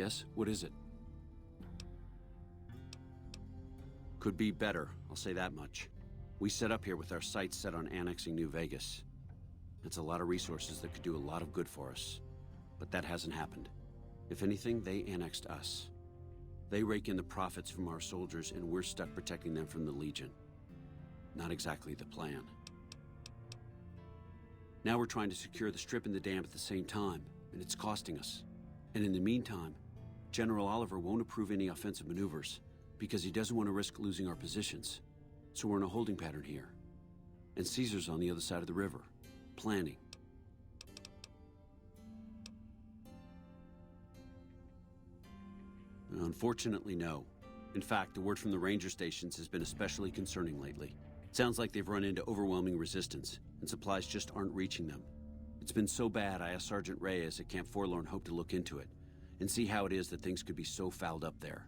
Yes? What is it? Could be better, I'll say that much. We set up here with our sights set on annexing New Vegas. It's a lot of resources that could do a lot of good for us. But that hasn't happened. If anything, they annexed us. They rake in the profits from our soldiers, and we're stuck protecting them from the Legion. Not exactly the plan. Now we're trying to secure the Strip and the dam at the same time, and it's costing us. And in the meantime, General Oliver won't approve any offensive maneuvers because he doesn't want to risk losing our positions. So we're in a holding pattern here. And Caesar's on the other side of the river, planning. Unfortunately, no. In fact, the word from the ranger stations has been especially concerning lately. It sounds like they've run into overwhelming resistance, and supplies just aren't reaching them. It's been so bad, I asked Sergeant Reyes at Camp Forlorn Hope to look into it, and see how it is that things could be so fouled up there.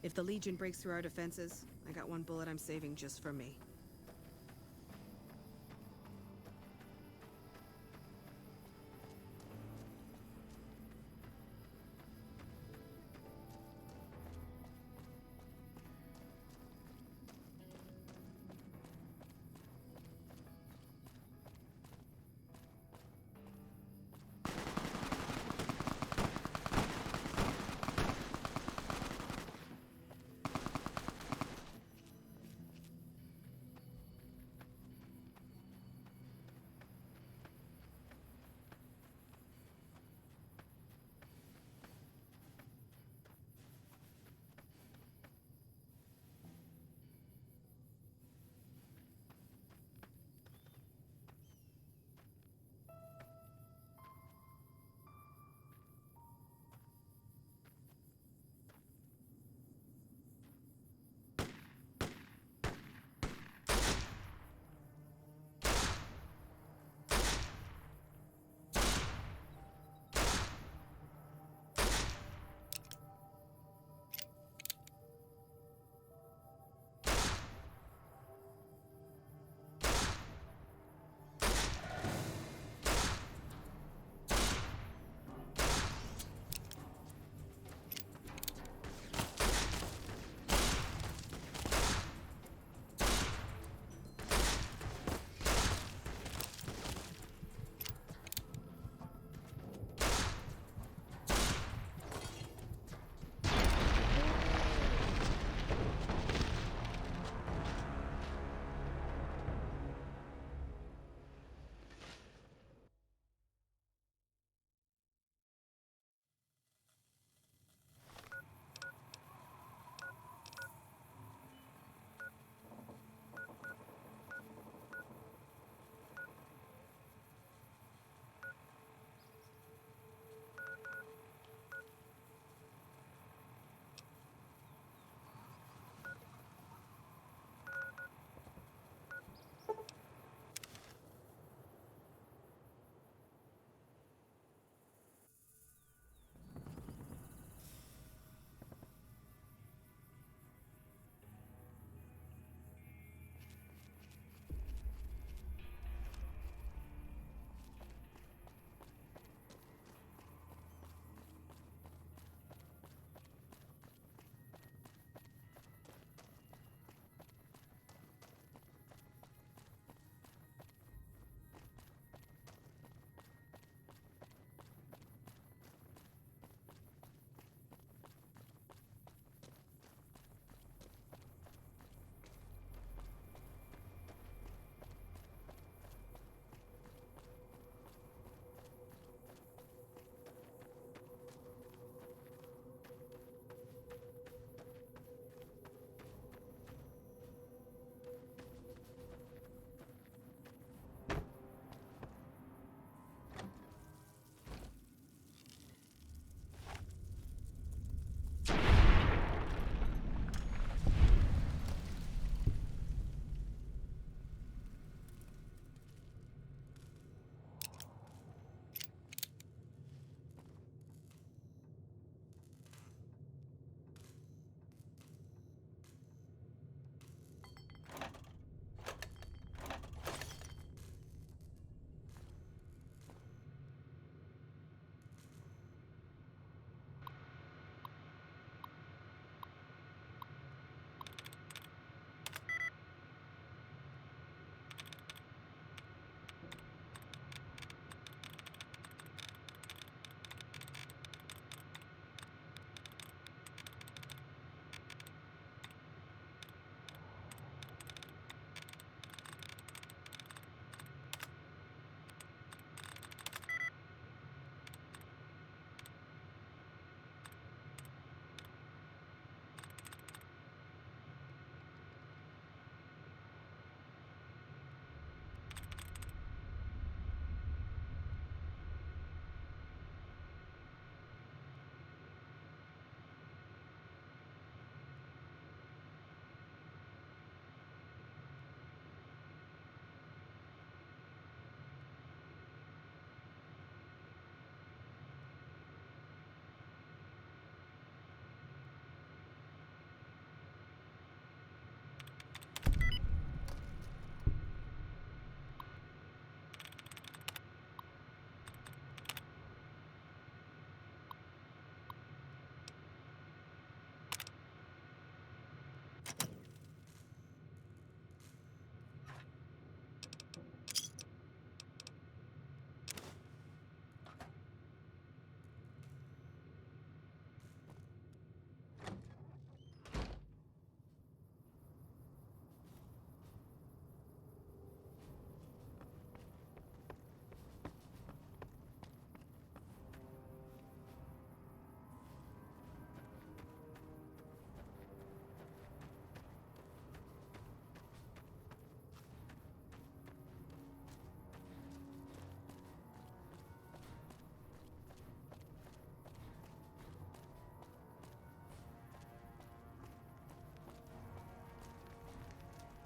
If the Legion breaks through our defenses, I got one bullet I'm saving just for me.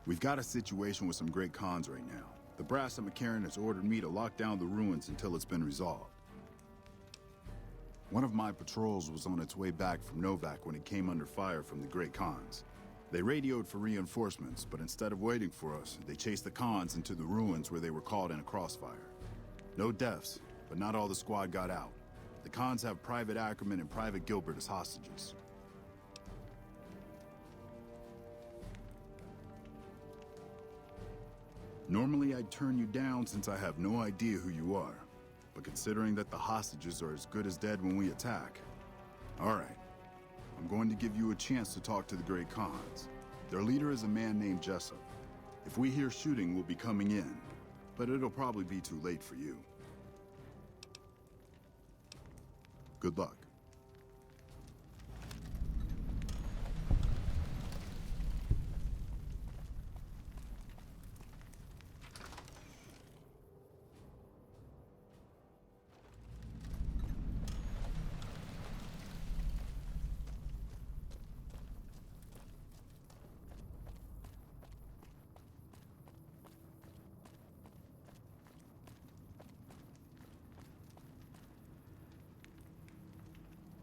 We've got a situation with some great cons right now. The brass at McCarran has ordered me to lock down the ruins until it's been resolved. One of my patrols was on its way back from Novak when it came under fire from the Great Khans. They radioed for reinforcements, but instead of waiting for us, they chased the Khans into the ruins where they were caught in a crossfire. No deaths, but not all the squad got out. The Khans have Private Ackerman and Private Gilbert as hostages. Normally I'd turn you down since I have no idea who you are. But considering that the hostages are as good as dead when we attack... Alright. I'm going to give you a chance to talk to the Great Khans. Their leader is a man named Jessup. If we hear shooting, we'll be coming in. But it'll probably be too late for you. Good luck.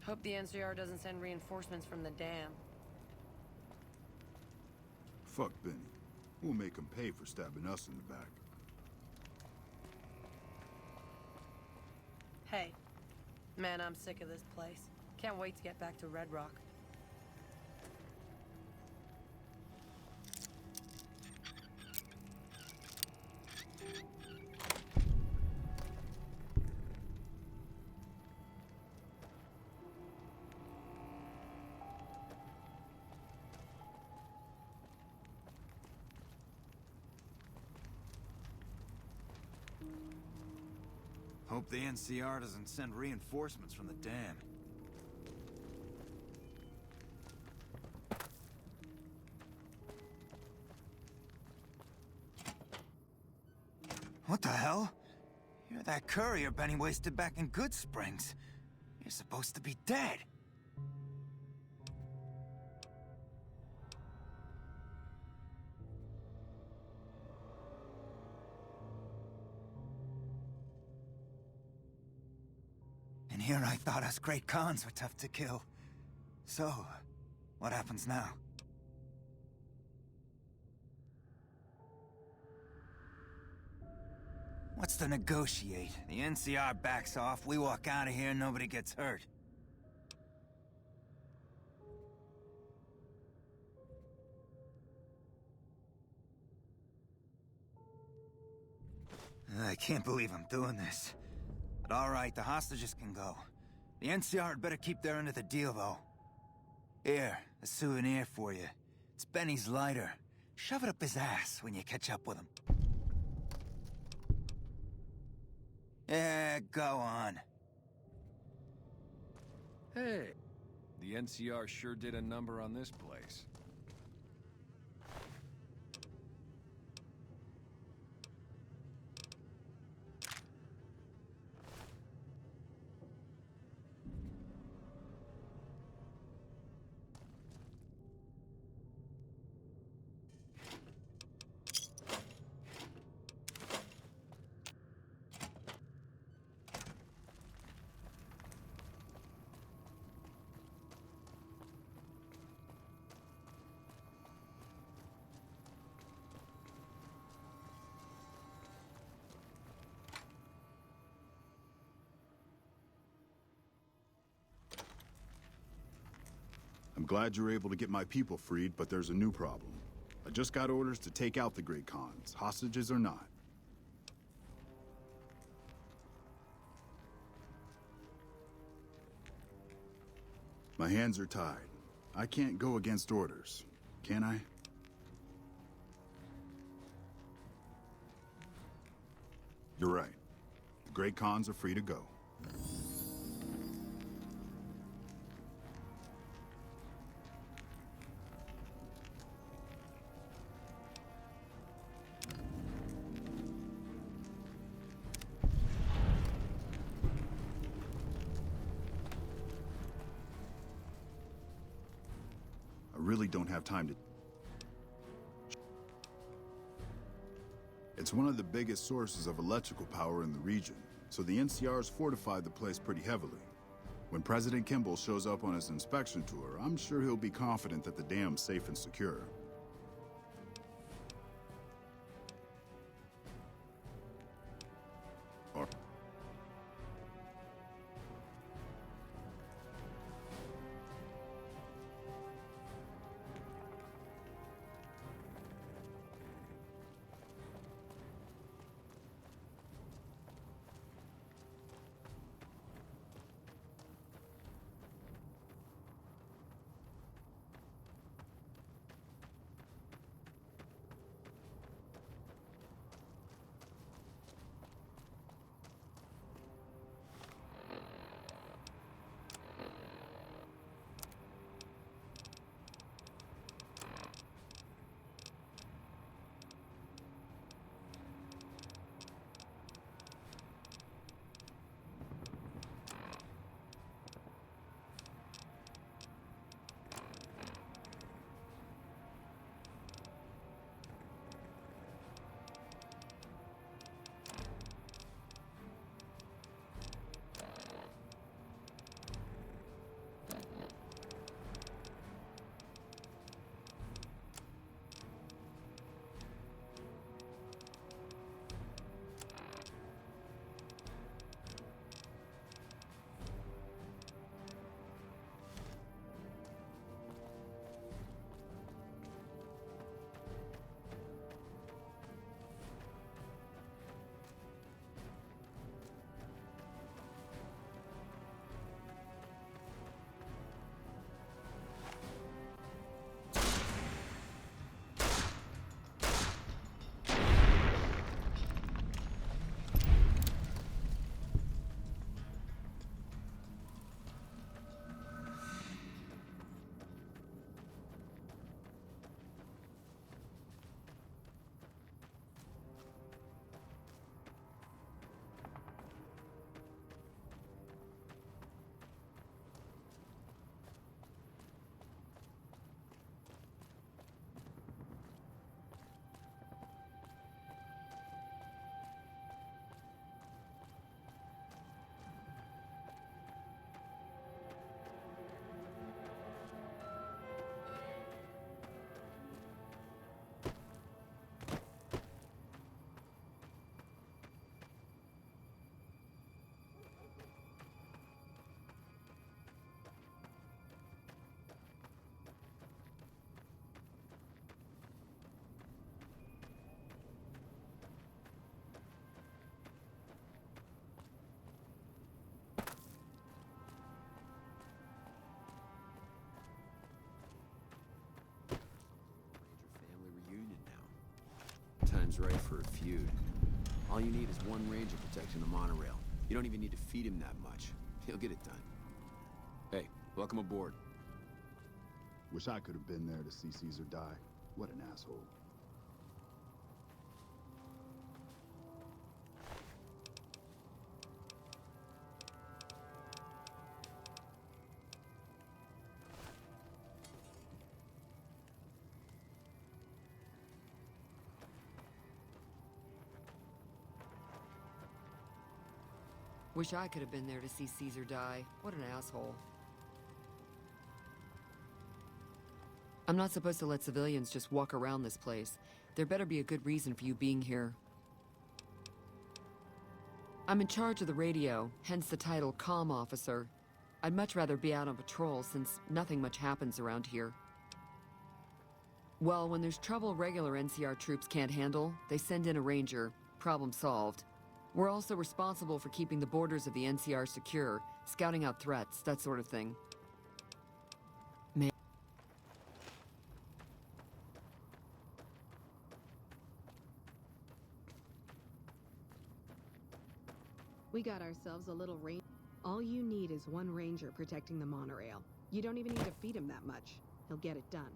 Hope the NCR doesn't send reinforcements from the dam. Fuck Benny. We'll make him pay for stabbing us in the back. Hey, man, I'm sick of this place. Can't wait to get back to Red Rock. Hope the NCR doesn't send reinforcements from the dam. What the hell? You're that courier Benny wasted back in Goodsprings. You're supposed to be dead. And here I thought us Great Khans were tough to kill. So, what happens now? What's to negotiate? The NCR backs off, we walk out of here, nobody gets hurt. I can't believe I'm doing this. But all right, the hostages can go. The NCR had better keep their end of the deal, though. Here, a souvenir for you. It's Benny's lighter. Shove it up his ass when you catch up with him. Yeah, go on. Hey, the NCR sure did a number on this place. I'm glad you're able to get my people freed, but there's a new problem. I just got orders to take out the Great Khans, hostages or not. My hands are tied. I can't go against orders, can I? You're right. The Great Khans are free to go. I really don't have time to... It's one of the biggest sources of electrical power in the region, so the NCR's fortified the place pretty heavily. When President Kimball shows up on his inspection tour, I'm sure he'll be confident that the dam's safe and secure. Time's right for a feud. All you need is one ranger protecting the monorail. You don't even need to feed him that much. He'll get it done. Hey, welcome aboard. Wish I could have been there to see Caesar die. What an asshole. Wish I could have been there to see Caesar die. What an asshole. I'm not supposed to let civilians just walk around this place. There better be a good reason for you being here. I'm in charge of the radio, hence the title Comm Officer. I'd much rather be out on patrol since nothing much happens around here. Well, when there's trouble regular NCR troops can't handle, they send in a ranger. Problem solved. We're also responsible for keeping the borders of the NCR secure, scouting out threats, that sort of thing. We got ourselves a little ranger. All you need is one ranger protecting the monorail. You don't even need to feed him that much. He'll get it done.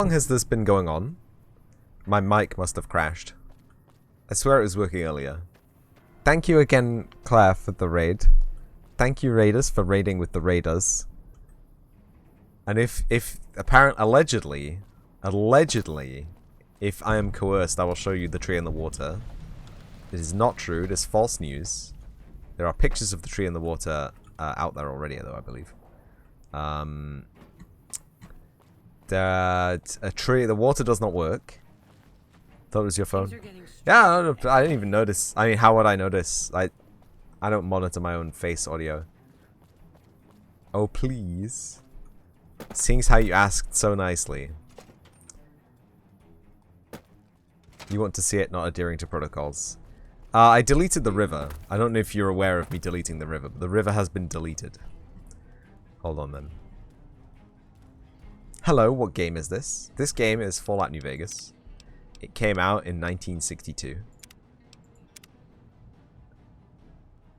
long has this been going on? My mic must have crashed. I swear it was working earlier. Thank you again, Claire, for the raid. Thank you, raiders, for raiding with the raiders. And if allegedly, if I am coerced, I will show you the tree in the water. It is not true. It is false news. There are pictures of the tree in the water out there already, though, I believe. The water does not work. Thought it was your phone. Yeah, I didn't even notice. I mean, how would I notice? I don't monitor my own face audio. Oh, please. Seeing how you asked so nicely. You want to see it not adhering to protocols. I deleted the river. I don't know if you're aware of me deleting the river, but the river has been deleted. Hold on then. Hello, what game is this? This game is Fallout New Vegas. It came out in 1962.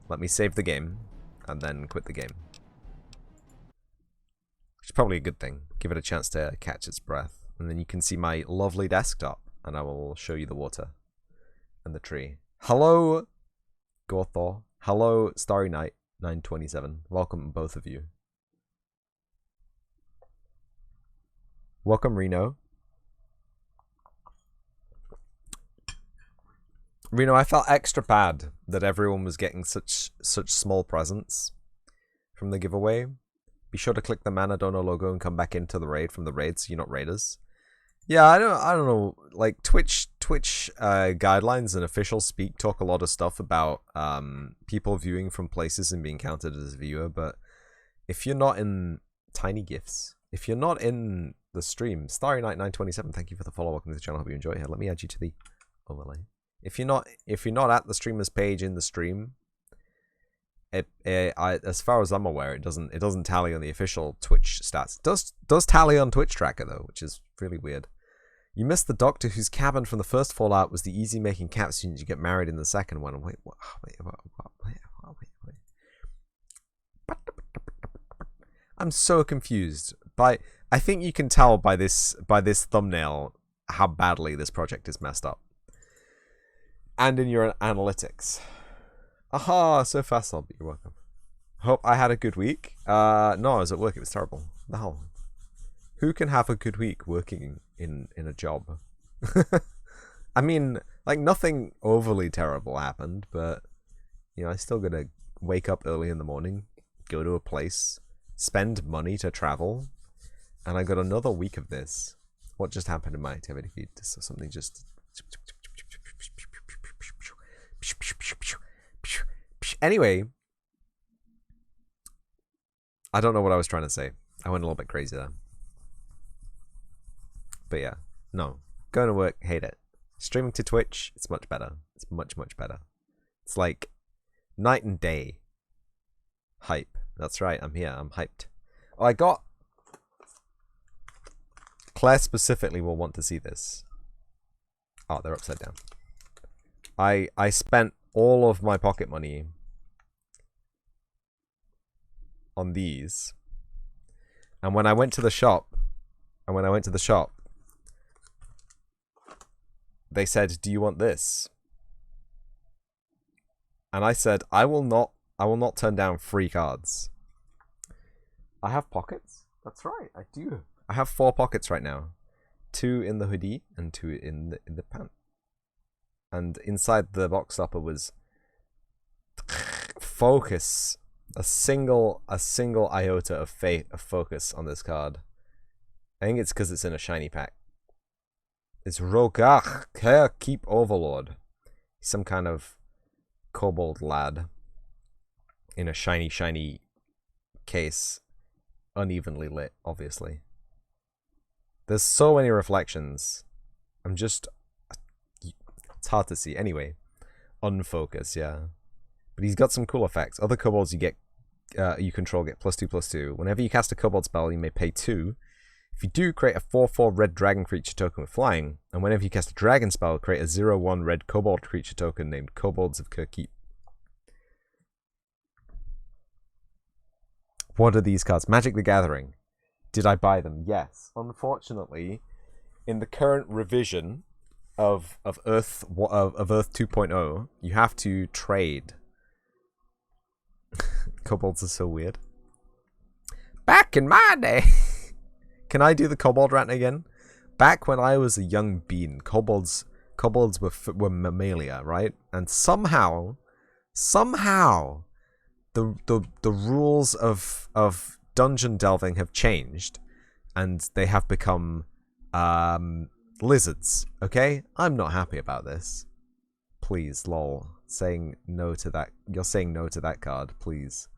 Let me save the game, and then quit the game. Which is probably a good thing. Give it a chance to catch its breath. And then you can see my lovely desktop, and I will show you the water and the tree. Hello, Gorthor. Hello, Starry Night 927. Welcome, both of you. Welcome, Reno. Reno, I felt extra bad that everyone was getting such small presents from the giveaway. Be sure to click the Manadono logo and come back into the raid from the raid so you're not raiders. Yeah, I don't know. Like Twitch guidelines and official speak talk a lot of stuff about people viewing from places and being counted as a viewer, but if you're not in Tiny Gifts, if you're not in the stream, Starry Night 927, thank you for the follow. Welcome to the channel. Hope you enjoy it. Let me add you to the overlay. If you're not at the streamer's page in the stream, as far as I'm aware, it doesn't tally on the official Twitch stats. It does tally on Twitch Tracker though, which is really weird. You missed the doctor whose cabin from the first Fallout was the easy making capsules you get married in the second one. Wait. I'm so confused. I think you can tell by this thumbnail how badly this project is messed up. And in your analytics. Aha, so fast, I'll be welcome. Hope I had a good week. No, I was at work, it was terrible. The hell? Who can have a good week working in a job? I mean, like nothing overly terrible happened, but you know, I still gotta wake up early in the morning, go to a place, spend money to travel, and I got another week of this. What just happened in my activity feed? Something just... Anyway, I don't know what I was trying to say. I went a little bit crazy there. But yeah, no. Going to work, hate it. Streaming to Twitch, it's much better. It's much, much better. It's like night and day. Hype. That's right, I'm here. I'm hyped. Oh, I got... Claire specifically will want to see this. Oh, they're upside down. I spent all of my pocket money on these. And when I went to the shop, they said, "Do you want this?" And I said, I will not turn down free cards. I have pockets. That's right, I do. I have 4 pockets right now. 2 in the hoodie and 2 in the pant. And inside the box stopper was focus. A single iota of focus on this card. I think it's because it's in a shiny pack. It's Rogach Keep Overlord. Some kind of kobold lad in a shiny case. Unevenly lit, obviously. There's so many reflections. It's hard to see. Anyway, unfocus, yeah. But he's got some cool effects. Other kobolds you control get +2/+2. Whenever you cast a kobold spell, you may pay 2. If you do, create a 4/4 red dragon creature token with flying. And whenever you cast a dragon spell, create a 0/1 red kobold creature token named Kobolds of Kirkeep. What are these cards? Magic the Gathering. Did I buy them? Yes. Unfortunately, in the current revision of Earth 2.0, you have to trade. Kobolds are so weird. Back in my day. Can I do the kobold rant again? Back when I was a young bean, kobolds were mammalia, right? And somehow, the rules of dungeon delving have changed, and they have become lizards. Okay, I'm not happy about this. Please, lol. Saying no to that. You're saying no to that card, please.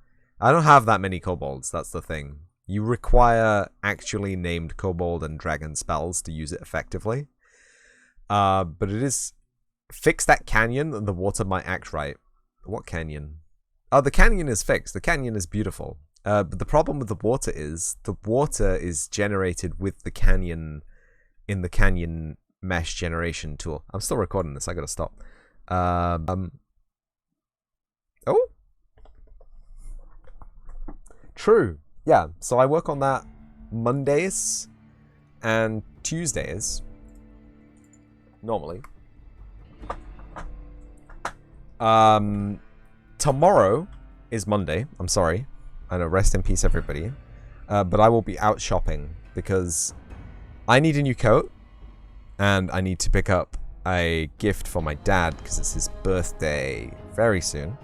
I don't have that many kobolds. That's the thing. You require actually named kobold and dragon spells to use it effectively. But it is... Fix that canyon and the water might act right. What canyon? Oh, the canyon is fixed. The canyon is beautiful. But the problem with the water is generated with the canyon in the canyon mesh generation tool. I'm still recording this. I gotta stop. Oh? True. Yeah, so I work on that Mondays and Tuesdays. Normally. Tomorrow is Monday. I'm sorry. I know, rest in peace, everybody. But I will be out shopping because I need a new coat and I need to pick up a gift for my dad because it's his birthday very soon.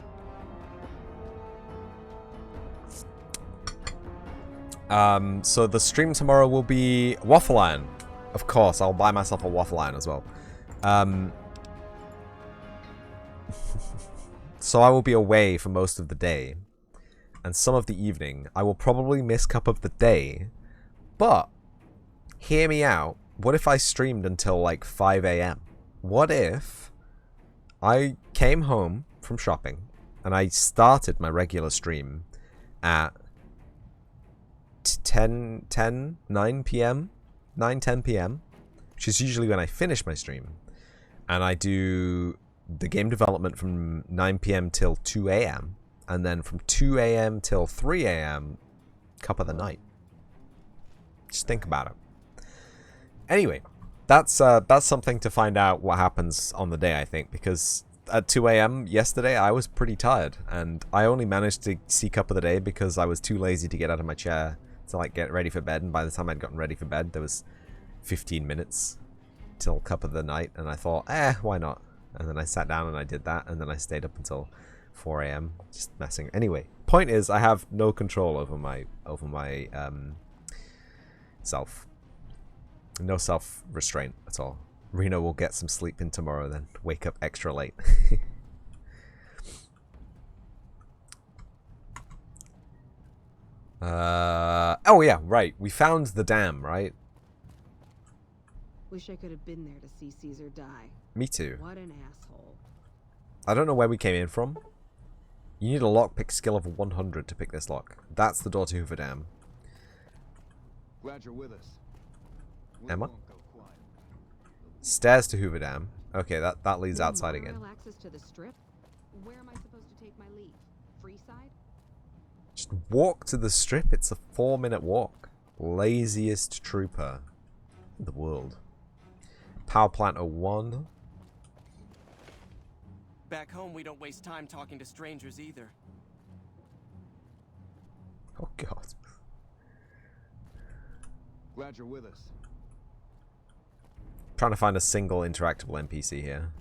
So the stream tomorrow will be waffle iron. Of course, I'll buy myself a waffle iron as well. So I will be away for most of the day. And some of the evening. I will probably miss Cup of the Day. But, hear me out. What if I streamed until like 5 a.m.? What if I came home from shopping and I started my regular stream at 9 p.m., 10 p.m., which is usually when I finish my stream. And I do the game development from 9 p.m. till 2 a.m. And then from 2 a.m. till 3 a.m., Cup of the Night. Just think about it. Anyway, that's something to find out what happens on the day, I think, because at 2 a.m. yesterday, I was pretty tired, and I only managed to see Cup of the Day because I was too lazy to get out of my chair to like get ready for bed, and by the time I'd gotten ready for bed, there was 15 minutes till Cup of the Night, and I thought, why not? And then I sat down and I did that, and then I stayed up until 4 a.m. just messing. Anyway, point is, I have no control over my self. No self-restraint at all. Reno will get some sleep in tomorrow, then wake up extra late. Oh yeah, right. We found the dam, right? Wish I could have been there to see Caesar die. Me too. What an asshole. I don't know where we came in from. You need a lockpick skill of 100 to pick this lock. That's the door to Hoover Dam. Glad you're with us. Emma? Stairs to Hoover Dam. Okay, that leads outside again. Monorail access to the strip? Where am I supposed to take my leave? Freeside? Just walk to the strip. It's a 4-minute walk. Laziest trooper in the world. Power plant 01. Back home, we don't waste time talking to strangers either. Oh god. Glad you're with us. Trying to find a single interactable NPC here.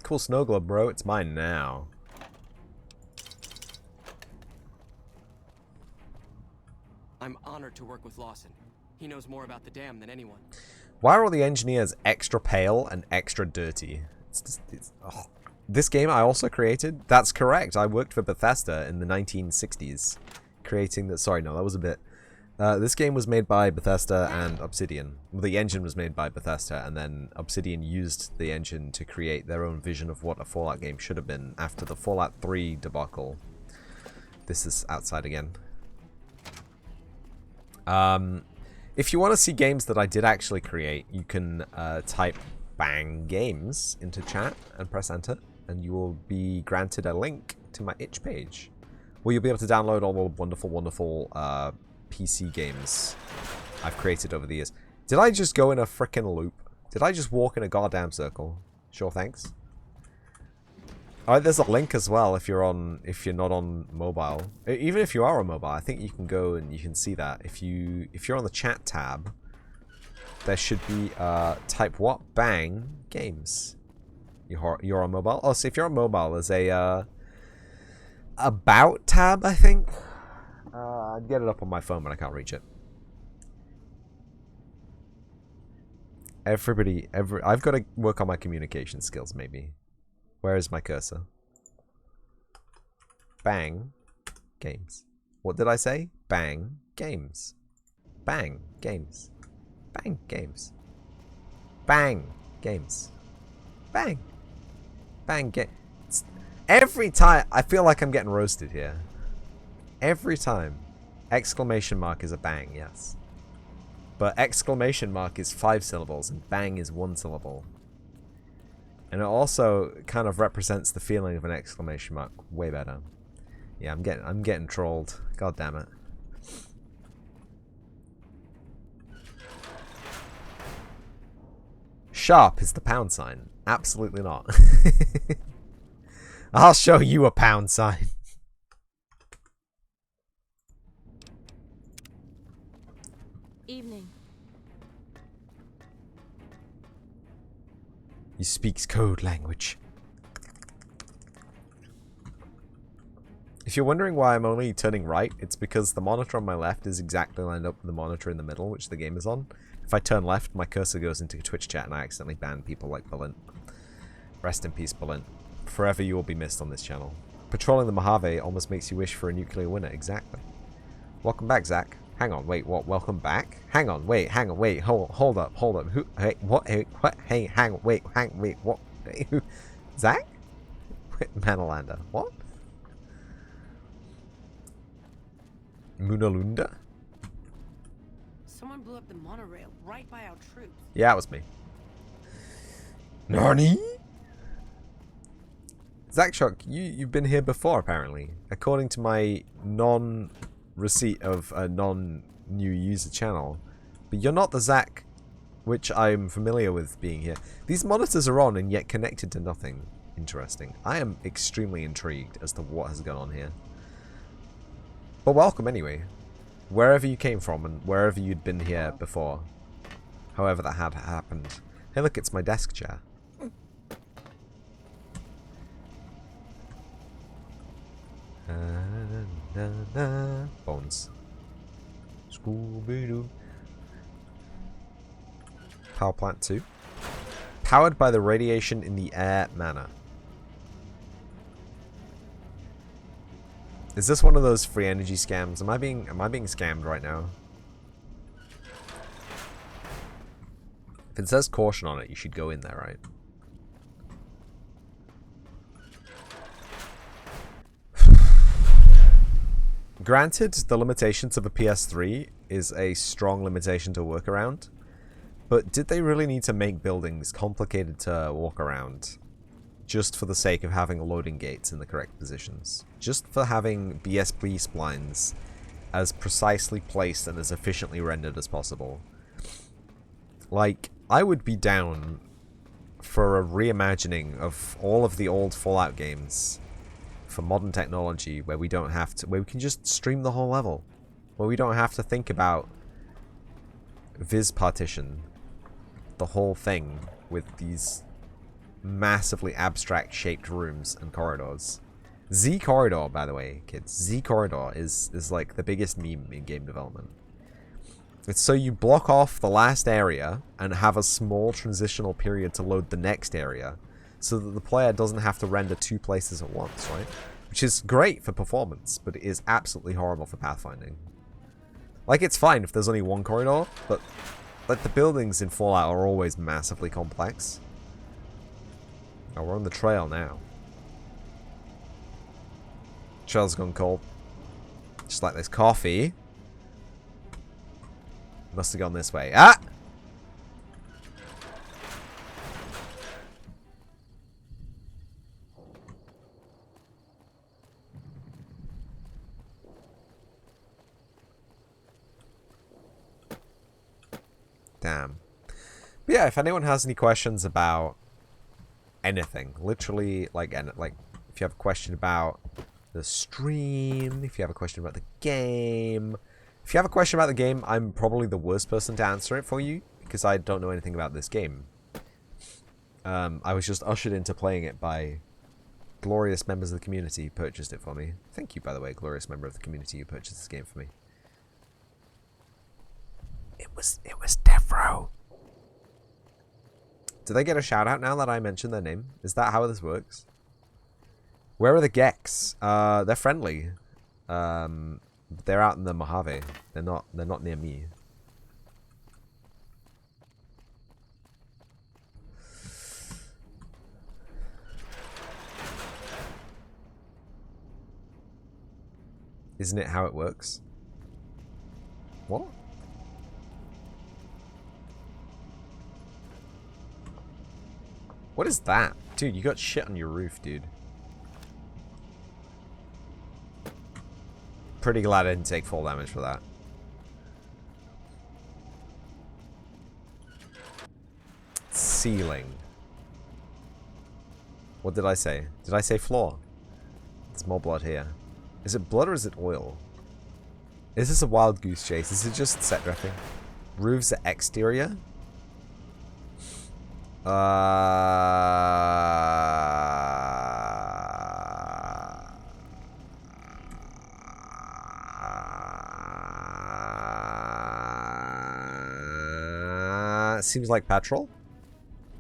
Cool snow globe, bro. It's mine now. I'm honored to work with Lawson. He knows more about the dam than anyone. Why are all the engineers extra pale and extra dirty? Oh. This game I also created? That's correct. I worked for Bethesda in the 1960s. Creating the... Sorry, no, that was a bit... this game was made by Bethesda and Obsidian. Well, the engine was made by Bethesda, and then Obsidian used the engine to create their own vision of what a Fallout game should have been after the Fallout 3 debacle. This is outside again. If you want to see games that I did actually create, you can type Bang Games into chat and press enter, and you will be granted a link to my itch page, where you'll be able to download all the wonderful, wonderful PC games I've created over the years. Did I just go in a frickin' loop? Did I just walk in a goddamn circle? Sure, thanks. Alright, there's a link as well if you're not on mobile. Even if you are on mobile, I think you can go and you can see that. If you're on the chat tab, there should be type what? Bang games. You're on mobile? Oh, so if you're on mobile, there's a about tab, I think. I'd get it up on my phone, but I can't reach it. I've got to work on my communication skills, maybe. Where is my cursor? Bang games. What did I say? Bang games. Bang games. Bang games. Bang games. Bang. Bang game. Every time I feel like I'm getting roasted here. Every time. Exclamation mark is a bang, yes. But exclamation mark is 5 syllables and bang is 1 syllable. And it also kind of represents the feeling of an exclamation mark way better. Yeah, I'm getting trolled. God damn it. Sharp is the pound sign. Absolutely not. I'll show you a pound sign. Evening. He speaks code language. If you're wondering why I'm only turning right, it's because the monitor on my left is exactly lined up with the monitor in the middle, which the game is on. If I turn left, my cursor goes into Twitch chat and I accidentally ban people like Balint. Rest in peace, Balint. Forever you will be missed on this channel. Patrolling the Mojave almost makes you wish for a nuclear winter, exactly. Welcome back, Zach. Hang on, wait, what? Welcome back? Hang on, wait, hold up. Who? Hey, what? Hey, what? Hey, hang on, wait, what? Hey, who? Zach? Wait, Manalander, what? Munalunda? Someone blew up the monorail right by our troops. Yeah, it was me. Nani? Zach Shock, you've been here before, apparently. According to my non-receipt of a non-new user channel. But you're not the Zach which I'm familiar with being here. These monitors are on and yet connected to nothing. Interesting. I am extremely intrigued as to what has gone on here. But welcome anyway. Wherever you came from and wherever you'd been here before. However that had happened. Hey look, it's my desk chair. Bones. Scooby-Doo. Power plant 2. Powered by the radiation in the air manor. Is this one of those free energy scams? Am I being scammed right now? If it says caution on it, you should go in there, right? Granted, the limitations of a PS3 is a strong limitation to work around, but did they really need to make buildings complicated to walk around just for the sake of having loading gates in the correct positions? Just for having BSP splines as precisely placed and as efficiently rendered as possible? Like, I would be down for a reimagining of all of the old Fallout games for modern technology where we don't have to, where we can just stream the whole level, where we don't have to think about Viz partition the whole thing with these massively abstract shaped rooms and corridors. Z Corridor, by the way, kids, Z Corridor is like the biggest meme in game development. It's so you block off the last area and have a small transitional period to load the next area, so that the player doesn't have to render 2 places at once, right? Which is great for performance, but it is absolutely horrible for pathfinding. Like, it's fine if there's only 1 corridor, but like the buildings in Fallout are always massively complex. Oh, we're on the trail now. Trail's gone cold. Just like this coffee. Must have gone this way. Ah! damn. But yeah, if anyone has any questions about anything, literally, like if you have a question about the stream, if you have a question about the game, if you have a question about the game, I'm probably the worst person to answer it for you, because I don't know anything about this game. I was just ushered into playing it by glorious members of the community who purchased it for me. Thank you, by the way, glorious member of the community who purchased this game for me. It was Defro. Do they get a shout out now that I mentioned their name? Is that how this works? Where are the Geks? They're friendly. They're out in the Mojave. They're not near me. Isn't it how it works? What? What is that? Dude, you got shit on your roof, dude. Pretty glad I didn't take full damage for that. Ceiling. What did I say? Did I say floor? There's more blood here. Is it blood or is it oil? Is this a wild goose chase? Is it just set dressing? Roofs are exterior? Seems like petrol.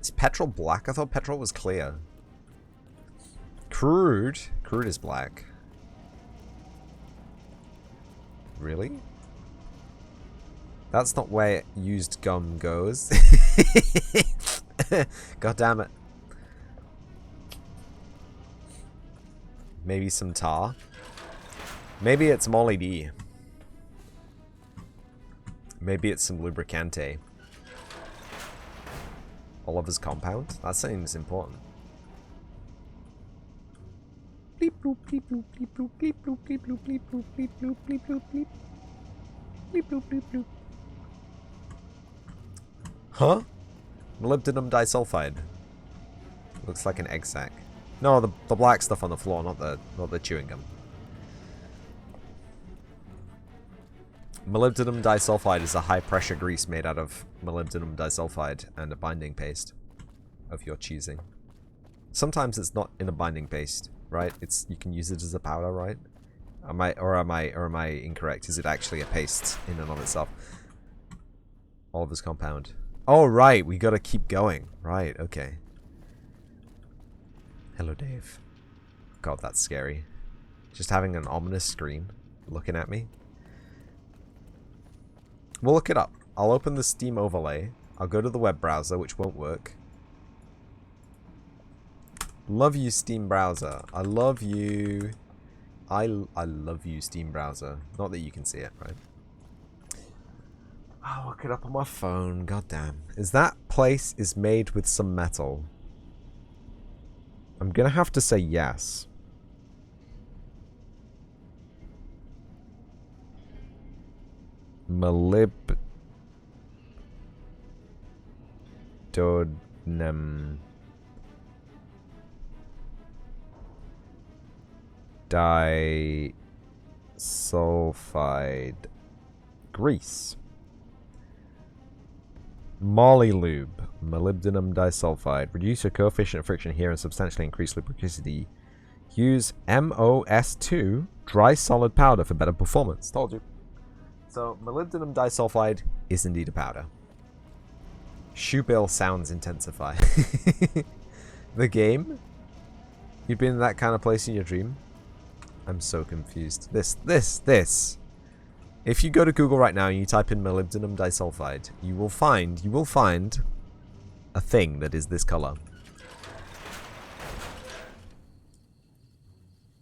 Is petrol black? I thought petrol was clear. Crude? Crude is black. Really? That's not where used gum goes. God damn it. Maybe some tar. Maybe it's Molly D. Maybe it's some lubricante. Oliver's compound? That seems important. Bleep bloop bleep bloop bleep bloop bleep bloop bleep bloop bleep bloop bleep bloop bleep bloop bleep. Bleep bloop bleep bloop. Huh? Molybdenum disulfide. Looks like an egg sac. No, the black stuff on the floor, not the chewing gum. Molybdenum disulfide is a high-pressure grease made out of molybdenum disulfide and a binding paste of your choosing. Sometimes it's not in a binding paste, right? You can use it as a powder, right? Am I incorrect? Is it actually a paste in and of itself? Oliver's compound. Oh right, we gotta keep going. Right, okay. Hello, Dave. God, that's scary. Just having an ominous screen looking at me. We'll look it up. I'll open the Steam overlay. I'll go to the web browser, which won't work. Love you, Steam browser. I love you. I love you, Steam browser. Not that you can see it, right? I'll look it up on my phone. God damn. Is that place is made with some metal? I'm gonna have to say yes. Molybdenum disulfide grease. Molylube, molybdenum disulfide. Reduce your coefficient of friction here and substantially increase lubricity. Use MOS2 dry solid powder for better performance. Told you. So, molybdenum disulfide is indeed a powder. Shoebill sounds intensify. The game? You've been in that kind of place in your dream? I'm so confused. This. If you go to Google right now and you type in molybdenum disulfide, you will find a thing that is this color.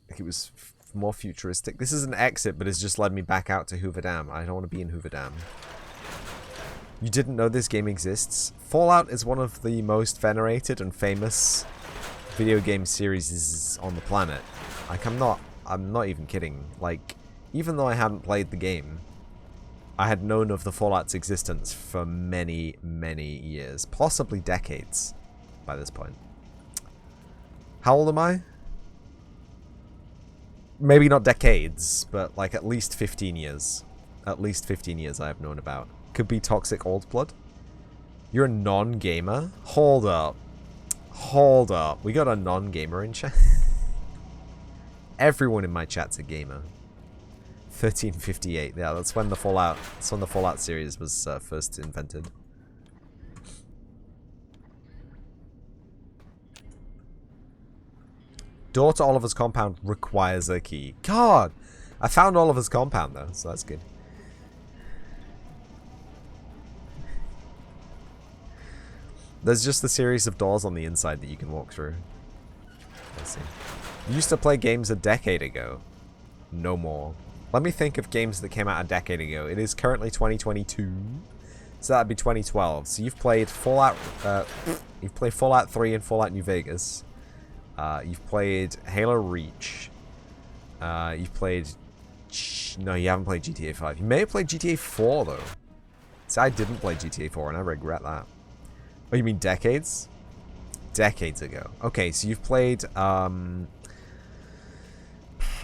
It was more futuristic. This is an exit, but it's just led me back out to Hoover Dam. I don't want to be in Hoover Dam. You didn't know this game exists? Fallout is one of the most venerated and famous video game series on the planet. Like, I'm not even kidding. Like, even though I hadn't played the game, I had known of the Fallout's existence for many, many years. Possibly decades by this point. How old am I? Maybe not decades, but like at least 15 years. At least 15 years I have known about. Could be toxic old blood. You're a non-gamer? Hold up. Hold up. We got a non-gamer in chat? Everyone in my chat's a gamer. 1358. Yeah, that's when the Fallout series was first invented. Door to Oliver's compound requires a key. God! I found Oliver's compound though, so that's good. There's just a series of doors on the inside that you can walk through. Let's see. You used to play games a decade ago. No more. Let me think of games that came out a decade ago. It is currently 2022. So that'd be 2012. So you've played Fallout 3 and Fallout New Vegas. You've played Halo Reach. You've played... No, you haven't played GTA 5. You may have played GTA 4, though. See, I didn't play GTA 4, and I regret that. Oh, you mean decades? Decades ago. Okay, so you've played,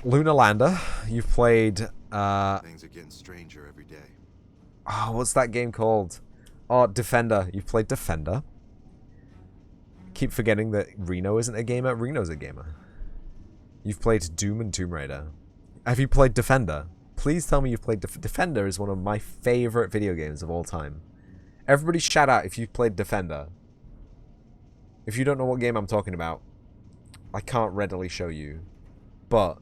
Lunar Lander. You've played, Things are getting stranger every day. Oh, what's that game called? Oh, Defender. You've played Defender. Keep forgetting that Reno isn't a gamer. Reno's a gamer. You've played Doom and Tomb Raider. Have you played Defender? Please tell me you've played Defender is one of my favorite video games of all time. Everybody shout out if you've played Defender. If you don't know what game I'm talking about, I can't readily show you. But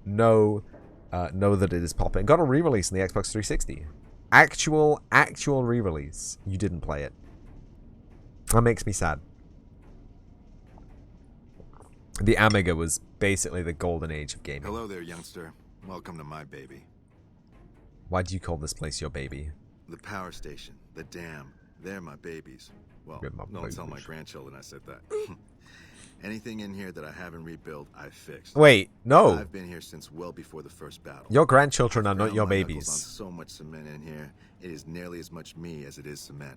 know that it is popping. It got a re-release in the Xbox 360. Actual re-release. You didn't play it. That makes me sad. The Amiga was basically the golden age of gaming. Hello there, youngster. Welcome to my baby. Why do you call this place your baby? The power station, the dam, they're my babies. Well, don't tell my grandchildren I said that. Anything in here that I haven't rebuilt, I've fixed. Wait, no. I've been here since well before the first battle. Your grandchildren are not your babies. On so much cement in here, it is nearly as much me as it is cement.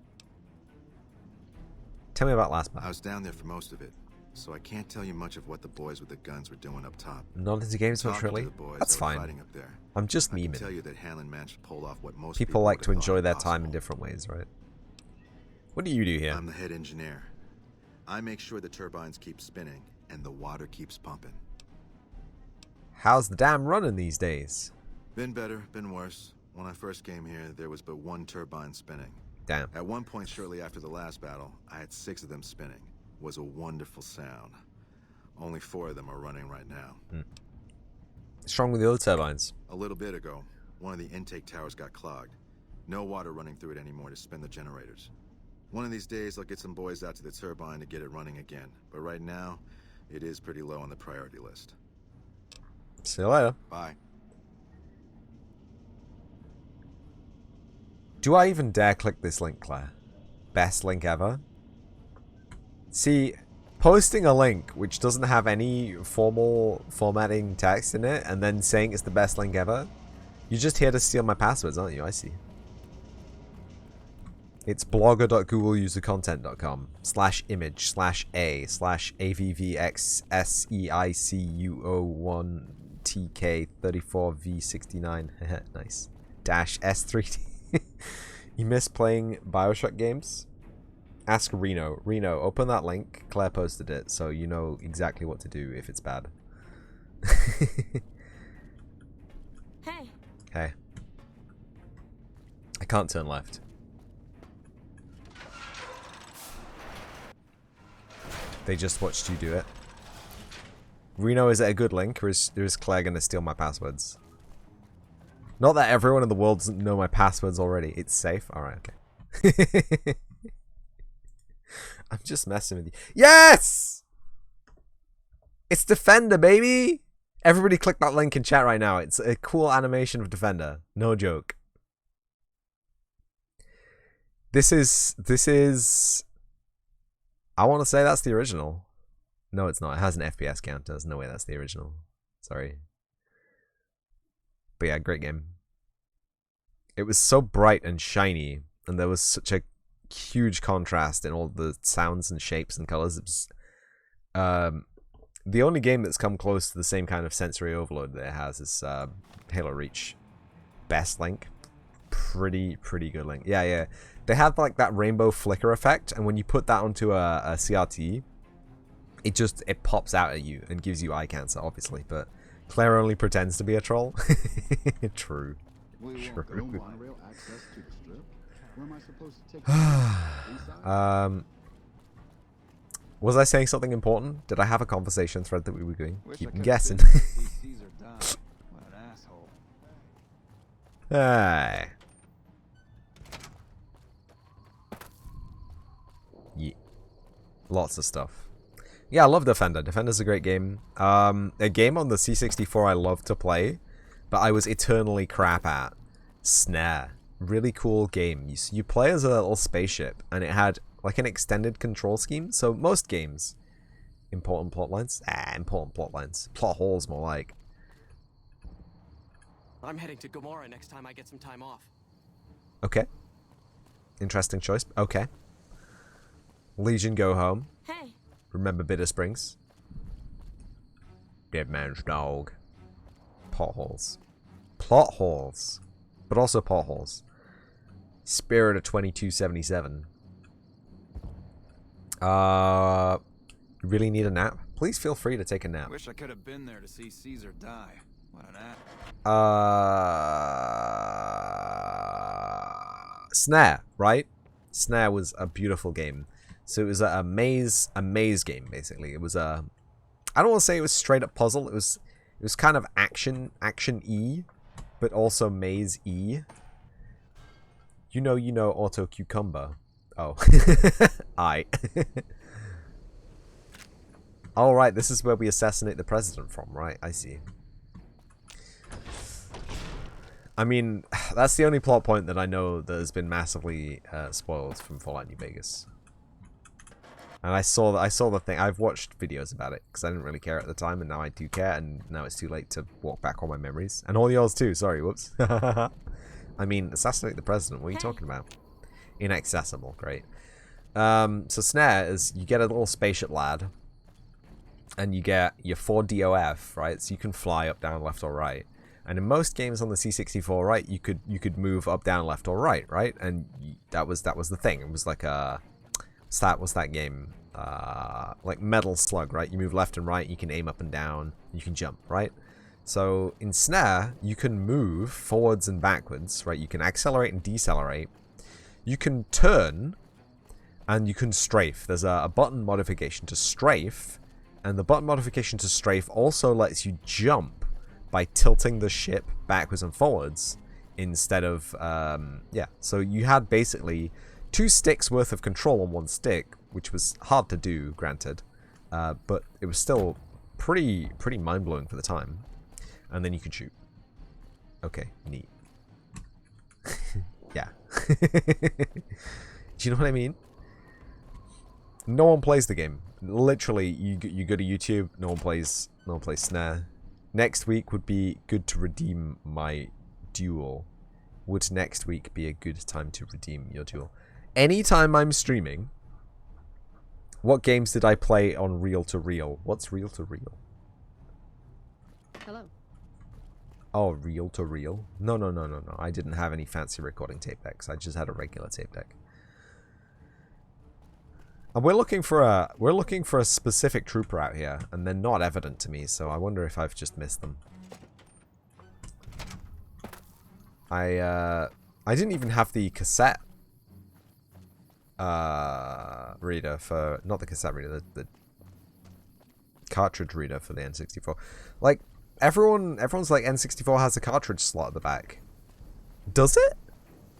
Tell me about last battle. I was down there for most of it, so I can't tell you much of what the boys with the guns were doing up top. Not into games much, really? That's fine. Up there. I'm just I can memeing. tell you that Hanlon managed to pull off what most people like would to have enjoy thought their impossible. time in different ways, right? What do you do here? I'm the head engineer. I make sure the turbines keep spinning and the water keeps pumping. How's the dam running these days? Been better, been worse. When I first came here, there was but one turbine spinning. Damn. At one point shortly after the last battle, I had 6 of them spinning. It was a wonderful sound. Only 4 of them are running right now. What's wrong with the other turbines? A little bit ago, one of the intake towers got clogged. No water running through it anymore to spin the generators. One of these days, I'll get some boys out to the turbine to get it running again. But right now, it is pretty low on the priority list. See you later. Bye. Do I even dare click this link, Claire? Best link ever? See, posting a link which doesn't have any formal formatting text in it and then saying it's the best link ever, you're just here to steal my passwords, aren't you? I see. It's blogger.googleuser.content.com/image/avvxseicuo1tk34v69 nice -s3d. You miss playing Bioshock games? Ask Reno. Reno, open that link. Claire posted it, so you know exactly what to do if it's bad. Hey. Hey. I can't turn left. They just watched you do it. Reno, is it a good link, or is Claire gonna steal my passwords? Not that everyone in the world doesn't know my passwords already. It's safe? Alright, okay. I'm just messing with you. Yes! It's Defender, baby! Everybody click that link in chat right now. It's a cool animation of Defender. No joke. This is... I want to say that's the original. No, it's not. It has an FPS counter. There's no way that's the original. Sorry. But yeah, great game. It was so bright and shiny, and there was such a huge contrast in all the sounds and shapes and colors. It was, the only game that's come close to the same kind of sensory overload that it has is Halo Reach. Best link. Pretty good link. Yeah. They have like that rainbow flicker effect, and when you put that onto a CRT, it pops out at you and gives you eye cancer, obviously, but Claire only pretends to be a troll. True. Was I saying something important? Did I have a conversation thread that we were doing? Keep guessing. Hey. Yeah. Lots of stuff. Yeah, I love Defender. Defender's a great game. A game on the C64 I love to play, but I was eternally crap at. Snare. Really cool game. You play as a little spaceship, and it had like an extended control scheme. So most games, important plot lines. Important plot lines. Plot holes, more like. I'm heading to Gomorrah next time I get some time off. Okay. Interesting choice. Okay. Legion, go home. Hey. Remember Bitter Springs. Dead man's dog. Potholes. Plot holes. But also potholes. Spirit of 2277. You really need a nap? Please feel free to take a nap. Wish I could have been there to see Caesar die. What an ass. Snare, right? Snare was a beautiful game. So it was a maze game, basically. It was a, I don't want to say it was straight up puzzle. It was kind of action-y, but also maze-y. You know, Auto Cucumber. Oh. Alright, this is where we assassinate the president from, right? I see. I mean, that's the only plot point that I know that has been massively spoiled from Fallout New Vegas. And I saw the thing. I've watched videos about it because I didn't really care at the time, and now I do care, and now it's too late to walk back all my memories. And all yours too, sorry, whoops. I mean, assassinate the president, what are you talking about? Inaccessible, great. So Snare is, you get a little spaceship lad, and you get your 4 DOF, right? So you can fly up, down, left, or right. And in most games on the C64, right, you could move up, down, left, or right? And that was the thing. It was like a, what's that game? Like Metal Slug, right? You move left and right, you can aim up and down, you can jump, right? So in Snare, you can move forwards and backwards, right? You can accelerate and decelerate. You can turn, and you can strafe. There's a button modification to strafe, and the button modification to strafe also lets you jump by tilting the ship backwards and forwards instead of, yeah. So you had basically 2 sticks worth of control on 1 stick, which was hard to do, granted, but it was still pretty mind-blowing for the time. And then you could shoot. Okay, neat. Yeah. Do you know what I mean? No one plays the game. Literally, you go to YouTube, no one plays Snare. Next week would be good to redeem my duel. Would next week be a good time to redeem your duel? Anytime I'm streaming, what games did I play on reel to reel? What's reel to reel? Hello. Oh, reel to reel? No. I didn't have any fancy recording tape decks. I just had a regular tape deck. And we're looking for a specific trooper out here, and they're not evident to me, so I wonder if I've just missed them. I didn't even have the cassette reader for, not the cassette reader, the cartridge reader for the N64. Like, everyone's like, N64 has a cartridge slot at the back. Does it?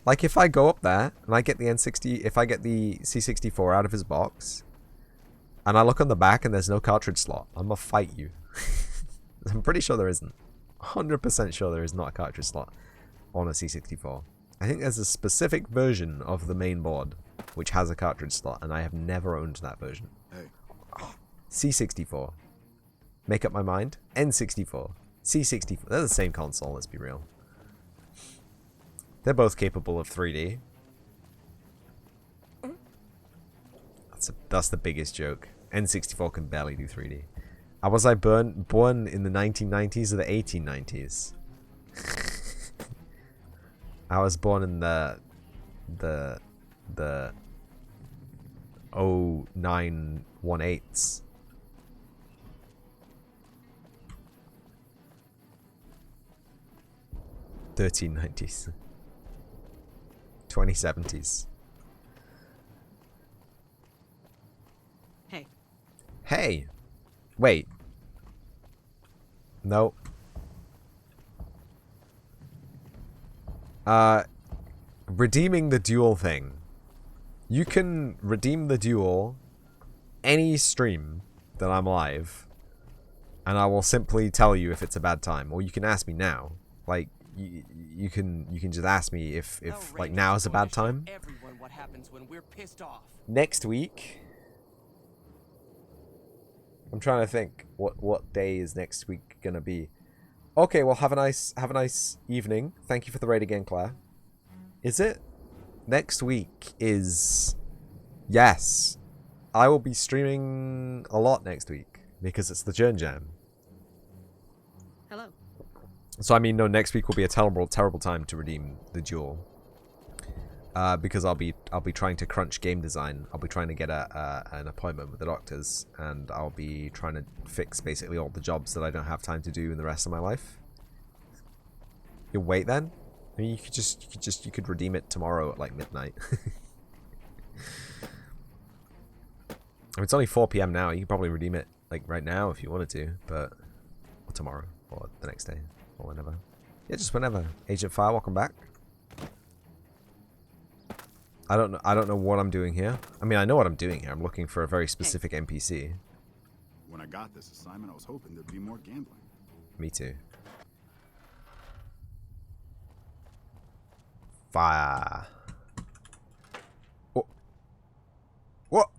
Like, if I go up there and I get the if I get the C64 out of his box and I look on the back and there's no cartridge slot, I'm gonna fight you. I'm pretty sure there isn't. 100% sure there is not a cartridge slot on a C64. I think there's a specific version of the main board which has a cartridge slot, and I have never owned that version. Hey. C64. Make up my mind. N64. C64. They're the same console, let's be real. They're both capable of 3D. That's the biggest joke. N64 can barely do 3D. Was I born in the 1990s or the 1890s? I was born in the 0918s. '90s. 2070s. Hey. Hey. Wait. No. Redeeming the duel thing. You can redeem the duel any stream that I'm live, and I will simply tell you if it's a bad time, or you can ask me now. Like you can just ask me if like now is a bad time. Everyone what happens when we're pissed off. Next week. I'm trying to think what day is next week gonna be. Okay, well have a nice evening. Thank you for the raid again, Claire. Is it? Next week is... Yes. I will be streaming a lot next week because it's the Jern Jam. Hello. So I mean, no, next week will be a terrible time to redeem the duel. Because I'll be trying to crunch game design. I'll be trying to get an appointment with the doctors, and I'll be trying to fix basically all the jobs that I don't have time to do in the rest of my life. You wait then? I mean, you could redeem it tomorrow at like midnight. I mean, it's only 4 PM now. You could probably redeem it like right now if you wanted to, but or tomorrow or the next day or whenever. Yeah, just whenever. Agent Fire, welcome back. I don't know what I'm doing here. I mean, I know what I'm doing here. I'm looking for a very specific NPC. When I got this assignment, I was hoping there'd be more gambling. Me too. Fire. Oh. What?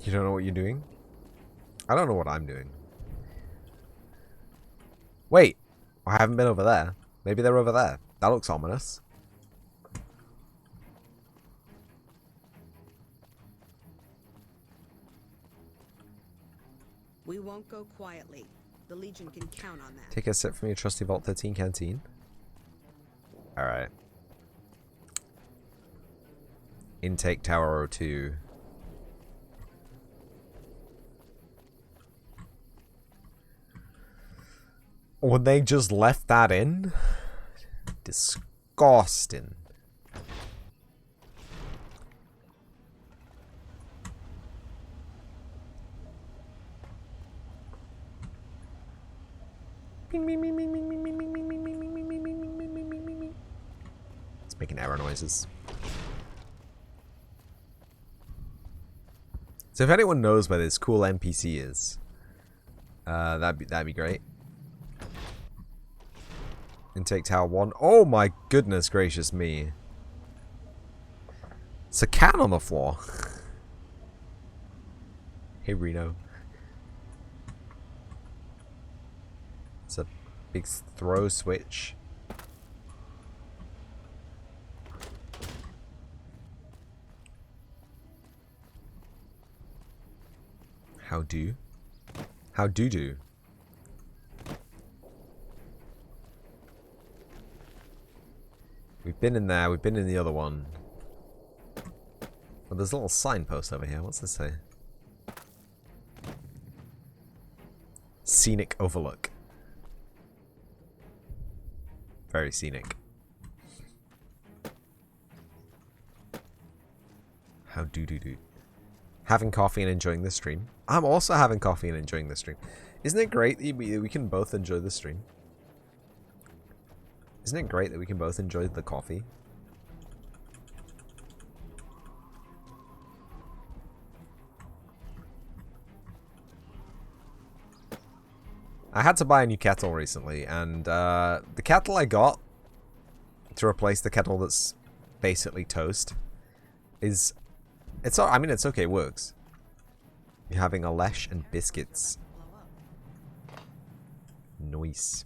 You don't know what you're doing? I don't know what I'm doing. Wait, I haven't been over there. Maybe they're over there. That looks ominous. We won't go quietly. The Legion can count on that. Take a sip from your trusty Vault 13 canteen. Alright. Intake Tower 02. When they just left that in? Disgusting. It's making error noises. So if anyone knows where this cool NPC is, that'd be great. Intake Tower 1. Oh my goodness gracious me. It's a cat on the floor. Hey Reno. It's a big throw switch. How do? How do? We've been in there, we've been in the other one. Oh, there's a little signpost over here. What's this say? Scenic overlook. Very scenic. How do. Having coffee and enjoying the stream. I'm also having coffee and enjoying the stream. Isn't it great that we can both enjoy the stream? Isn't it great that we can both enjoy the coffee? I had to buy a new kettle recently, and the kettle I got to replace the kettle that's basically toast is... I mean, it's okay, it works. You're having a lesh and biscuits. Nice.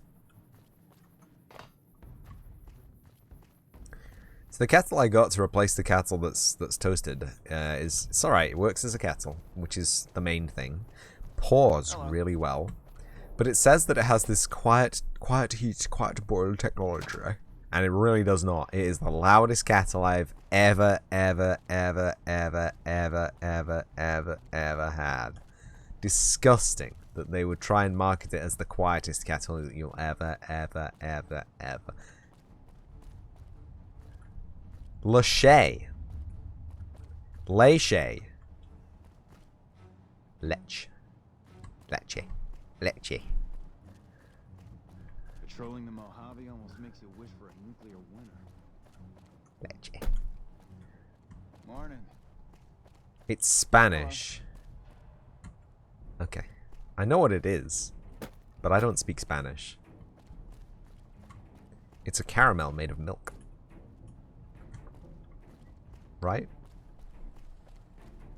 So the kettle I got to replace the kettle that's toasted it's alright. It works as a kettle, which is the main thing. Pours really well. But it says that it has this quiet heat, quiet boil technology. And it really does not. It is the loudest kettle I've ever had. Disgusting that they would try and market it as the quietest kettle that you'll ever. Lachey. Leche. Patrolling the Mojave almost makes you wish for a nuclear winter. Leche. Morning. It's Spanish. Okay. I know what it is, but I don't speak Spanish. It's a caramel made of milk. Right?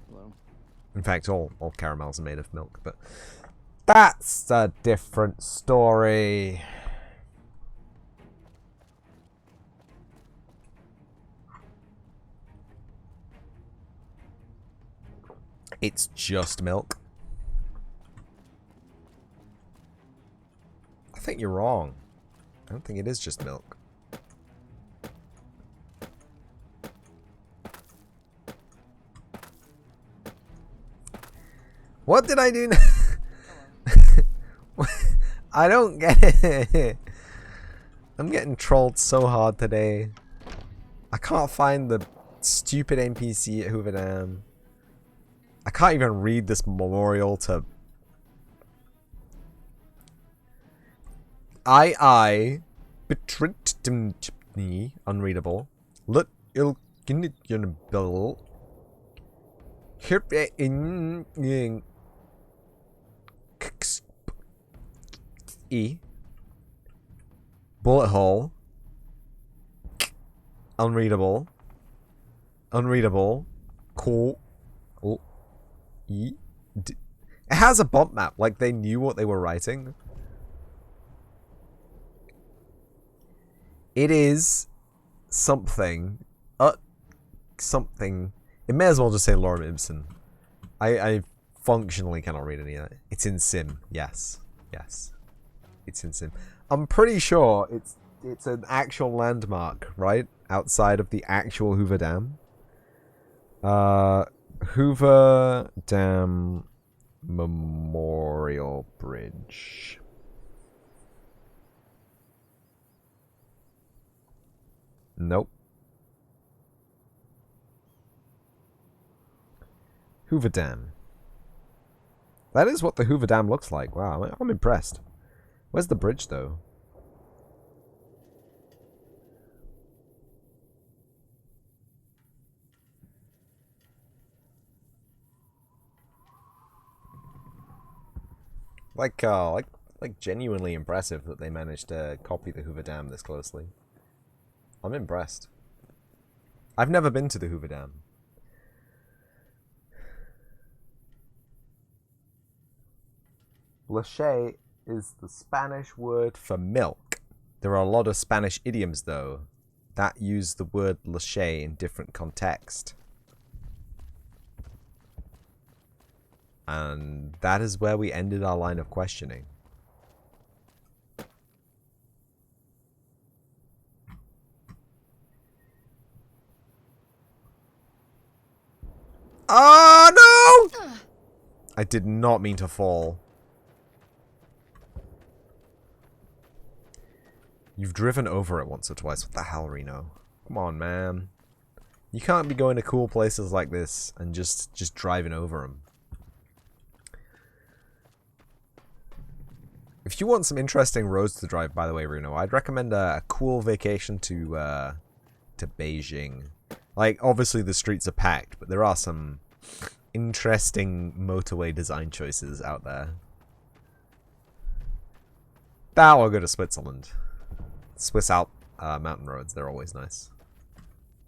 Hello. In fact, all caramels are made of milk, but that's a different story. It's just milk. I think you're wrong. I don't think it is just milk. What did I do? I don't get it. I'm getting trolled so hard today. I can't find the stupid NPC at Hoover Dam. I can't even read this memorial to... Unreadable. Lut ilkinitjunbill. Bullet hole. Unreadable. Unreadable. Cool. It has a bump map, like they knew what they were writing. It is something. Something. It may as well just say Lorem Ipsum. I functionally cannot read any of that. It's in Sim. Yes. Yes. It's in Sim. I'm pretty sure it's an actual landmark, right? Outside of the actual Hoover Dam. Hoover Dam Memorial Bridge. Nope. Hoover Dam. That is what the Hoover Dam looks like. Wow, I'm impressed. Where's the bridge, though? Like genuinely impressive that they managed to copy the Hoover Dam this closely. I'm impressed. I've never been to the Hoover Dam. Leche is the Spanish word for milk. There are a lot of Spanish idioms, though, that use the word leche in different context. And that is where we ended our line of questioning. Oh, no! I did not mean to fall. You've driven over it once or twice. What the hell, Reno? Come on, man. You can't be going to cool places like this and just driving over them. If you want some interesting roads to drive, by the way, Reno, I'd recommend a cool vacation to Beijing. Like, obviously the streets are packed, but there are some interesting motorway design choices out there. That or go to Switzerland. Swiss Alp mountain roads, they're always nice.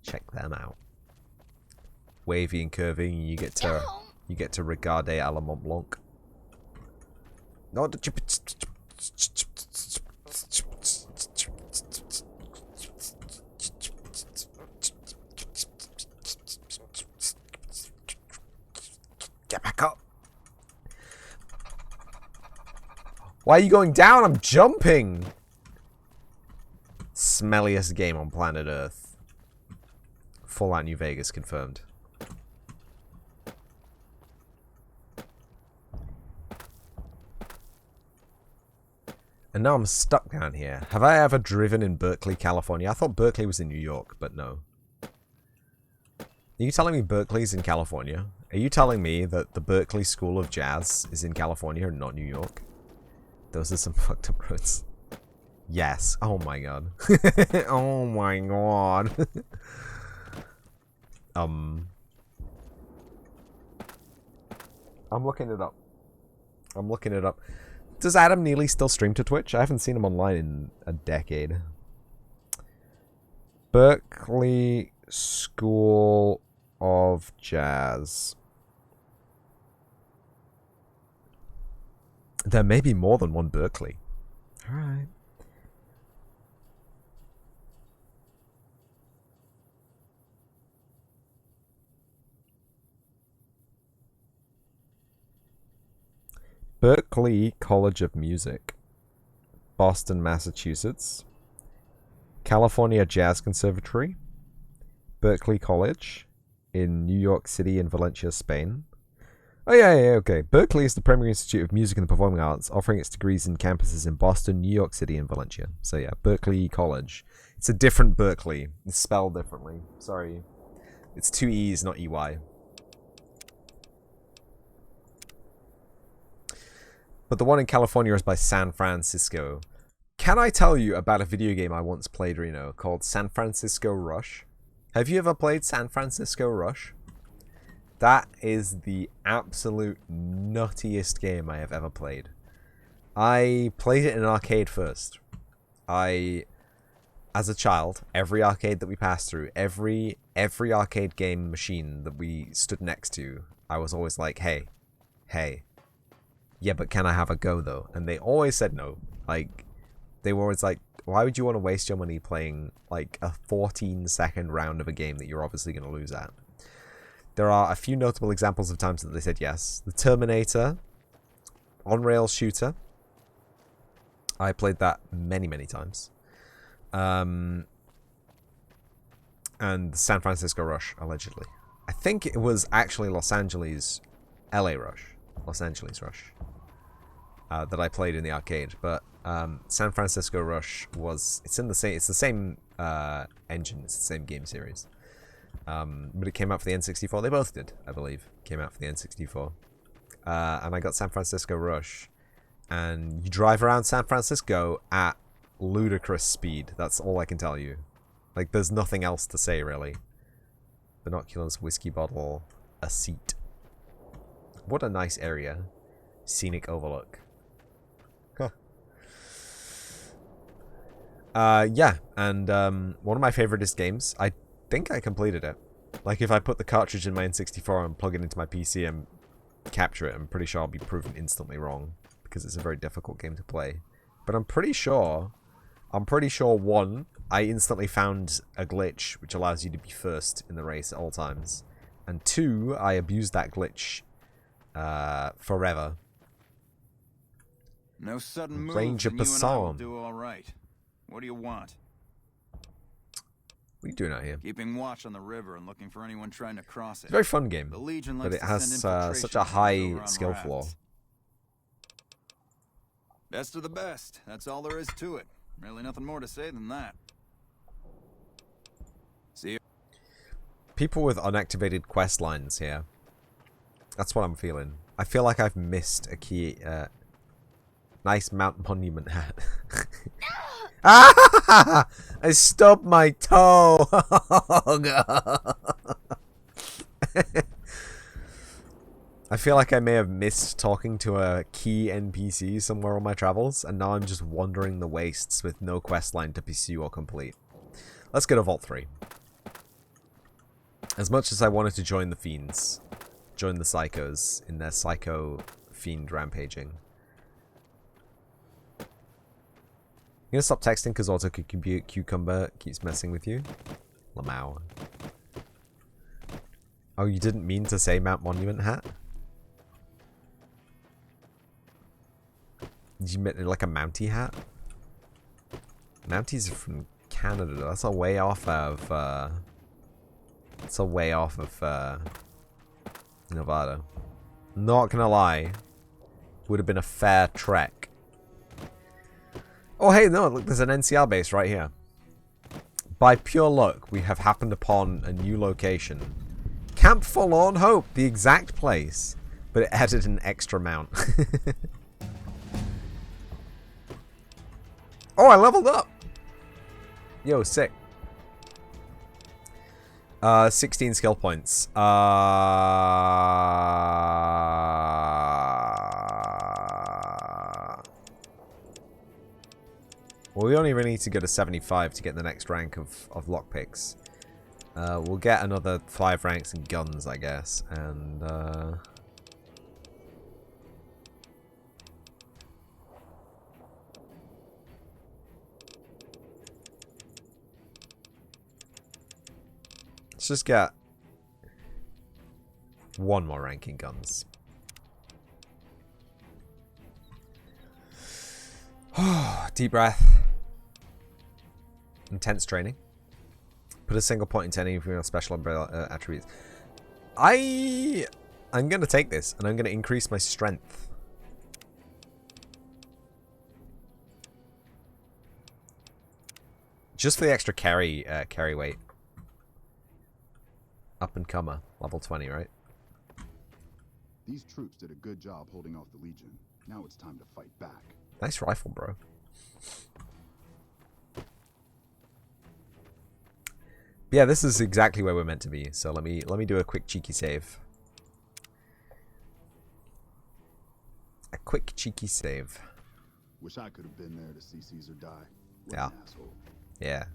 Check them out. Wavy and curvy, you get to regarder à la Mont Blanc. No, get back up. Why are you going down? I'm jumping. Smelliest game on planet Earth. Fallout New Vegas confirmed. And now I'm stuck down here. Have I ever driven in Berkeley, California? I thought Berkeley was in New York, but no. Are you telling me Berkeley's in California? Are you telling me that the Berkeley School of Jazz is in California and not New York? Those are some fucked up roads. Yes. Oh my god. Oh my god. I'm looking it up. I'm looking it up. Does Adam Neely still stream to Twitch? I haven't seen him online in a decade. Berkeley School of Jazz. There may be more than one Berkeley. Alright. Berklee College of Music, Boston, Massachusetts. California Jazz Conservatory, Berklee College in New York City and Valencia, Spain. Oh yeah, okay. Berkeley is the premier institute of music and the performing arts, offering its degrees in campuses in Boston, New York City, and Valencia. So yeah, Berklee College. It's a different Berkeley. It's spelled differently. Sorry. It's 2 E's, not EY. But the one in California is by San Francisco. Can I tell you about a video game I once played, Reno, called San Francisco Rush? Have you ever played San Francisco Rush? That is the absolute nuttiest game I have ever played. I played it in an arcade first. As a child, every arcade that we passed through, every arcade game machine that we stood next to, I was always like, hey, yeah, but can I have a go, though? And they always said no. Like, they were always like, why would you want to waste your money playing, like, a 14-second round of a game that you're obviously going to lose at? There are a few notable examples of times that they said yes. The Terminator, on-rail shooter. I played that many, many times. And the San Francisco Rush, allegedly. I think it was actually Los Angeles Rush. That I played in the arcade, but San Francisco Rush it's the same engine, it's the same game series, but it came out for the N64. They both did, I believe. Came out for the N64, and I got San Francisco Rush, and you drive around San Francisco at ludicrous speed. That's all I can tell you. Like, there's nothing else to say, really. Binoculars, whiskey bottle, a seat. What a nice area. Scenic overlook. Huh. Yeah, and one of my favoriteest games, I think I completed it. Like, if I put the cartridge in my N64 and plug it into my PC and capture it, I'm pretty sure I'll be proven instantly wrong, because it's a very difficult game to play. But I'm pretty sure, one, I instantly found a glitch which allows you to be first in the race at all times. And two, I abused that glitch forever. No sudden moves, Ranger and you and I will Passam. do all right. What do you want? What are you doing out here? Keeping watch on the river and looking for anyone trying to cross it. It's a very fun game, The Legion but likes it to has send such a infiltration high teams over on skill rafts. floor. Best of the best. That's all there is to it. Really nothing more to say than that. See you. People with unactivated quest lines here. That's what I'm feeling. I feel like I've missed a key. Nice Mount Monument hat. Ah! I stubbed my toe. Oh, God. I feel like I may have missed talking to a key NPC somewhere on my travels, and now I'm just wandering the wastes with no questline to pursue or complete. Let's go to Vault 3. As much as I wanted to join the Fiends, join the Psychos in their Psycho Fiend rampaging. You gonna stop texting because Auto Cucumber keeps messing with you? Lamau. Oh, you didn't mean to say Mount Monument hat? Did you mean like a Mountie hat? Mounties are from Canada. That's a way off of, Nevada. Not gonna lie. Would have been a fair trek. Oh, hey, no, look, there's an NCR base right here. By pure luck, we have happened upon a new location. Camp Forlorn Hope, the exact place, but it added an extra mount. Oh, I leveled up! Yo, sick. 16 skill points. Well, we only really need to go to 75 to get the next rank of lockpicks. We'll get another 5 ranks in guns, I guess, and let's just get 1 more rank in guns. Deep breath. Intense training. Put a single point into any of your special umbrella attributes. I'm going to take this, and I'm going to increase my strength. Just for the extra carry weight. Up and comer, level 20, right? These troops did a good job holding off the Legion. Now it's time to fight back. Nice rifle, bro. Yeah, this is exactly where we're meant to be. So let me do a quick cheeky save. A quick cheeky save. Wish I could have been there to see Caesar die. What Yeah. an asshole. Yeah.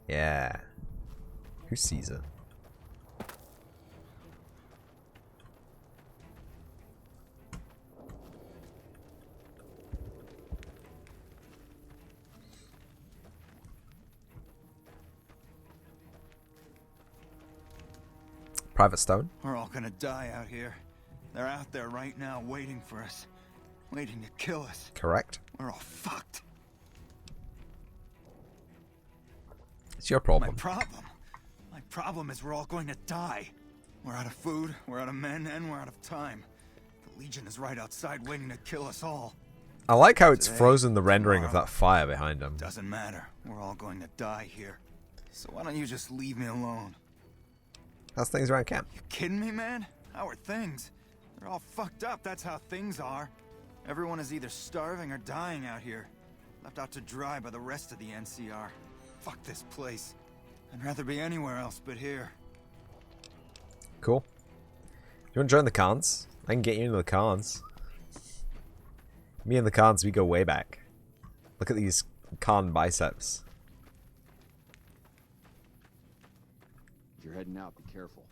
Yeah. Who's Caesar? Private Stone? We're all gonna die out here. They're out there right now waiting for us. Waiting to kill us. Correct. We're all fucked. It's your problem. My problem is we're all going to die. We're out of food, we're out of men, and we're out of time. The Legion is right outside waiting to kill us all. I like how it's Today, frozen the rendering of tomorrow, that fire behind him. Doesn't matter. We're all going to die here. So why don't you just leave me alone? How's things around camp? You kidding me, man? How are things? They're all fucked up, that's how things are. Everyone is either starving or dying out here. Left out to dry by the rest of the NCR. Fuck this place. I'd rather be anywhere else but here. Cool. You want to join the Khans? I can get you into the Khans. Me and the Khans, we go way back. Look at these Khan biceps. If you're heading out, be careful.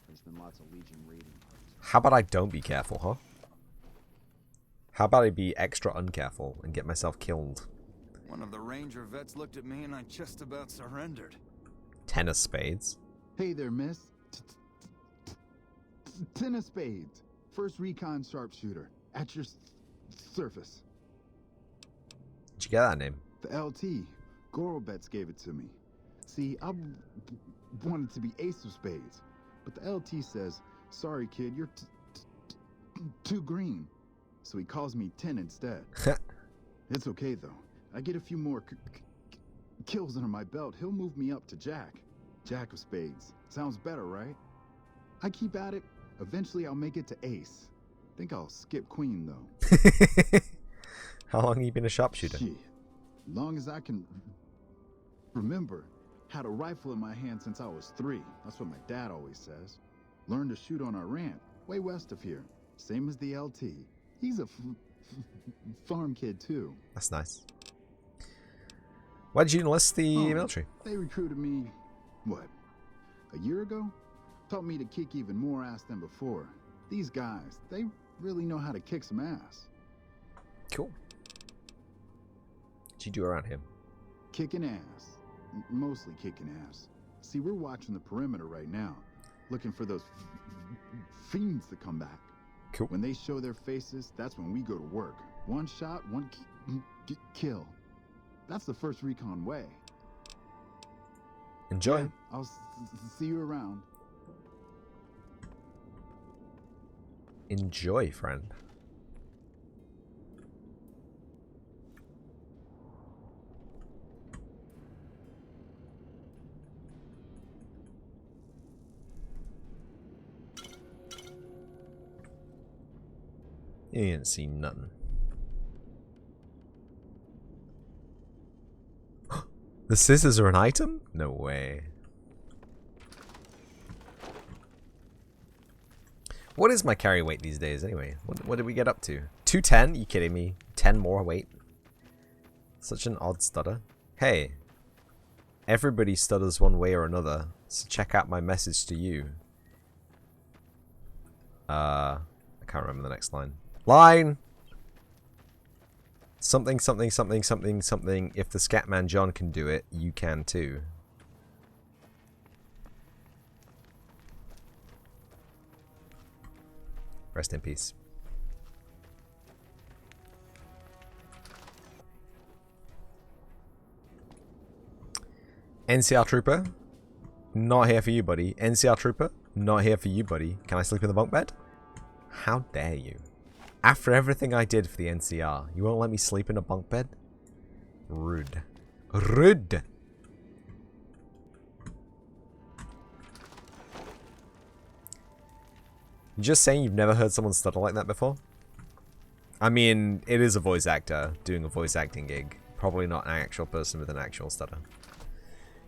There's been lots of Legion raiding parties. How about I don't be careful, huh? How about I be extra uncareful and get myself killed? One of the Ranger vets looked at me and I just about surrendered. 10 of spades. Hey there, miss. 10 of spades. First recon sharpshooter. At your surface. Did you get that name? The LT. Gorobets gave it to me. See, I wanted to be ace of spades. But the LT says, sorry kid, you're too green. So he calls me 10 instead. It's okay though. I get a few more kills under my belt. He'll move me up to Jack. Jack of spades. Sounds better, right? I keep at it. Eventually I'll make it to ace. Think I'll skip queen though. How long have you been a sharpshooter? Shit. Long as I can remember. Had a rifle in my hand since I was 3. That's what my dad always says. Learned to shoot on our ranch, way west of here. Same as the LT. He's a farm kid too. That's nice. Why did you enlist the military? They recruited me, what, a year ago? Taught me to kick even more ass than before. These guys, they really know how to kick some ass. Cool. What'd you do around here? Kicking ass. Mostly kicking ass. See, we're watching the perimeter right now, looking for those fiends to come back. Cool. When they show their faces, that's when we go to work. One shot, one kill. That's the first recon way. Enjoy. Yeah, I'll see you around. Enjoy, friend. You ain't seen nothing. The scissors are an item? No way. What is my carry weight these days anyway? What did we get up to? 210? You kidding me? 10 more weight? Such an odd stutter. Hey. Everybody stutters one way or another. So check out my message to you. I can't remember the next line. Line! Something, something, something, something, something. If the Scatman John can do it, you can too. Rest in peace. NCR Trooper, not here for you, buddy. NCR Trooper, not here for you, buddy. Can I sleep in the bunk bed? How dare you? After everything I did for the NCR, you won't let me sleep in a bunk bed? Rude. Rude! You just saying you've never heard someone stutter like that before? I mean, it is a voice actor doing a voice acting gig. Probably not an actual person with an actual stutter.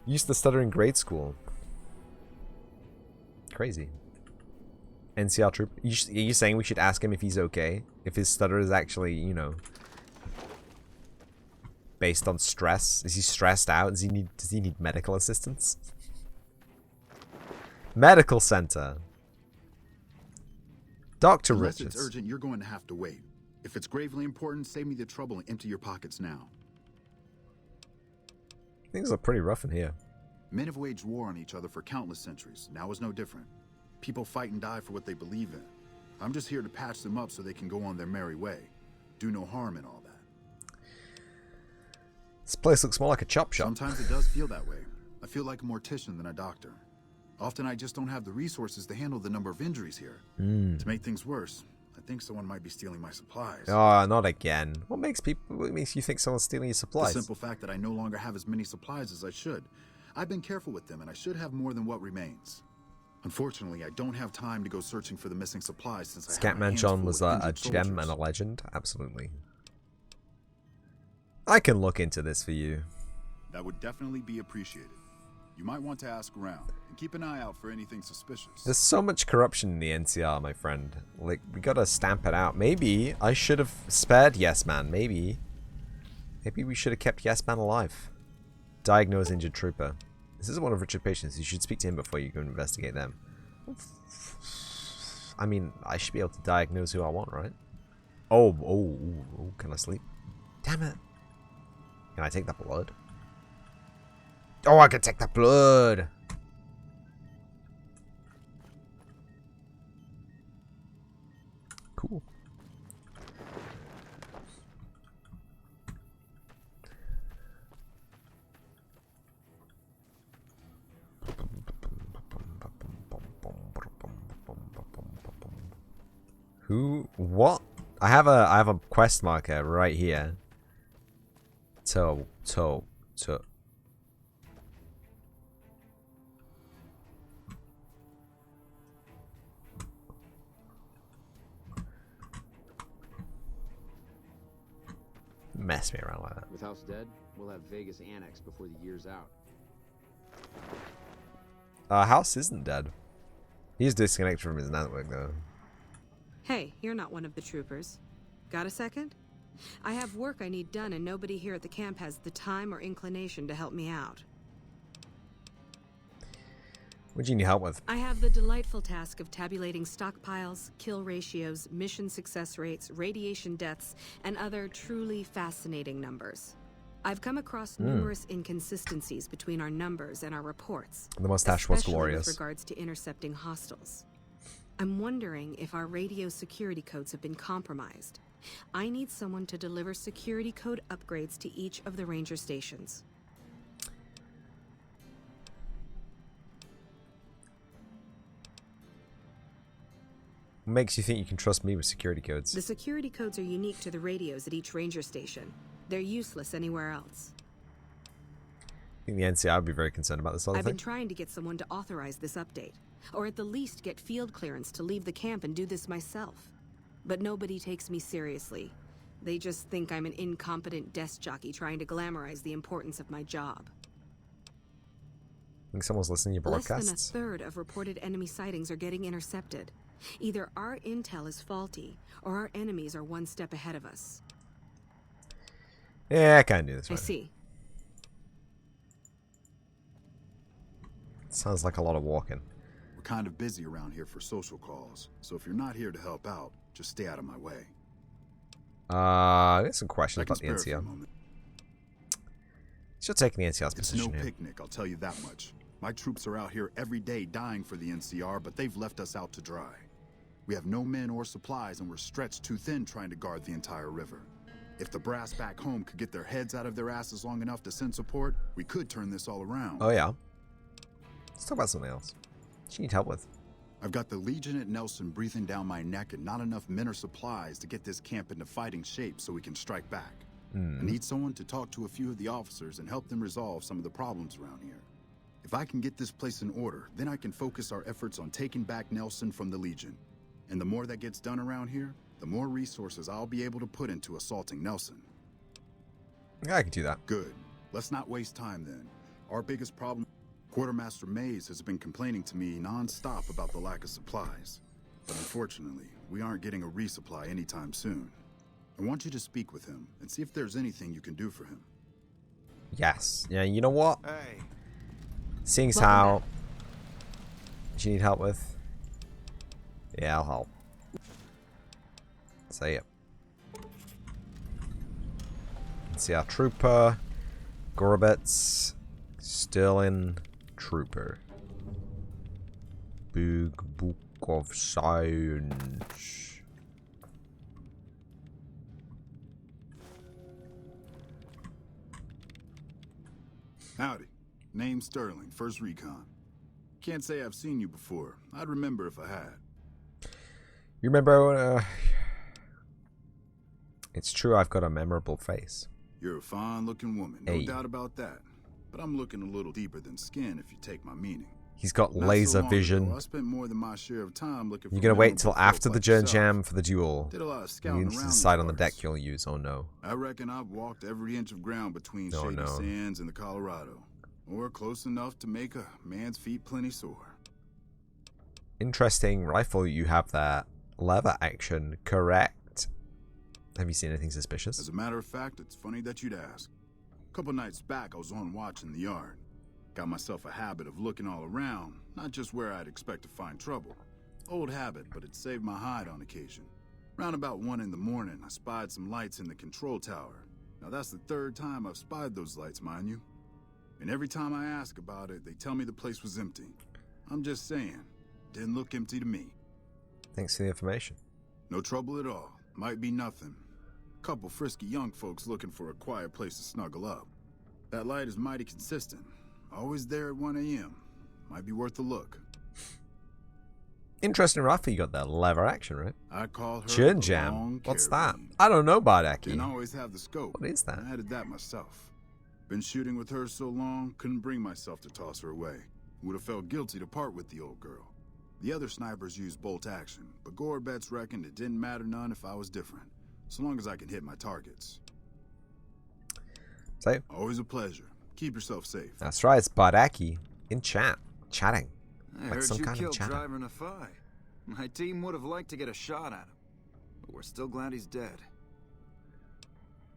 Used to stutter in grade school. Crazy. NCR Troop. Are you saying we should ask him if he's okay? If his stutter is actually, you know, based on stress? Is he stressed out? Does he need medical assistance? Medical center. Dr. Unless Richards. it's urgent, you're going to have to wait. If it's gravely important, save me the trouble and empty your pockets now. Things are pretty rough in here. Men have waged war on each other for countless centuries. Now is no different. People fight and die for what they believe in. I'm just here to patch them up so they can go on their merry way. Do no harm in all that. This place looks more like a chop shop. Sometimes it does feel that way. I feel like a mortician than a doctor. Often I just don't have the resources to handle the number of injuries here. To make things worse, I think someone might be stealing my supplies. Oh, not again. What makes you think someone's stealing your supplies? The simple fact that I no longer have as many supplies as I should. I've been careful with them, and I should have more than what remains. Unfortunately, I don't have time to go searching for the missing supplies since I have my Scatman hands John full was with a injured gem soldiers. and a legend. Absolutely. I can look into this for you. That would definitely be appreciated. You might want to ask around, and keep an eye out for anything suspicious. There's so much corruption in the NCR, my friend. Like, we gotta stamp it out. Maybe I should have spared Yes Man. Maybe we should have kept Yes Man alive. Diagnose injured trooper. This is one of Richard's patients. You should speak to him before you go investigate them. I mean, I should be able to diagnose who I want, right? Oh, can I sleep? Damn it. Can I take that blood? Oh, I can take the blood. Cool. Who? What? I have a quest marker right here. To. Mess me around like that. With House dead, we'll have Vegas annexed before the year's out. House isn't dead. He's disconnected from his network, though. Hey, you're not one of the troopers. Got a second? I have work I need done, and nobody here at the camp has the time or inclination to help me out. What do you need help with? I have the delightful task of tabulating stockpiles, kill ratios, mission success rates, radiation deaths, and other truly fascinating numbers. I've come across numerous inconsistencies between our numbers and our reports. The mustache was especially glorious. with regards to intercepting hostiles. I'm wondering if our radio security codes have been compromised. I need someone to deliver security code upgrades to each of the ranger stations. What makes you think you can trust me with security codes? The security codes are unique to the radios at each ranger station. They're useless anywhere else. I think the NCI would be very concerned about this sort of I've thing. been trying to get someone to authorize this update, or at the least get field clearance to leave the camp and do this myself. But nobody takes me seriously. They just think I'm an incompetent desk jockey trying to glamorize the importance of my job. Think someone's listening to your Less broadcasts? than a third of reported enemy sightings are getting intercepted. Either our intel is faulty, or our enemies are one step ahead of us. Yeah, I can't do this I right. see. Sounds like a lot of walking. We're kind of busy around here for social calls, so if you're not here to help out, just stay out of my way. There's some questions about the NCR. Should take the NCR's It's position no here. picnic, I'll tell you that much. My troops are out here every day dying for the NCR, but they've left us out to dry. We have no men or supplies, and we're stretched too thin trying to guard the entire river. If the brass back home could get their heads out of their asses long enough to send support, we could turn this all around. Oh, yeah. Let's talk about something else. What you need help with? I've got the Legion at Nelson breathing down my neck and not enough men or supplies to get this camp into fighting shape so we can strike back. I need someone to talk to a few of the officers and help them resolve some of the problems around here. If I can get this place in order, then I can focus our efforts on taking back Nelson from the Legion. And the more that gets done around here, the more resources I'll be able to put into assaulting Nelson. Yeah, I can do that. Good. Let's not waste time then. Our biggest problem, Quartermaster Mays has been complaining to me non-stop about the lack of supplies. But unfortunately, we aren't getting a resupply anytime soon. I want you to speak with him and see if there's anything you can do for him. Yes. Yeah, you know what? Hey. Seeing as how... Do you need help with? Yeah, I'll help. Say it. Let's see our trooper. Gorobets. Sterling Trooper. Big Book of Science. Howdy. Name's Sterling, 1st Recon. Can't say I've seen you before. I'd remember if I had. You remember... It's true I've got a memorable face. You're a fine-looking woman, no Hey. doubt about that. But I'm looking a little deeper than skin, if you take my meaning. He's got Not so laser long vision. ago, I spent more than my share of time looking for You're gonna wait memorable till folk after the like Jern yourself. Jam for the duel. Did a lot of You scouting need to around decide these on the parts. deck you'll use. Oh no. I reckon I've walked every inch of ground between Oh, Shady no. Sands and the Colorado. Or close enough to make a man's feet plenty sore. Interesting rifle you have there. Lever action, correct. Have you seen anything suspicious? As a matter of fact, it's funny that you'd ask. A couple nights back, I was on watch in the yard. Got myself a habit of looking all around, not just where I'd expect to find trouble. Old habit, but it saved my hide on occasion. Round about 1 in the morning, I spied some lights in the control tower. Now that's the 3rd time I've spied those lights, mind you. And every time I ask about it, they tell me the place was empty. I'm just saying, didn't look empty to me. Thanks for the information. No trouble at all. Might be nothing. Couple frisky young folks looking for a quiet place to snuggle up. That light is mighty consistent. Always there at 1 a.m. Might be worth a look. Interesting rifle you got there. Lever action, right? I call her Jern the Jam. Long What's that? Carabine. I don't know about Didn't Aki. always have the scope. What is that? I added that myself. Been shooting with her so long, couldn't bring myself to toss her away. Would have felt guilty to part with the old girl. The other snipers used bolt action, but Gorobets reckoned it didn't matter none if I was different, so long as I can hit my targets. So, Always a pleasure. Keep yourself safe. that's right. It's Bard Aki in chat. Chatting. I Like heard some you kind of killed chatter. Driver Nefai. My team would have liked to get a shot at him, but we're still glad he's dead.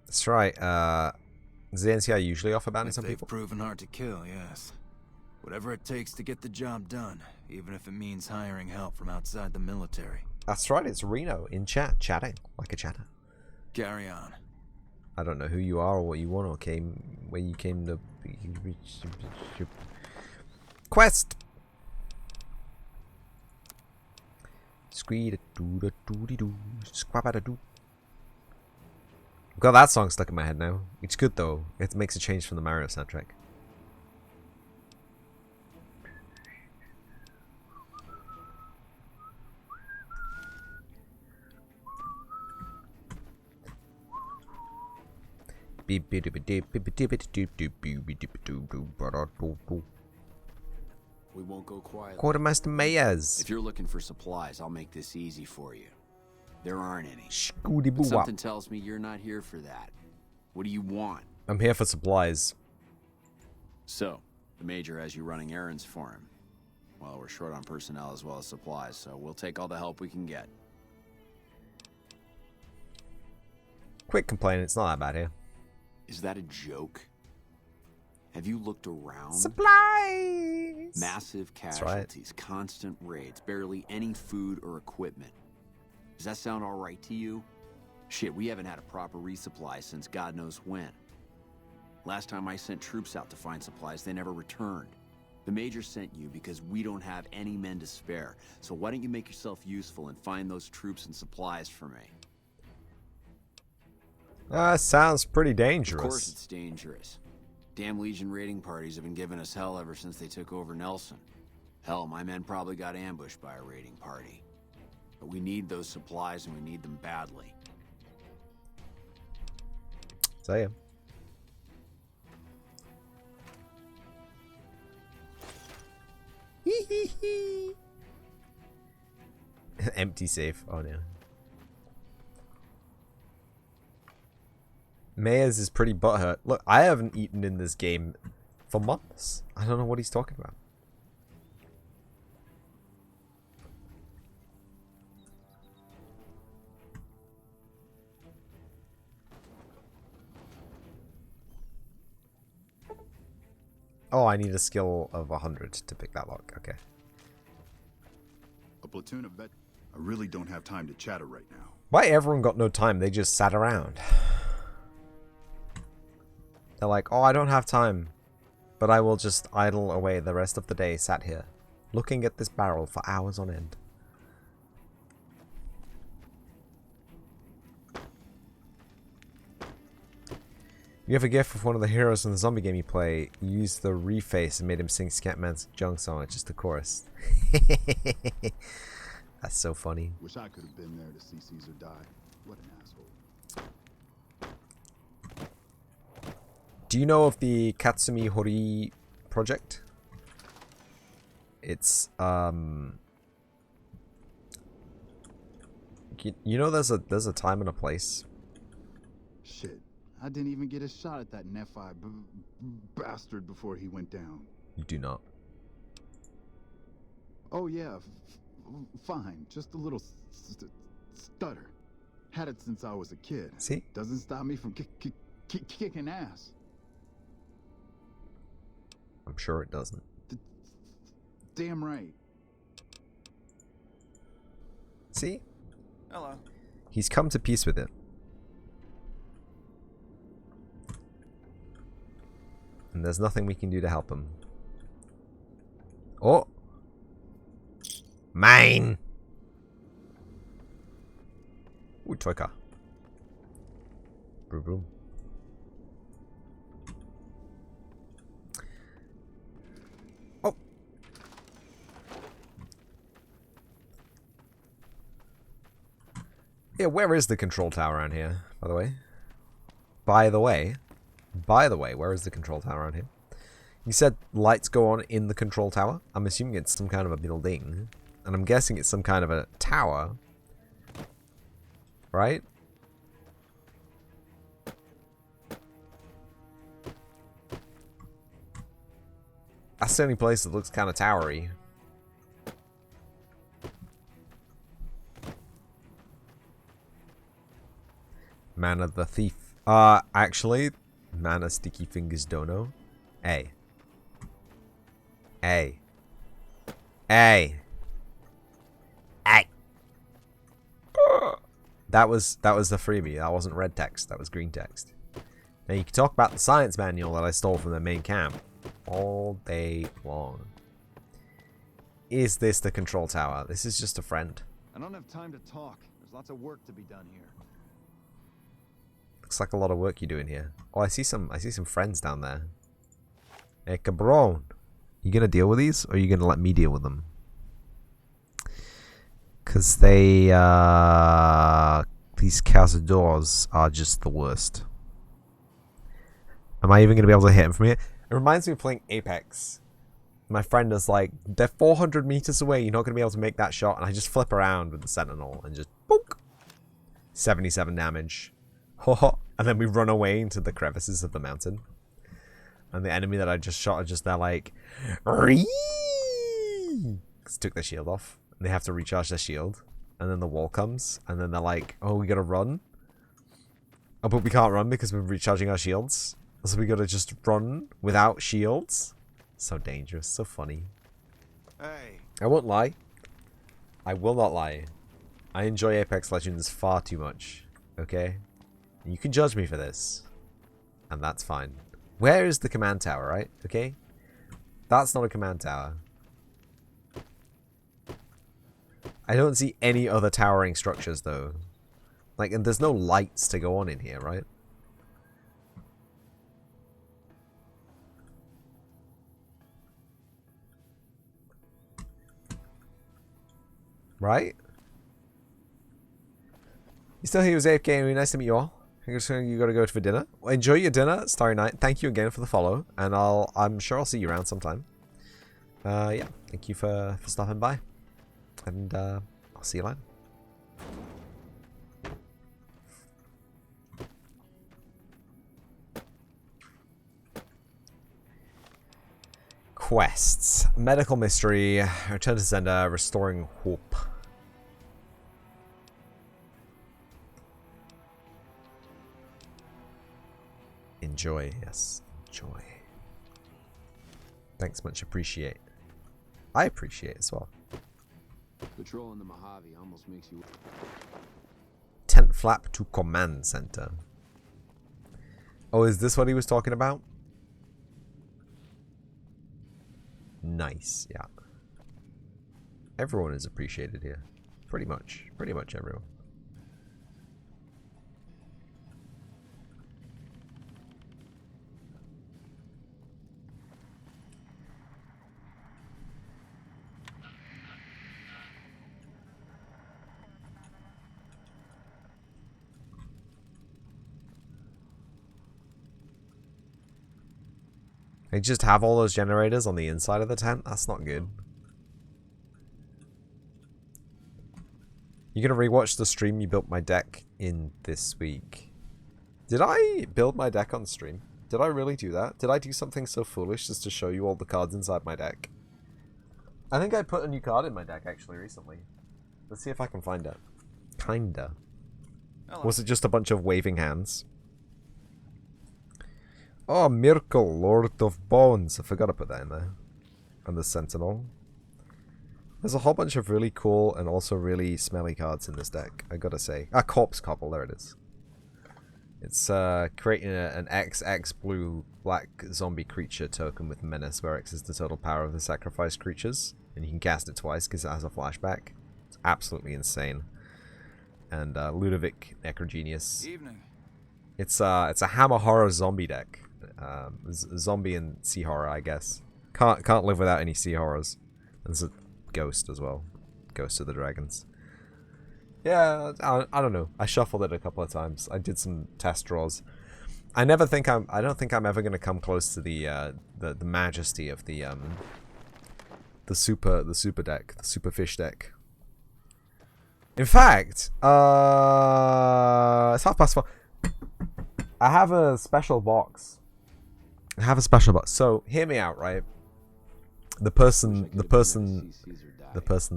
That's right. Does the NCI usually offer bounties If on they've people? proven hard to kill, yes. Whatever it takes to get the job done, even if it means hiring help from outside the military. That's right. It's Reno in chat, chatting like a chatter. Carry on. I don't know who you are or what you want or where you came to quest. Squabba-da-doo. I've got that song stuck in my head now. It's good though. It makes a change from the Mario soundtrack. We won't go quietly. Quartermaster Mayes. If you're looking for supplies, I'll make this easy for you. There aren't any. Scooty But boo something tells me you're not here for that. What do you want? I'm here for supplies. So, the Major has you running errands for him. Well, we're short on personnel as well as supplies, so we'll take all the help we can get. Quit complaining, it's not that bad here. Is that a joke? Have you looked around? Supplies! Massive That's right. casualties, constant raids, barely any food or equipment. Does that sound alright to you? Shit, we haven't had a proper resupply since God knows when. Last time I sent troops out to find supplies, they never returned. The Major sent you because we don't have any men to spare. So why don't you make yourself useful and find those troops and supplies for me? Sounds pretty dangerous. Of course it's dangerous. Damn Legion raiding parties have been giving us hell ever since they took over Nelson. Hell, my men probably got ambushed by a raiding party. But we need those supplies and we need them badly. Say it. Empty safe. Oh no. Mayers is pretty butthurt. Look, I haven't eaten in this game for months. I don't know what he's talking about. Oh, I need a skill of 100 to pick that lock. Okay. A platoon of vet. I really don't have time to chatter right now. Why everyone got no time? They just sat around. They're like, oh, I don't have time. But I will just idle away the rest of the day sat here, looking at this barrel for hours on end. You have a gift of one of the heroes in the zombie game you play. You used the reface and made him sing Scatman's junk song. It's just a chorus. That's so funny. Wish I could have been there to see Caesar die. What an asshole. Do you know of the Katsumi Hori project? It's you know there's a time and a place. Shit. I didn't even get a shot at that Nephi bastard before he went down. You do not. Oh yeah, fine. Just a little stutter. Had it since I was a kid. See? Doesn't stop me from kicking ass. I'm sure it doesn't. Damn right. See? Hello. He's come to peace with it. And there's nothing we can do to help him. Oh! Mine! Ooh, toy car. Boom, boom. Oh! Yeah, where is the control tower around here, by the way? By the way, where is the control tower around here? You said lights go on in the control tower. I'm assuming it's some kind of a building. And I'm guessing it's some kind of a tower. Right? That's the only place that looks kind of towery. Mana the Thief. Actually, Mana Sticky Fingers Dono. Hey. Hey. Hey. Hey. That was the freebie. That wasn't red text. That was green text. Now you can talk about the science manual that I stole from the main camp all day long. Is this the control tower? This is just a friend. I don't have time to talk. There's lots of work to be done here. Looks like a lot of work you're doing here. Oh, I see some friends down there. Hey, cabron. You gonna deal with these, or are you gonna let me deal with them? Cause these cazadors are just the worst. Am I even gonna be able to hit him from here? It reminds me of playing Apex. My friend is like, they're 400 meters away, you're not gonna be able to make that shot, and I just flip around with the Sentinel and just boop! 77 damage. And then we run away into the crevices of the mountain. And the enemy that I just shot are just there like, took their shield off. And they have to recharge their shield. And then the wall comes. And then they're like, oh, we gotta run. Oh, but we can't run because we're recharging our shields. So we gotta just run without shields. So dangerous, so funny. Hey. I won't lie. I will not lie. I enjoy Apex Legends far too much. Okay? You can judge me for this. And that's fine. Where is the command tower, right? Okay? That's not a command tower. I don't see any other towering structures, though. Like, and there's no lights to go on in here, right? Right? You still here with AFK? Really nice to meet you all. You gotta go for dinner. Well, enjoy your dinner, Starry Night. Thank you again for the follow, and I'm sure I'll see you around sometime. Yeah, thank you for stopping by, and I'll see you later. Quests: medical mystery, return to Zenda, restoring hope. Enjoy, yes, enjoy. Thanks, much appreciate. I appreciate as well. Patrolling the Mojave almost makes you... Tent flap to command center. Oh, is this what he was talking about? Nice, yeah. Everyone is appreciated here. Pretty much everyone. They just have all those generators on the inside of the tent? That's not good. You're gonna rewatch the stream you built my deck in this week. Did I build my deck on stream? Did I really do that? Did I do something so foolish just to show you all the cards inside my deck? I think I put a new card in my deck actually recently. Let's see if I can find it. Kinda. Hello. Was it just a bunch of waving hands? Oh, Miracle, Lord of Bones. I forgot to put that in there. And the Sentinel. There's a whole bunch of really cool and also really smelly cards in this deck, I gotta say. Ah, Corpse Cobble, there it is. It's creating an XX blue black zombie creature token with Menace, where X is the total power of the sacrificed creatures. And you can cast it twice because it has a flashback. It's absolutely insane. And Ludovic Necrogenius. Evening. It's a Hammer Horror zombie deck. Zombie and sea horror, I guess. Can't live without any sea horrors. There's a ghost as well. Ghost of the Dragons. Yeah, I don't know. I shuffled it a couple of times. I did some test draws. I don't think I'm ever gonna come close to the majesty of the super deck, the super fish deck. In fact, it's 4:30. I have a special box. So hear me out, right? The person that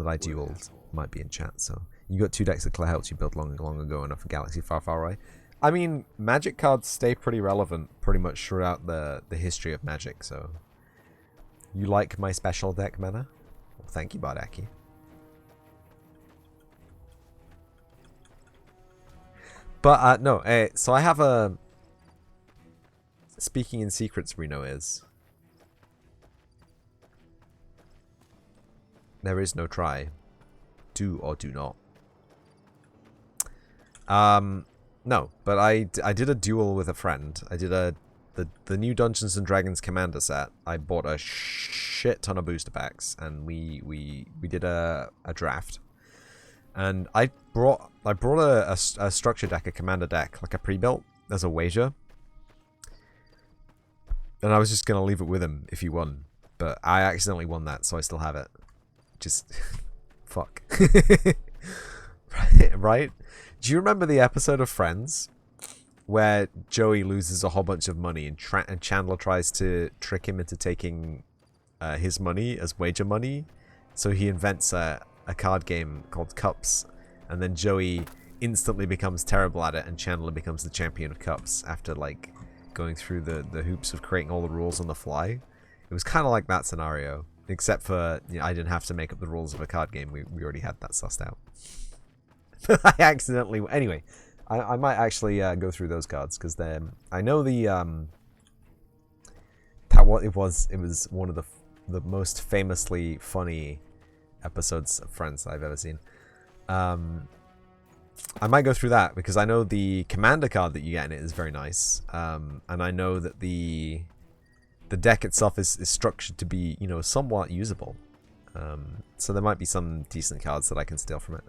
I dueled might be in chat. So you got 2 decks that Claire helped you build long ago enough for Galaxy Far Far Away. I mean, Magic cards stay pretty relevant pretty much throughout the history of Magic, so... You like my special deck, Mena? Well, thank you, Bardaki. But, no, so I have a... Speaking in secrets, Reno is... There is no try. Do or do not. No, but I did a duel with a friend. I did the new Dungeons and Dragons Commander set. I bought a shit ton of booster packs, and we did a draft. And I brought a structure deck, a commander deck, like a pre-built, as a wager. And I was just gonna leave it with him if he won, but I accidentally won that, so I still have it. Just fuck. Right? Do you remember the episode of Friends where Joey loses a whole bunch of money and Chandler tries to trick him into taking his money as wager money? So he invents a card game called Cups, and then Joey instantly becomes terrible at it, and Chandler becomes the champion of Cups after like going through the hoops of creating all the rules on the fly. It was kind of like that scenario, except for I didn't have to make up the rules of a card game. We already had that sussed out. I accidentally... Anyway, I might actually go through those cards, because I know the... That what it was one of the most famously funny episodes of Friends I've ever seen. I might go through that, because I know the commander card that you get in it is very nice. And I know that the deck itself is structured to be, somewhat usable. So there might be some decent cards that I can steal from it.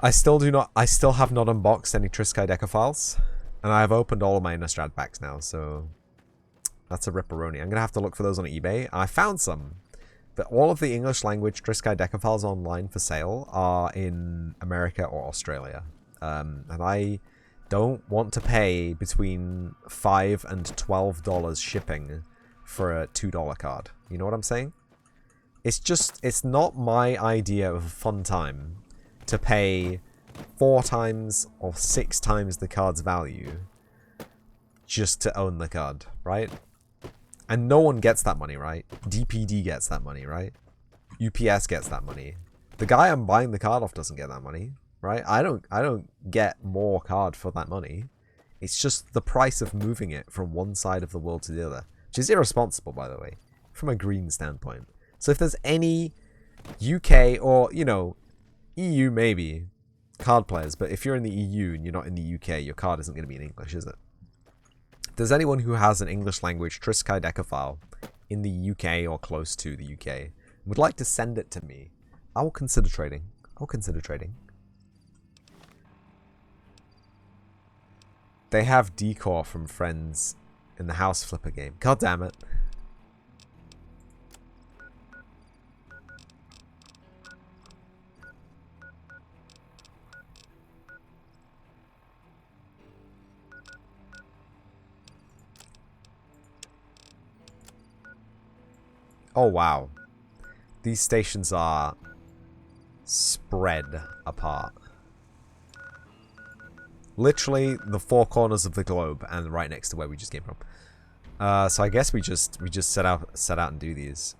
I still have not unboxed any Triskei Decaphiles, and I have opened all of my Innistrad packs now, so that's a ripperoni. I'm gonna have to look for those on eBay. I found some, but all of the English language Triskei Decaphiles online for sale are in America or Australia, and I don't want to pay between $5 and $12 shipping for a $2 card. You know what I'm saying? It's not my idea of a fun time to pay 4 times or 6 times the card's value just to own the card, right? And no one gets that money, right? DPD gets that money, right? UPS gets that money. The guy I'm buying the card off doesn't get that money, right? I don't get more card for that money. It's just the price of moving it from one side of the world to the other, which is irresponsible, by the way, from a green standpoint. So if there's any UK or, EU maybe, card players, but if you're in the EU and you're not in the UK, your card isn't going to be in English, is it? If there's anyone who has an English language Triskei Decaphile in the UK or close to the UK and would like to send it to me, I will consider trading. They have Decor from Friends in the House Flipper game. God damn it. Oh, wow. These stations are spread apart. Literally the 4 corners of the globe and right next to where we just came from. So I guess we just set out and do these.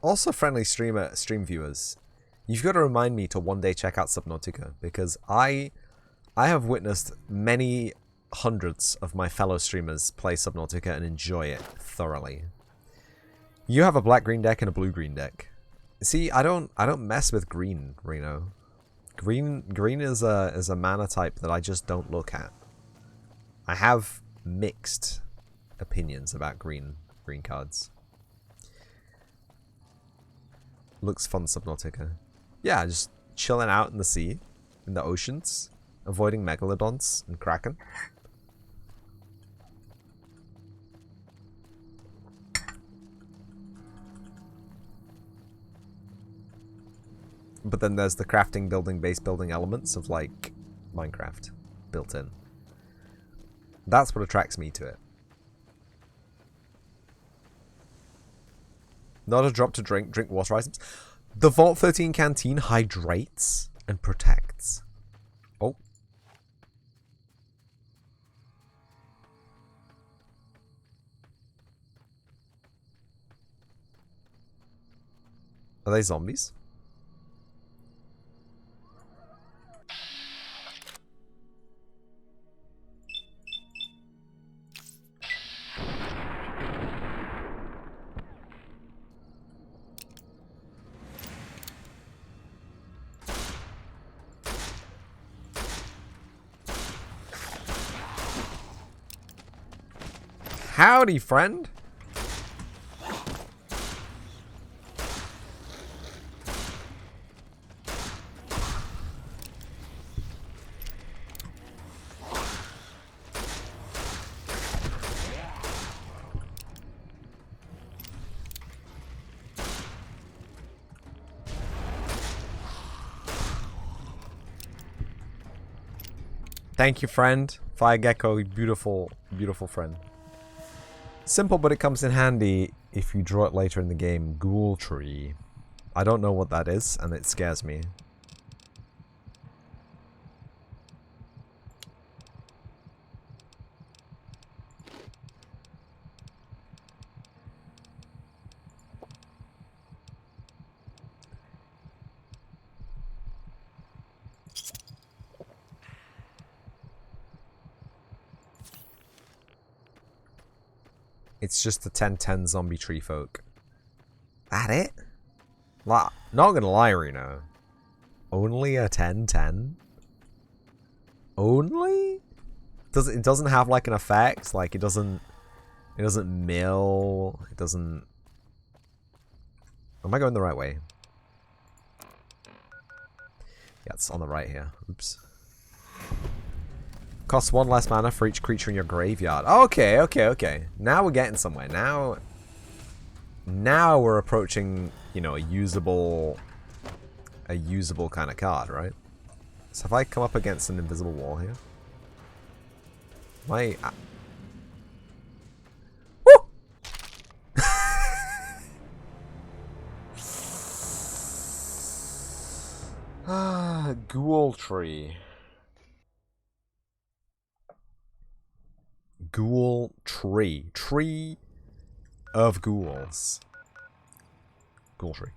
Also, friendly stream viewers, you've got to remind me to one day check out Subnautica, because I have witnessed many hundreds of my fellow streamers play Subnautica and enjoy it thoroughly. You have a black-green deck and a blue-green deck. See, I don't mess with green, Reno. Green is a mana type that I just don't look at. I have mixed opinions about green cards. Looks fun, Subnautica. Yeah, just chilling out in the sea, in the oceans, avoiding megalodons and kraken. But then there's the crafting, building, base building elements of like Minecraft built in. That's what attracts me to it. Not a drop to drink. Drink water items. The Vault 13 canteen hydrates and protects. Oh. Are they zombies? Howdy, friend. Thank you, friend. Fire Gecko, beautiful, beautiful friend. Simple, but it comes in handy if you draw it later in the game. Ghoul Tree. I don't know what that is, and it scares me. It's just the 10-10 zombie tree folk. That it? Like, not gonna lie, Reno. Only a 10-10? Only? It doesn't have like an effect. Like it doesn't mill. It doesn't. Am I going the right way? Yeah, it's on the right here. Oops. Costs 1 less mana for each creature in your graveyard. Okay, okay, okay. Now we're getting somewhere. Now we're approaching, you know, a usable kind of card, right? So if I come up against an invisible wall here, Woo! Ghoul Tree. Ghoul Tree. Tree of Ghouls. Ghoul Tree.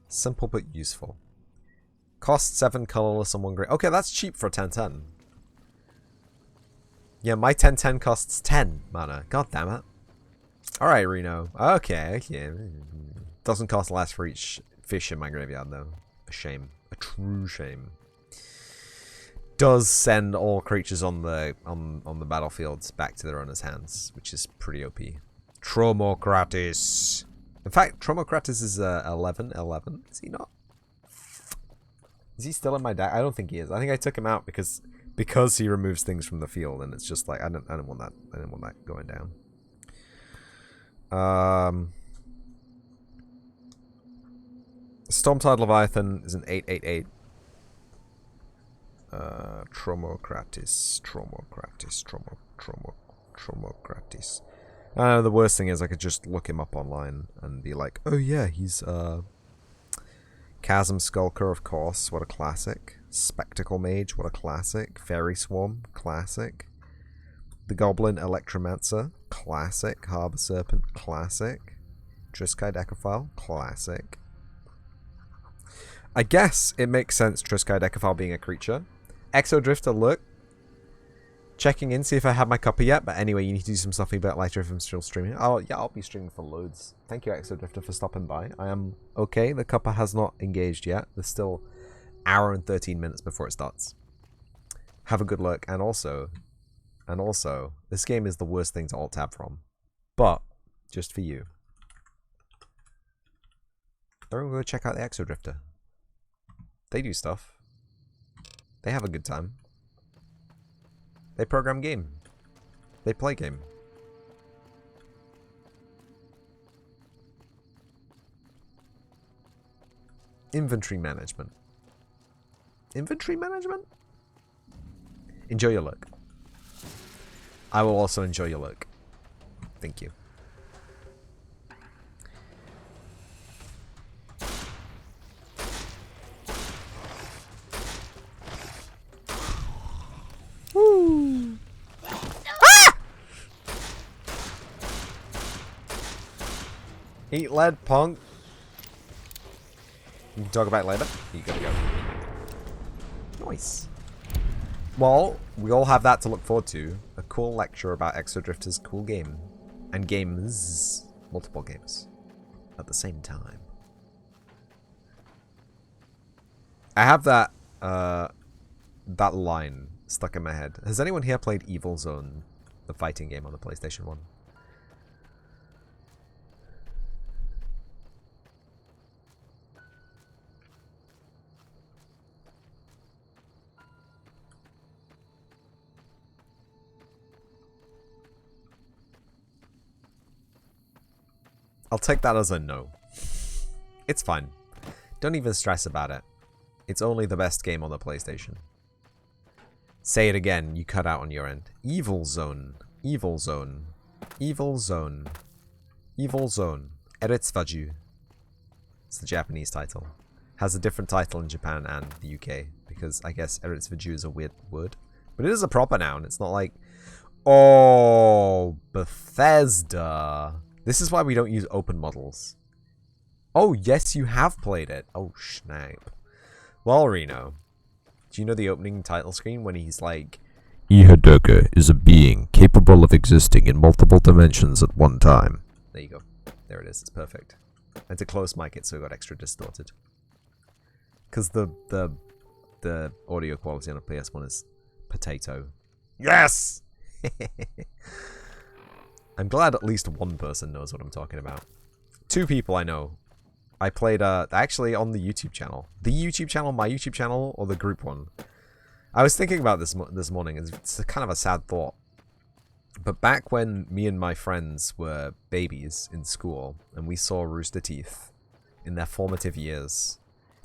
Simple but useful. Cost 7 colorless and 1 gray. Okay, that's cheap for 10-10. Yeah, my 10-10 costs 10 mana. God damn it. Alright, Reno. Okay, okay. Doesn't cost less for each fish in my graveyard, though. A shame. A true shame. Does send all creatures on the battlefields back to their owner's hands, which is pretty OP. Tromokratis. In fact, Tromokratis is 11. Is he not? Is he still in my deck? I don't think he is. I think I took him out because he removes things from the field, and it's just like I don't want that. I didn't want that going down. Stormtide Leviathan is an 8/8/8. Tromokratis. The worst thing is I could just look him up online and be like, oh yeah, he's Chasm Skulker, of course, what a classic. Spectacle Mage, what a classic. Fairy Swarm, classic. The Goblin Electromancer, classic. Harbor Serpent, classic. Triskai Decaphile, classic. I guess it makes sense, Triskai Decaphile being a creature. Exodrifter, look. Checking in, see if I have my copy yet. But anyway, you need to do some stuff a bit later if I'm still streaming. Oh, yeah, I'll be streaming for loads. Thank you, Exodrifter, for stopping by. I am okay. The cuppa has not engaged yet. There's still an hour and 13 minutes before it starts. Have a good look. And also, this game is the worst thing to alt-tab from. But, just for you. Everyone go check out the Exodrifter. They do stuff. They have a good time. They program game. They play game. Inventory management. Inventory management? Enjoy your look. I will also enjoy your look. Thank you. Woo! Ah! Eat lead, punk. You can talk about it later. You gotta go. Nice. Well, we all have that to look forward to. A cool lecture about Exodrifter's cool game. And games. Multiple games. At the same time. I have that, that line stuck in my head. Has anyone here played Evil Zone? The fighting game on the PlayStation 1? I'll take that as a no. It's fine. Don't even stress about it. It's only the best game on the PlayStation. Say it again, you cut out on your end. Evil Zone. Evil Zone. Evil Zone. Evil Zone. Eretsvaju. It's the Japanese title. Has a different title in Japan and the UK. Because I guess Eretsvaju is a weird word. But it is a proper noun. It's not like... Oh, Bethesda. This is why we don't use open models. Oh, yes, you have played it. Oh, snap. Well, Reno, do you know the opening title screen when he's like, Ihadeka is a being capable of existing in multiple dimensions at one time. There you go. There it is. It's perfect. I had to close mic it so it got extra distorted. Because the audio quality on a PS1 is potato. Yes! I'm glad at least one person knows what I'm talking about. 2 people I know. I played, actually on the YouTube channel. The YouTube channel, my YouTube channel, or the group one? I was thinking about this this morning. It's kind of a sad thought. But back when me and my friends were babies in school, and we saw Rooster Teeth in their formative years,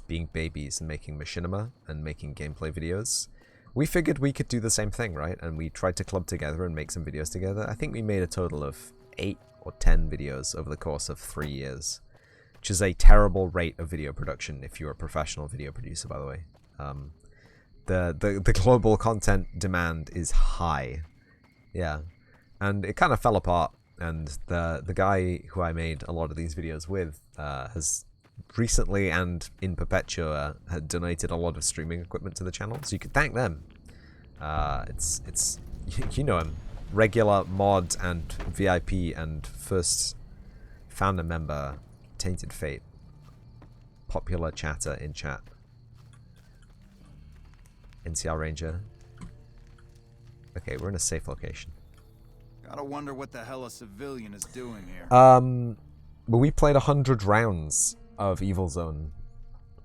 being babies and making machinima and making gameplay videos, we figured we could do the same thing, right? And we tried to club together and make some videos together. I think we made a total of 8 or 10 videos over the course of 3 years. Which is a terrible rate of video production if you're a professional video producer, by the way. The global content demand is high. Yeah. And it kind of fell apart. And the guy who I made a lot of these videos with has recently and in Perpetua had donated a lot of streaming equipment to the channel. So you could thank them. It's you know him. Regular mod and VIP and first founder member Tainted Fate. Popular chatter in chat. NCR Ranger. Okay, we're in a safe location. Gotta wonder what the hell a civilian is doing here. But we played 100 rounds of Evil Zone.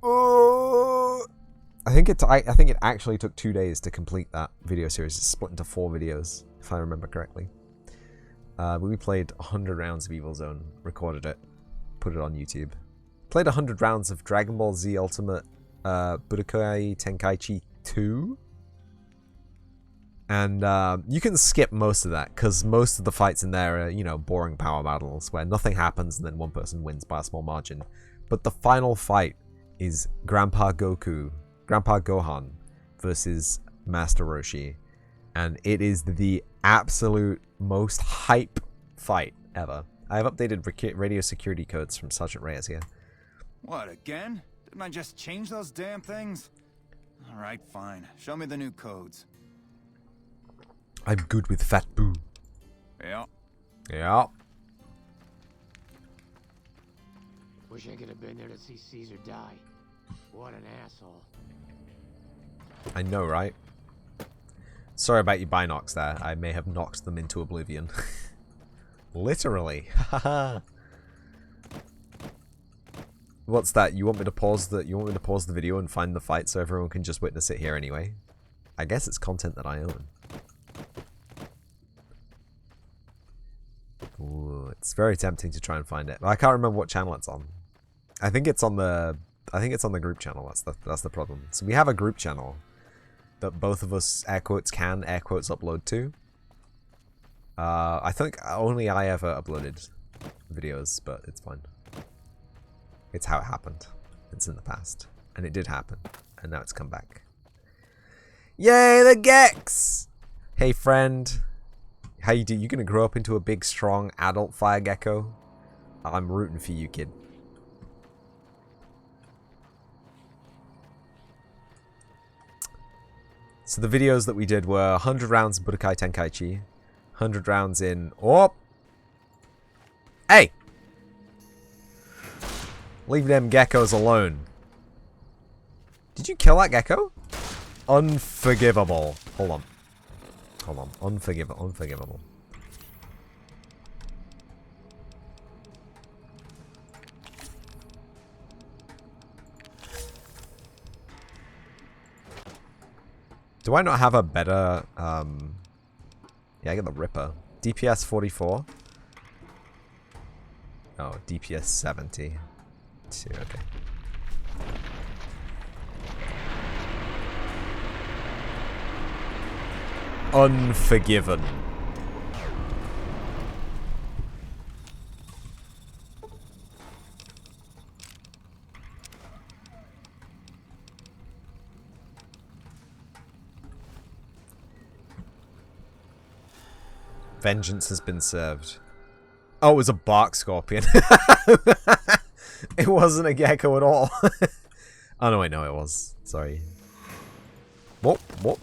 I think it actually took 2 days to complete that video series. It's split into 4 videos, if I remember correctly. But we played 100 rounds of Evil Zone, recorded it, put it on YouTube. Played 100 rounds of Dragon Ball Z Ultimate Budokai Tenkaichi 2. And you can skip most of that, because most of the fights in there are, you know, boring power battles where nothing happens and then one person wins by a small margin. But the final fight is Grandpa Gohan versus Master Roshi. And it is the absolute most hype fight ever. I have updated radio security codes from Sergeant Reyes here. What, again? Didn't I just change those damn things? Alright, fine. Show me the new codes. I'm good with Fat Boo. Yeah. Yeah. Wish I could have been there to see Caesar die. What an asshole. I know, right? Sorry about your binocs there. I may have knocked them into oblivion. Literally. Haha. What's that? You want me to pause the video and find the fight so everyone can just witness it here anyway? I guess it's content that I own. Ooh, it's very tempting to try and find it. But I can't remember what channel it's on. I think it's on the group channel. That's the problem. So we have a group channel. that both of us air quotes upload to. I think only I ever uploaded videos, but it's fine. It's how it happened. It's in the past. And it did happen. And now it's come back. Yay, the Gex! Hey, friend. How you do? You gonna grow up into a big, strong, adult fire gecko? I'm rooting for you, kid. So the videos that we did were 100 rounds in Budokai Tenkaichi, 100 rounds in... Oh! Hey! Leave them geckos alone. Did you kill that gecko? Unforgivable. Hold on. Hold on. Unforgivable. Do I not have a better, yeah, I get the Ripper. DPS 44. Oh, DPS 70. Okay. Unforgiven. Vengeance has been served. Oh, it was a bark scorpion. It wasn't a gecko at all. Oh no, I know it was. Sorry. Whoop, whoop.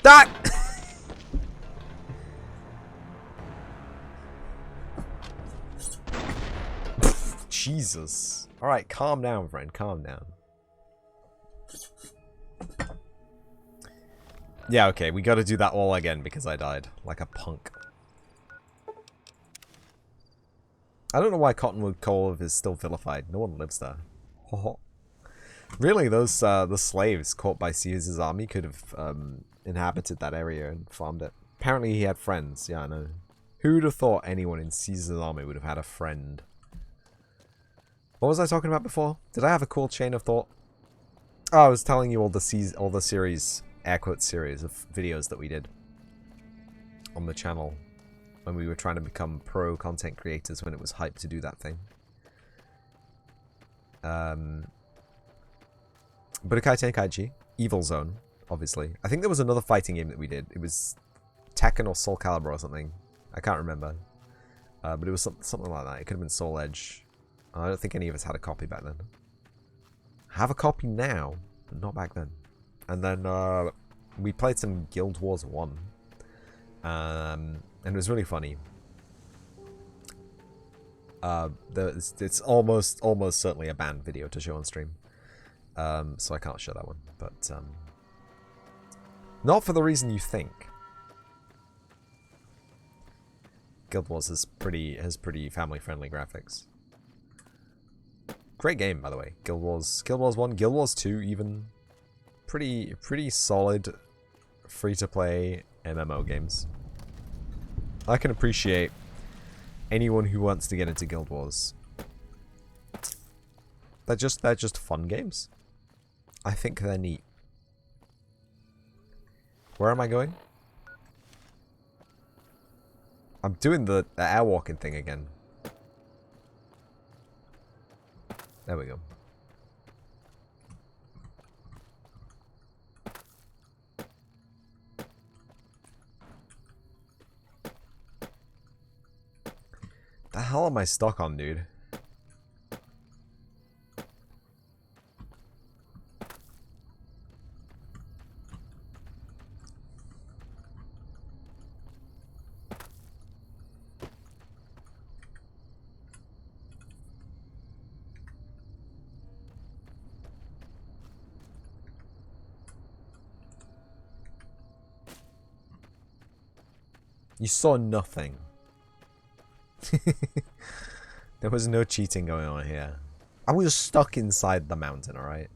That! Jesus. Alright, calm down, friend. Calm down. Yeah, okay, we gotta do that all again because I died. Like a punk. I don't know why Cottonwood Cove is still vilified. No one lives there. Really, those the slaves caught by Caesar's army could have inhabited that area and farmed it. Apparently he had friends. Yeah, I know. Who'd have thought anyone in Caesar's army would have had a friend? What was I talking about before? Did I have a cool chain of thought? Oh, I was telling you all the series, air quote series of videos that we did on the channel when we were trying to become pro content creators when it was hype to do that thing. Budokai Tenkaichi, Evil Zone, obviously. I think there was another fighting game that we did. It was Tekken or Soul Calibur or something. I can't remember. But it was something like that. It could have been Soul Edge. I don't think any of us had a copy back then. Have a copy now, but not back then. And then we played some Guild Wars 1. And it was really funny. It's almost certainly a banned video to show on stream. So I can't show that one. But not for the reason you think. Guild Wars has pretty family-friendly graphics. Great game, by the way. Guild Wars 1, Guild Wars 2 even. Pretty solid free-to-play MMO games. I can appreciate anyone who wants to get into Guild Wars. They're just fun games. I think they're neat. Where am I going? I'm doing the airwalking thing again. There we go. The hell am I stuck on, dude? You saw nothing. There was no cheating going on here. I was stuck inside the mountain, alright?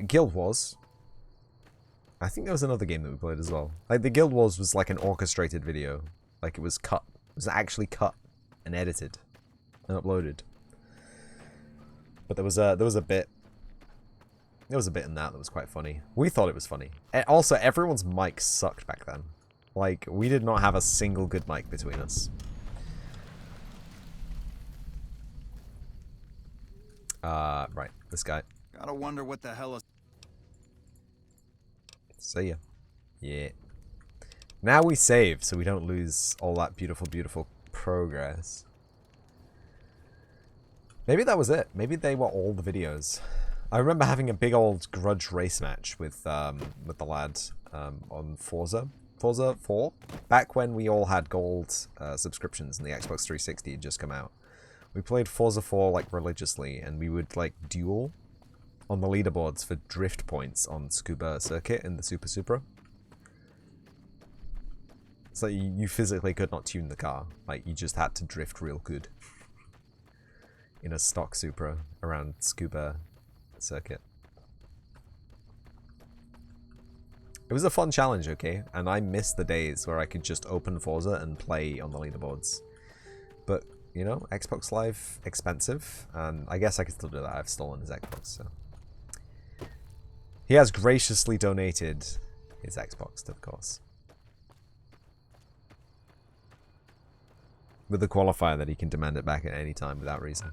Guild Wars. I think there was another game that we played as well. Like, the Guild Wars was like an orchestrated video. Like, it was cut. It was actually cut and edited. and uploaded. But there was a bit. There was a bit in that was quite funny. We thought it was funny. And also, everyone's mic sucked back then. Like, we did not have a single good mic between us. Right, this guy. Gotta wonder what the hell is... See ya. Yeah. Now we save, so we don't lose all that beautiful, beautiful progress. Maybe that was it. Maybe they were all the videos. I remember having a big old grudge race match with the lad on Forza 4, back when we all had gold subscriptions and the Xbox 360 had just come out. We played Forza 4 like religiously, and we would like duel on the leaderboards for drift points on Scuba Circuit in the Super Supra. So you physically could not tune the car. Like, you just had to drift real good in a stock Supra around Scuba Circuit. It was a fun challenge, okay? And I missed the days where I could just open Forza and play on the leaderboards. But, you know, Xbox Live, expensive. And I guess I could still do that. I've stolen his Xbox, so. He has graciously donated his Xbox, of course. With the qualifier that he can demand it back at any time without reason.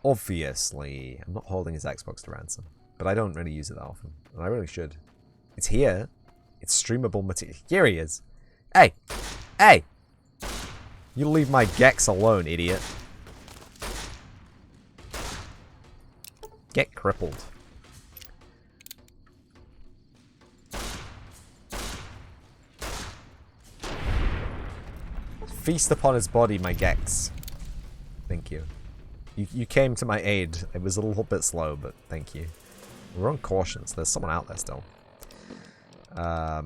Obviously, I'm not holding his Xbox to ransom, but I don't really use it that often, and I really should. It's here. It's streamable material. Here he is. Hey! Hey! You leave my Gex alone, idiot. Get crippled. Feast upon his body, my Gex. Thank you. You came to my aid. It was a little bit slow, but thank you. We're on cautions. There's someone out there still. I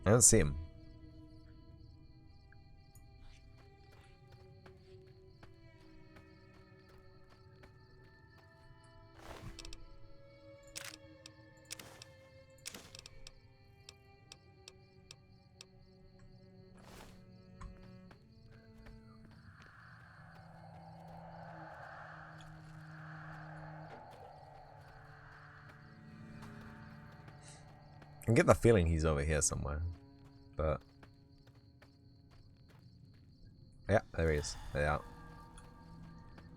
don't see him. I get the feeling he's over here somewhere, but yeah, there he is. They are.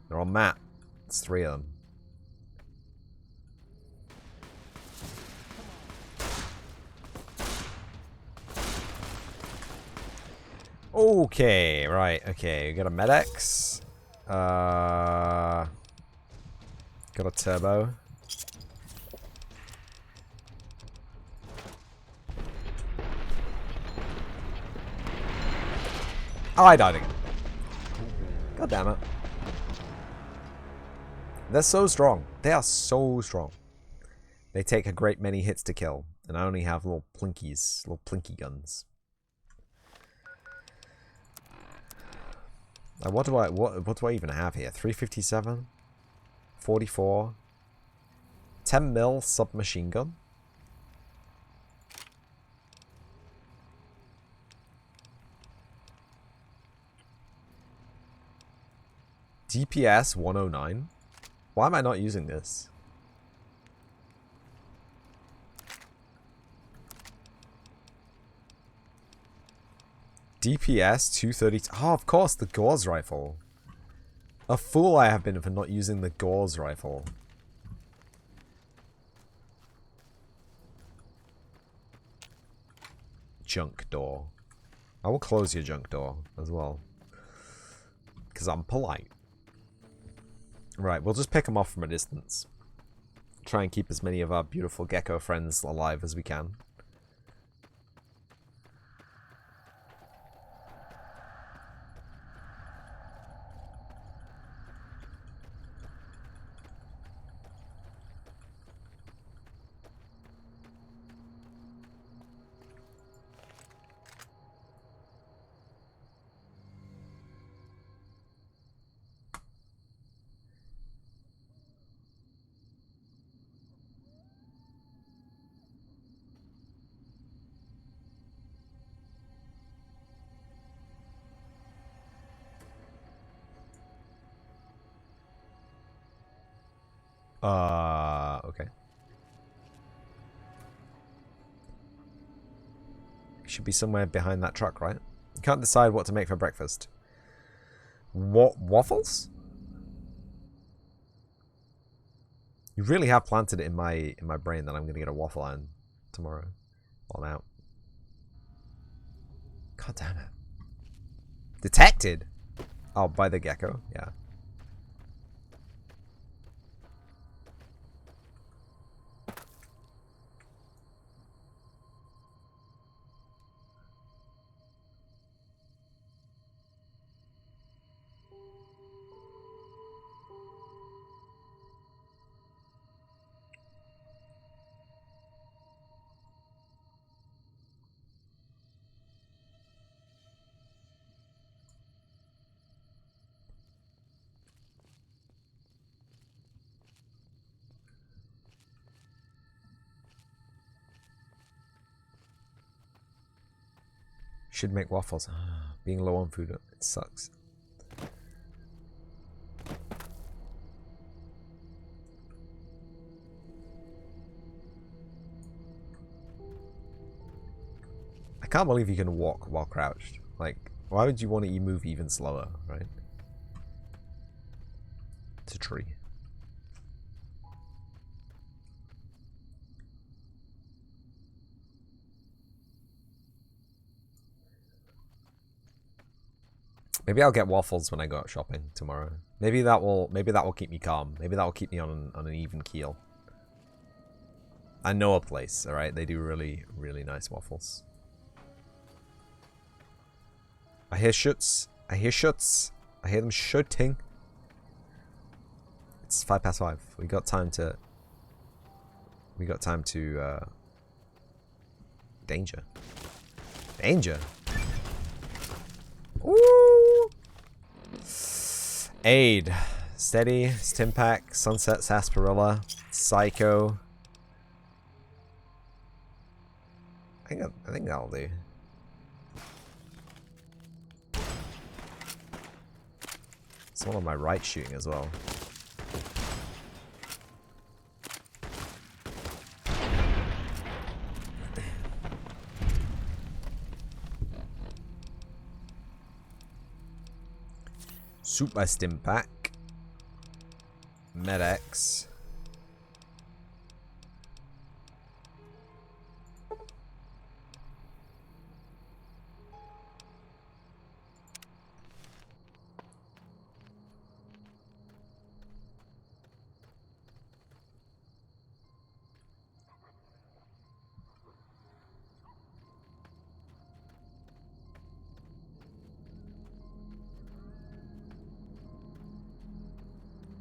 They're on map. It's 3 of them. Okay, right. Okay, we got a Med-X. Got a turbo. Oh, I died again. God damn it. They're so strong. They are so strong. They take a great many hits to kill, and I only have little plinkies, little plinky guns. What do I even have here? 357, 44, 10 mil submachine gun. DPS 109. Why am I not using this? DPS 230. Oh, of course, the Gauss rifle. A fool I have been for not using the Gauss rifle. Junk door. I will close your junk door as well. Because I'm polite. Right, we'll just pick them off from a distance. Try and keep as many of our beautiful gecko friends alive as we can. Okay. Should be somewhere behind that truck, right? You can't decide what to make for breakfast. What, waffles? You really have planted it in my brain that I'm gonna get a waffle iron tomorrow while I'm out. God damn it. Detected? Oh, by the gecko, yeah. Should make waffles. Being low on food, it sucks. I can't believe you can walk while crouched. Like, why would you want to move even slower, right? It's a tree. Maybe I'll get waffles when I go out shopping tomorrow. Maybe that will keep me calm. Maybe that will keep me on an even keel. I know a place, alright? They do really, really nice waffles. I hear shoots. I hear shoots. I hear them shooting. It's 5:05. We got time to danger. Danger. Ooh. Aid. Steady. Stimpack. Sunset Sarsaparilla. Psycho. I think that'll do. Someone on my right shooting as well. Super Stimpack. Med-X.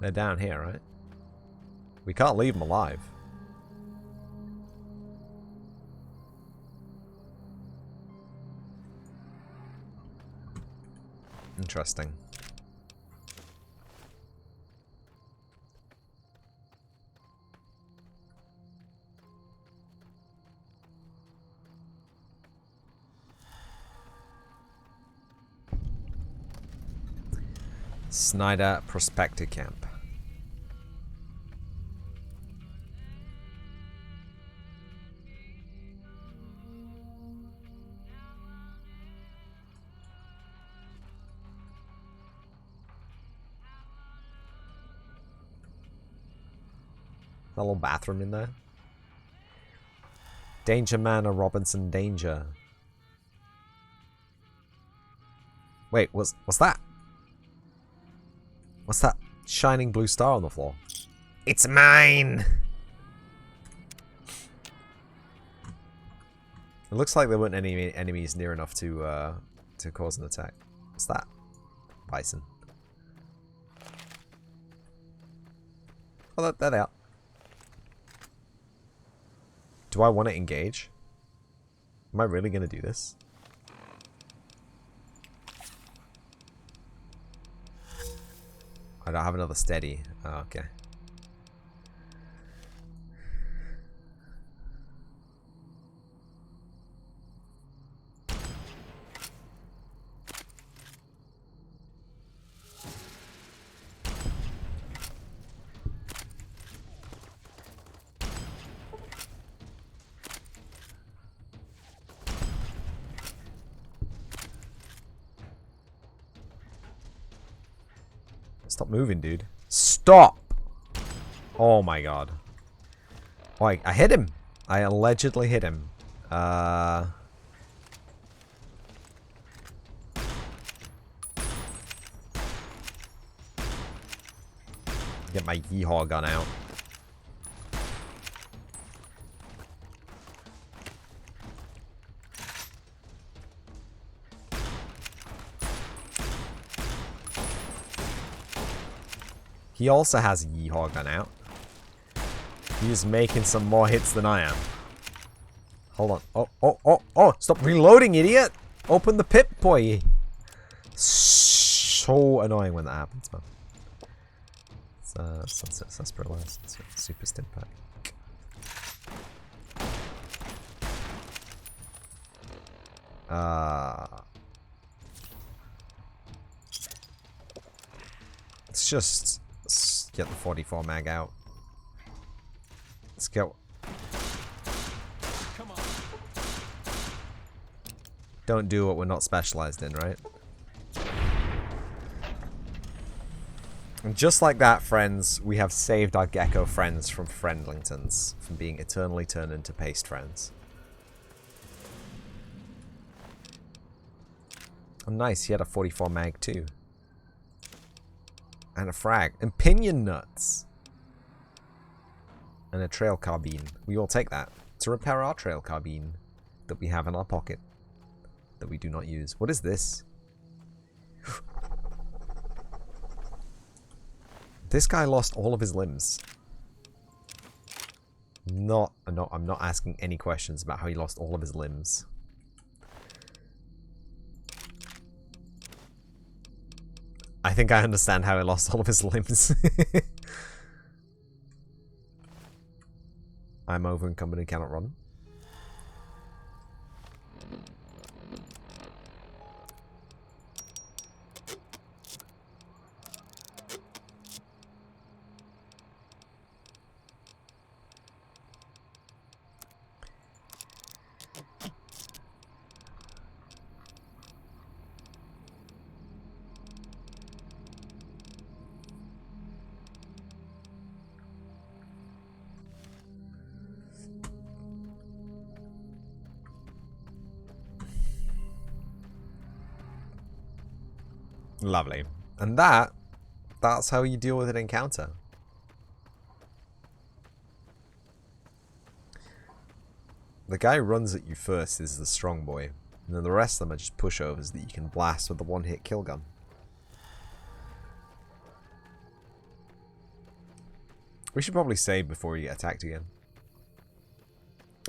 They're down here, right? We can't leave them alive. Interesting. Snyder Prospector Camp. A little bathroom in there. Danger Man or Robinson Danger. Wait, what's that? What's that shining blue star on the floor? It's mine! It looks like there weren't any enemies near enough to cause an attack. What's that? Bison. Oh, there they are. Do I want to engage? Am I really going to do this? I don't have another steady. Oh, okay. Stop moving, dude. Stop! Oh my god. Oh, I hit him. I allegedly hit him. Get my yeehaw gun out. He also has a yeehaw gun out. He's making some more hits than I am. Hold on. Oh, stop reloading, idiot! Open the pip, boy! So annoying when that happens, man. Sunset Sarsaparilla, Super Stimpak. Let's get the 44 mag out. Let's go. Come on. Don't do what we're not specialized in, right? And just like that, friends, we have saved our gecko friends from friendlingtons, from being eternally turned into paste friends. Oh, nice. He had a 44 mag too. And a frag. And pinion nuts. And a trail carbine. We will take that to repair our trail carbine that we have in our pocket that we do not use. What is this? This guy lost all of his limbs. I'm not asking any questions about how he lost all of his limbs. I think I understand how he lost all of his limbs. I'm over encumbered and cannot run. Lovely. And that's how you deal with an encounter. The guy who runs at you first is the strong boy. And then the rest of them are just pushovers that you can blast with the one-hit kill gun. We should probably save before we get attacked again.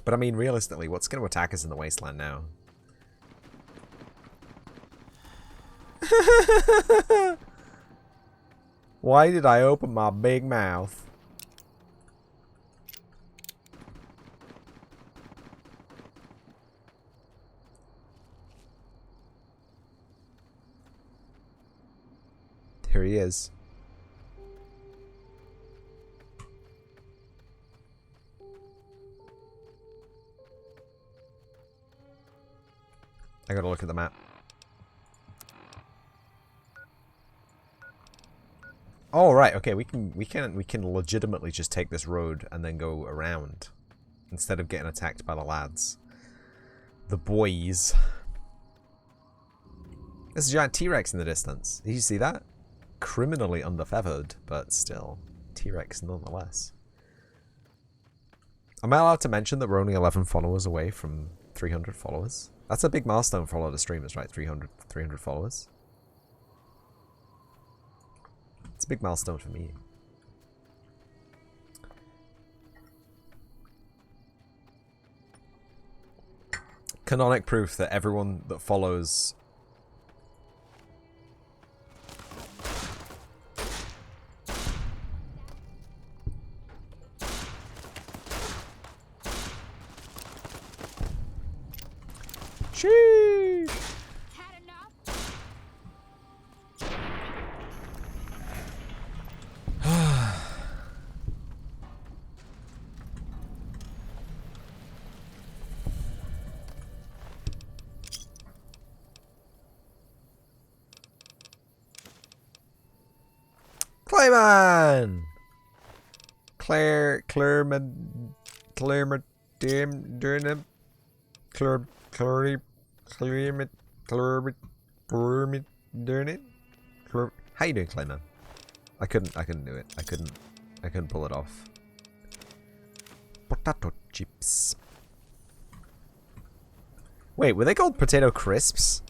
But I mean, realistically, what's going to attack us in the wasteland now? Why did I open my big mouth? Here he is. I gotta look at the map. Oh right, okay, we can legitimately just take this road and then go around instead of getting attacked by the lads. The boys. There's a giant T-Rex in the distance. Did you see that? Criminally underfeathered, but still T-Rex nonetheless. Am I allowed to mention that we're only 11 followers away from 300 followers? That's a big milestone for a lot of streamers, right? 300 followers. It's a big milestone for me. Canonic proof that everyone that follows... Sheesh! Clayman! Claire, how you doing, Clayman? I couldn't do it. I couldn't pull it off. Potato chips. Wait, were they called potato crisps?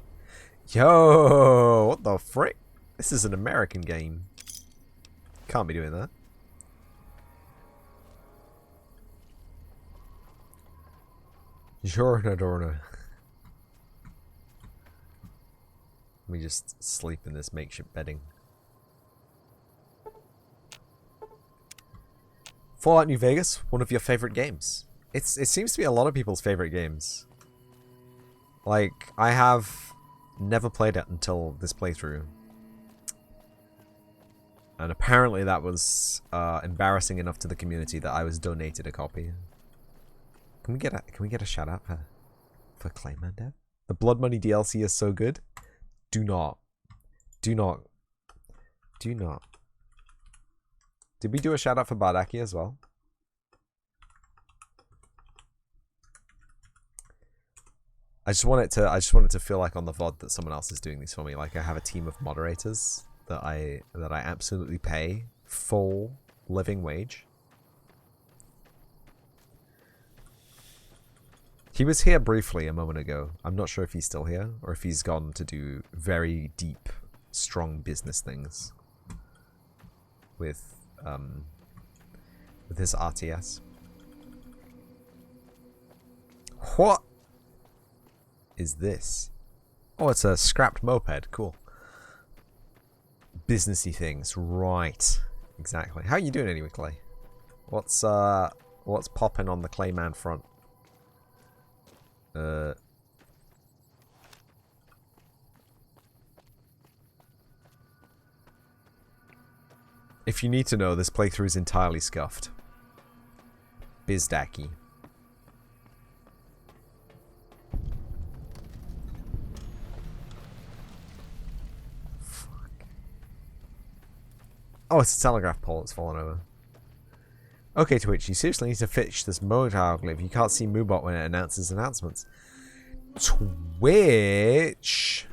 Yo, what the frick? This is an American game. Can't be doing that. Jorna Dorna. Let me just sleep in this makeshift bedding. Fallout New Vegas, one of your favorite games. It seems to be a lot of people's favorite games. Like, I have never played it until this playthrough. And apparently that was embarrassing enough to the community that I was donated a copy. Can we get a shout out for Clayman Dev? The Blood Money DLC is so good. Do not. Did we do a shout out for Bardaki as well? I just want it to feel like on the VOD that someone else is doing these for me. Like I have a team of moderators that I absolutely pay full living wage. He was here briefly a moment ago. I'm not sure if he's still here or if he's gone to do very deep, strong business things with his RTS. What is this? Oh, it's a scrapped moped. Cool. Businessy things, right? Exactly. How are you doing anyway, Clay? What's popping on the Clayman front? If you need to know, this playthrough is entirely scuffed. Bizdaki. Fuck. Oh, it's a telegraph pole that's fallen over. Okay, Twitch, you seriously need to fix this mobile glyph. You can't see Moobot when it announces announcements. Twitch?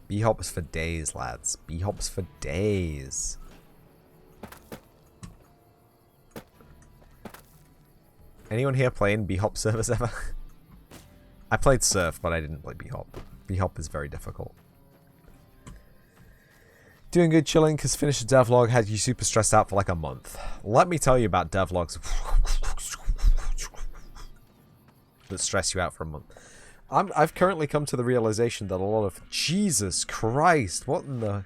B-hops for days, lads. B-hops for days. Anyone here playing B-hop servers ever? I played Surf, but I didn't play B-hop. B-hop is very difficult. Doing good, chilling, because finished a devlog had you super stressed out for like a month. Let me tell you about devlogs that stress you out for a month. I've currently come to the realization that a lot of... Jesus Christ, what in the...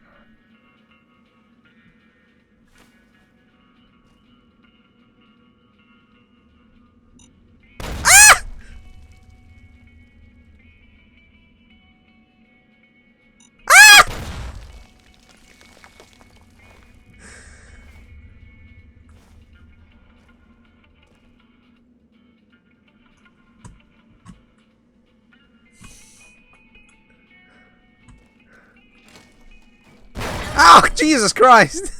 Oh, Jesus Christ!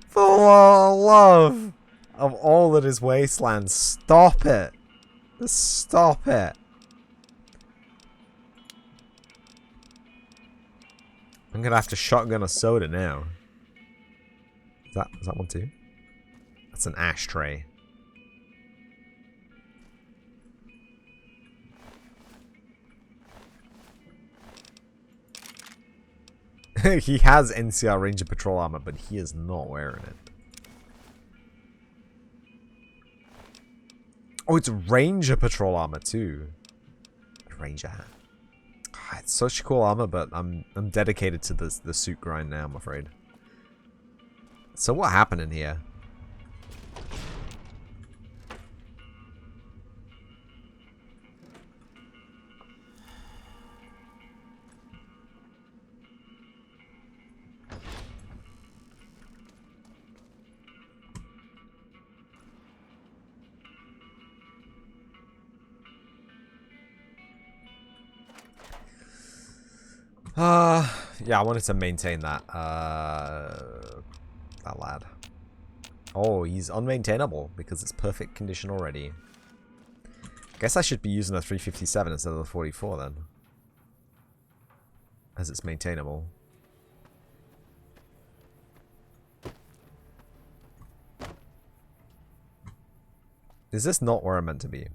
For the love of all that is wasteland, stop it! Stop it! I'm gonna have to shotgun a soda now. Is that one too? That's an ashtray. He has NCR Ranger Patrol armor, but he is not wearing it. Oh, it's Ranger Patrol armor too. Ranger hat. It's such cool armor, but I'm dedicated to the suit grind now, I'm afraid. So what happened in here? Yeah, I wanted to maintain that. That lad. Oh, he's unmaintainable because it's perfect condition already. Guess I should be using a 357 instead of the 44 then. As it's maintainable. Is this not where I'm meant to be?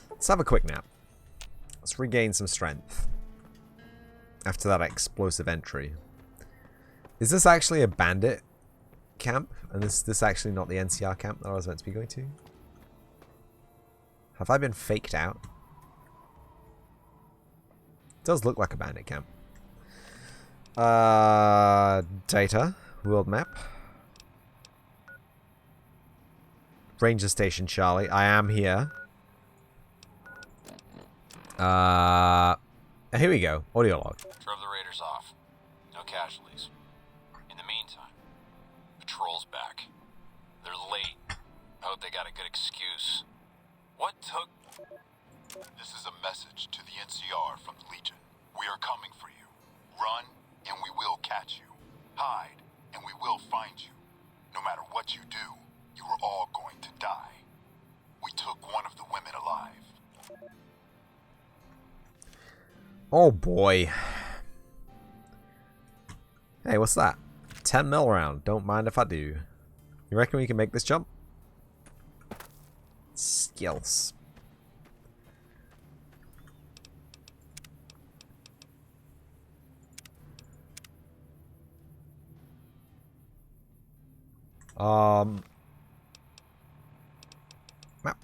Let's have a quick nap. Let's regain some strength. After that explosive entry. Is this actually a bandit camp? And is this actually not the NCR camp that I was meant to be going to? Have I been faked out? It does look like a bandit camp. Data. World map. Ranger Station Charlie. I am here. Here we go. Audio log. Drove the raiders off. No casualties. In the meantime, patrol's back. They're late. I hope they got a good excuse. What took... This is a message to the NCR from the Legion. We are coming for you. Run, and we will catch you. Hide, and we will find you. No matter what you do, you are all going to die. We took one of the women alive. Oh boy. Hey, what's that? 10 mil round. Don't mind if I do. You reckon we can make this jump? Skills. Map.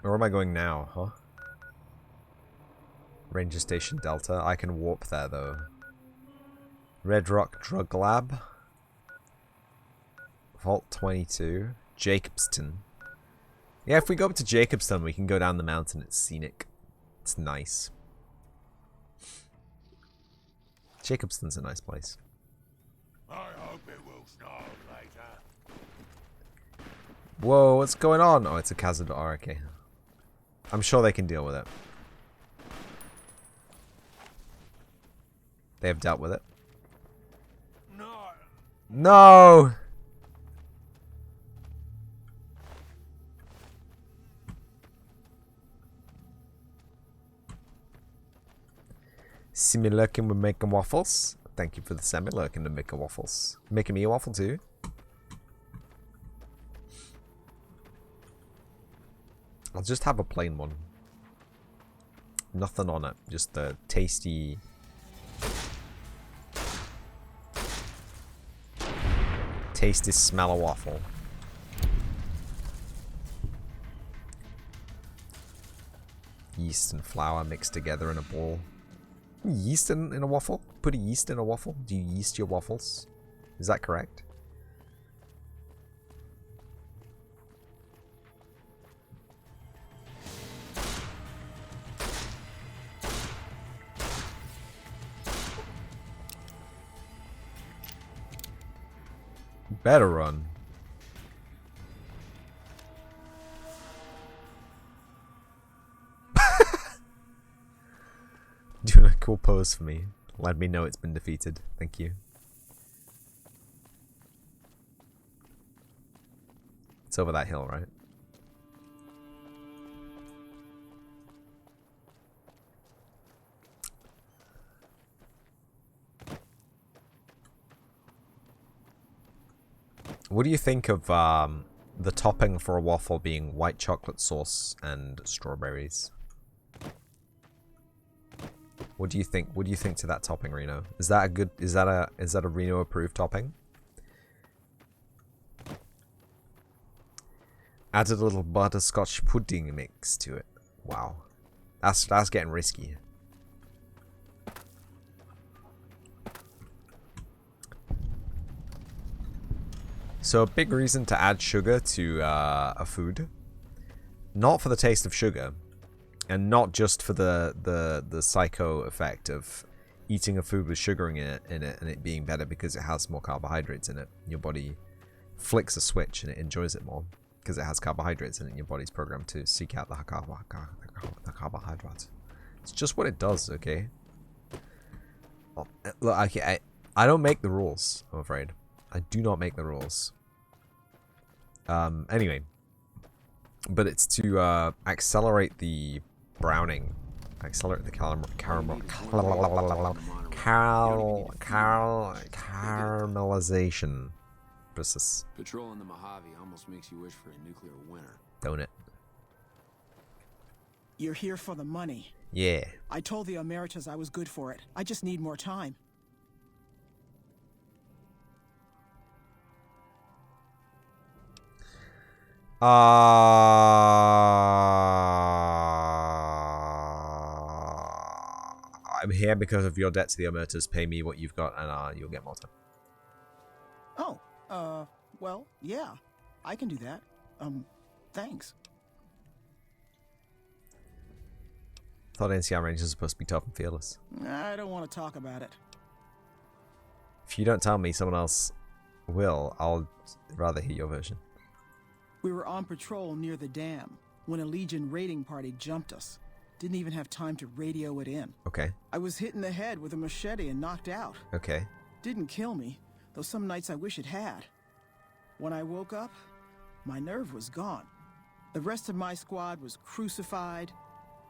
Where am I going now, huh? Ranger Station Delta. I can warp there though. Red Rock Drug Lab. Vault 22. Jacobston. Yeah, if we go up to Jacobston, we can go down the mountain. It's scenic. It's nice. Jacobston's a nice place. I hope it will snow later. Whoa, what's going on? Oh, it's a Khazad. Oh, okay. I'm sure they can deal with it. They have dealt with it. No! Semi-lurking with making waffles. Thank you for the semi-lurking to making waffles. Making me a waffle too. I'll just have a plain one. Nothing on it. Just a tasty... tasty smell of waffle. Yeast and flour mixed together in a bowl. Yeast in a waffle? Put a yeast in a waffle? Do you yeast your waffles? Is that correct? Better run. Doing a cool pose for me. Let me know it's been defeated. Thank you. It's over that hill, right? What do you think of the topping for a waffle being white chocolate sauce and strawberries? What do you think? What do you think to that topping, Reno? Is that a good? Is that a Reno approved topping? Added a little butterscotch pudding mix to it. Wow, that's getting risky. So a big reason to add sugar to a food, not for the taste of sugar, and not just for the psycho effect of eating a food with sugar in it and it being better because it has more carbohydrates in it. Your body flicks a switch and it enjoys it more because it has carbohydrates in it, and your body's programmed to seek out the carbohydrates. It's just what it does, okay? Well, look, I don't make the rules, I'm afraid. I do not make the rules. Anyway. But it's to accelerate the browning. Accelerate the caramelization process. Patrolling the Mojave almost makes you wish for a nuclear winter. Don't it? You're here for the money. Yeah. I told the Emeritus I was good for it. I just need more time. I'm here because of your debt to the Emeritus. Pay me what you've got and you'll get more time. Oh, well, yeah. I can do that. Thanks. Thought NCR Rangers are supposed to be tough and fearless. I don't want to talk about it. If you don't tell me, someone else will. I'll rather hear your version. We were on patrol near the dam when a Legion raiding party jumped us. Didn't even have time to radio it in. Okay. I was hit in the head with a machete and knocked out. Okay. Didn't kill me, though some nights I wish it had. When I woke up, my nerve was gone. The rest of my squad was crucified,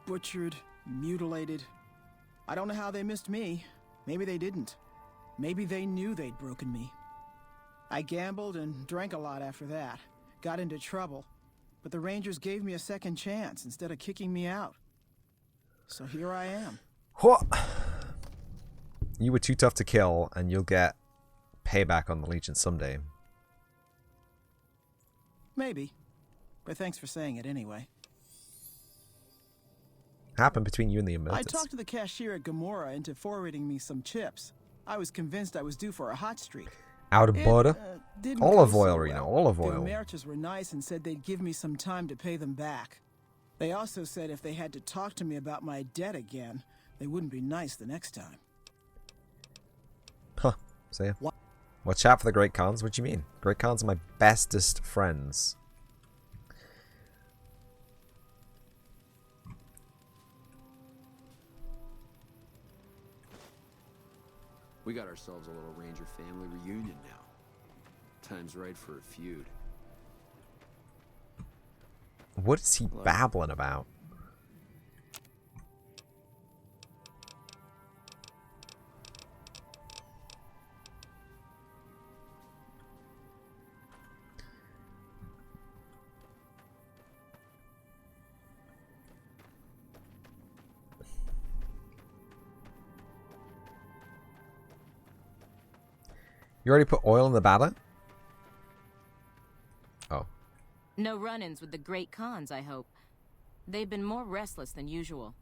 butchered, mutilated. I don't know how they missed me. Maybe they didn't. Maybe they knew they'd broken me. I gambled and drank a lot after that. Got into trouble. But the Rangers gave me a second chance instead of kicking me out. So here I am. What? You were too tough to kill, and you'll get payback on the Legion someday. Maybe. But thanks for saying it anyway. Happened between you and the I Emeritus. talked to the cashier at Gamora into forwarding me some chips. I was convinced I was due for a hot streak. Out of butter? Didn't Olive go oil, so Reno. well. Olive The oil. Emeritus were nice and said they'd give me some time to pay them back. They also said if they had to talk to me about my debt again, they wouldn't be nice the next time. Huh. So yeah. Watch out for the Great Khans. What do you mean? Great Khans are my bestest friends. We got ourselves a little Ranger family reunion now. Time's right for a feud. What is he babbling about? You already put oil in the batter? Oh. No run-ins with the Great Khans, I hope. They've been more restless than usual.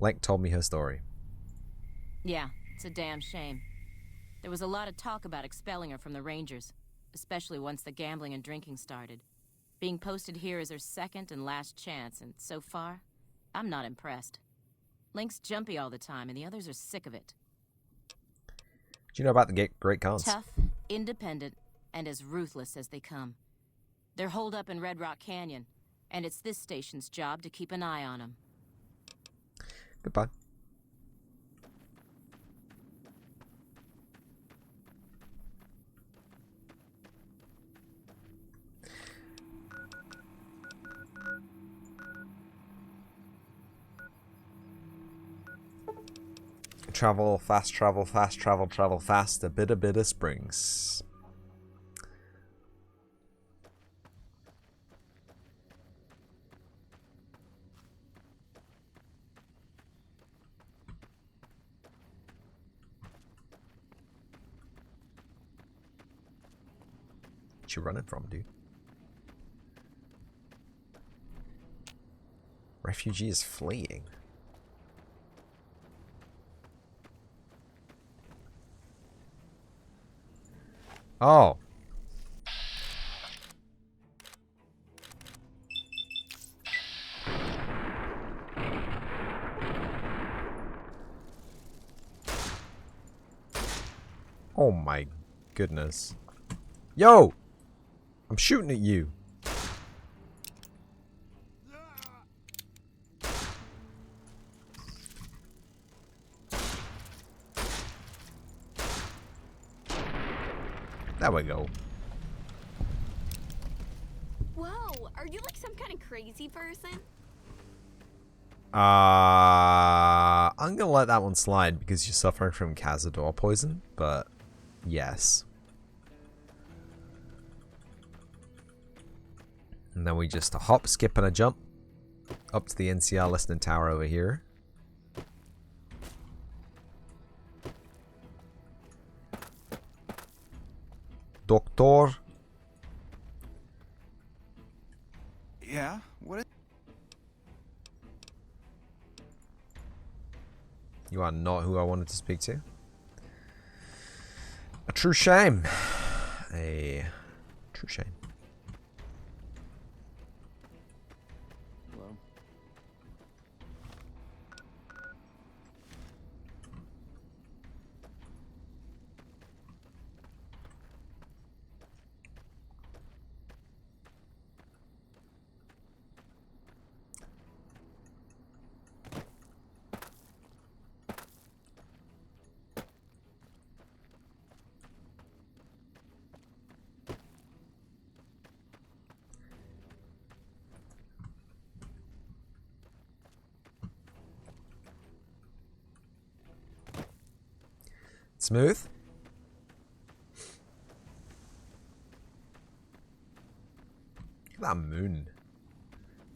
Link told me her story. Yeah, it's a damn shame. There was a lot of talk about expelling her from the Rangers, especially once the gambling and drinking started. Being posted here is her second and last chance, and so far, I'm not impressed. Link's jumpy all the time, and the others are sick of it. Do you know about the Great Khans? Tough, independent, and as ruthless as they come. They're holed up in Red Rock Canyon, and it's this station's job to keep an eye on them. Goodbye. Travel fast, travel fast, travel fast, a bit of springs. What you running from, dude? Refugee is fleeing. Oh. Oh my goodness. Yo! I'm shooting at you. There we go. Whoa, are you like some kind of crazy person? I'm gonna let that one slide because you're suffering from Cazador poison, but yes. And then we just hop, skip, and a jump up to the NCR listening tower over here. Doctor. Yeah? What is... You are not who I wanted to speak to. A true shame. A true shame. Hello? Smooth. Look at that moon.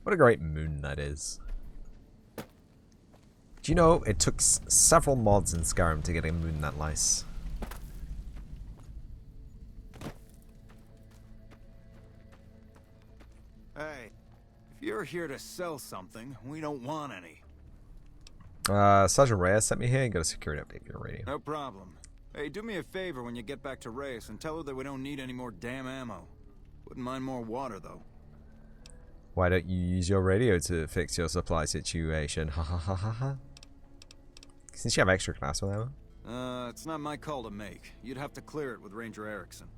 What a great moon that is. Do you know it took several mods in Skyrim to get a moon that nice? Hey, if you're here to sell something, we don't want any. Sergeant Reyes sent me here and got a security update for your radio. No problem. Hey, do me a favor when you get back to Reyes and tell her that we don't need any more damn ammo. Wouldn't mind more water, though. Why don't you use your radio to fix your supply situation? Ha ha ha ha ha. Since you have extra class with ammo? It's not my call to make. You'd have to clear it with Ranger Erickson.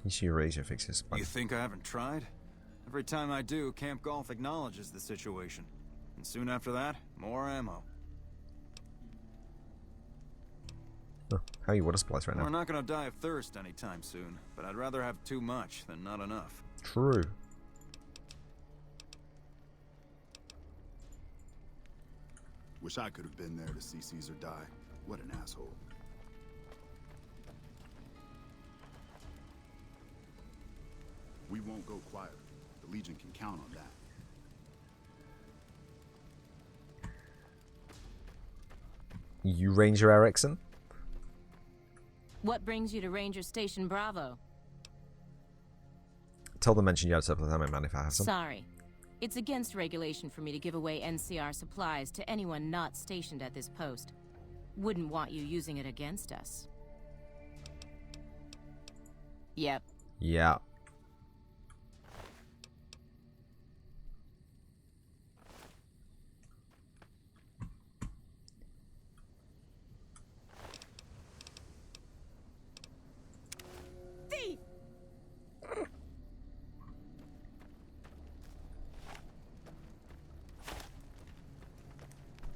You should raise your fix your supply. You think I haven't tried? Every time I do, Camp Golf acknowledges the situation. And soon after that, more ammo. Oh, how are you water supplies right now? We're not gonna die of thirst anytime soon, but I'd rather have too much than not enough. True. Wish I could have been there to see Caesar die. What an asshole. We won't go quiet. The Legion can count on that. You Ranger Erickson? What brings you to Ranger Station Bravo? Tell them mention you had surplus ammo, man, if I have some. Sorry. It's against regulation for me to give away NCR supplies to anyone not stationed at this post. Wouldn't want you using it against us. Yep. Yeah.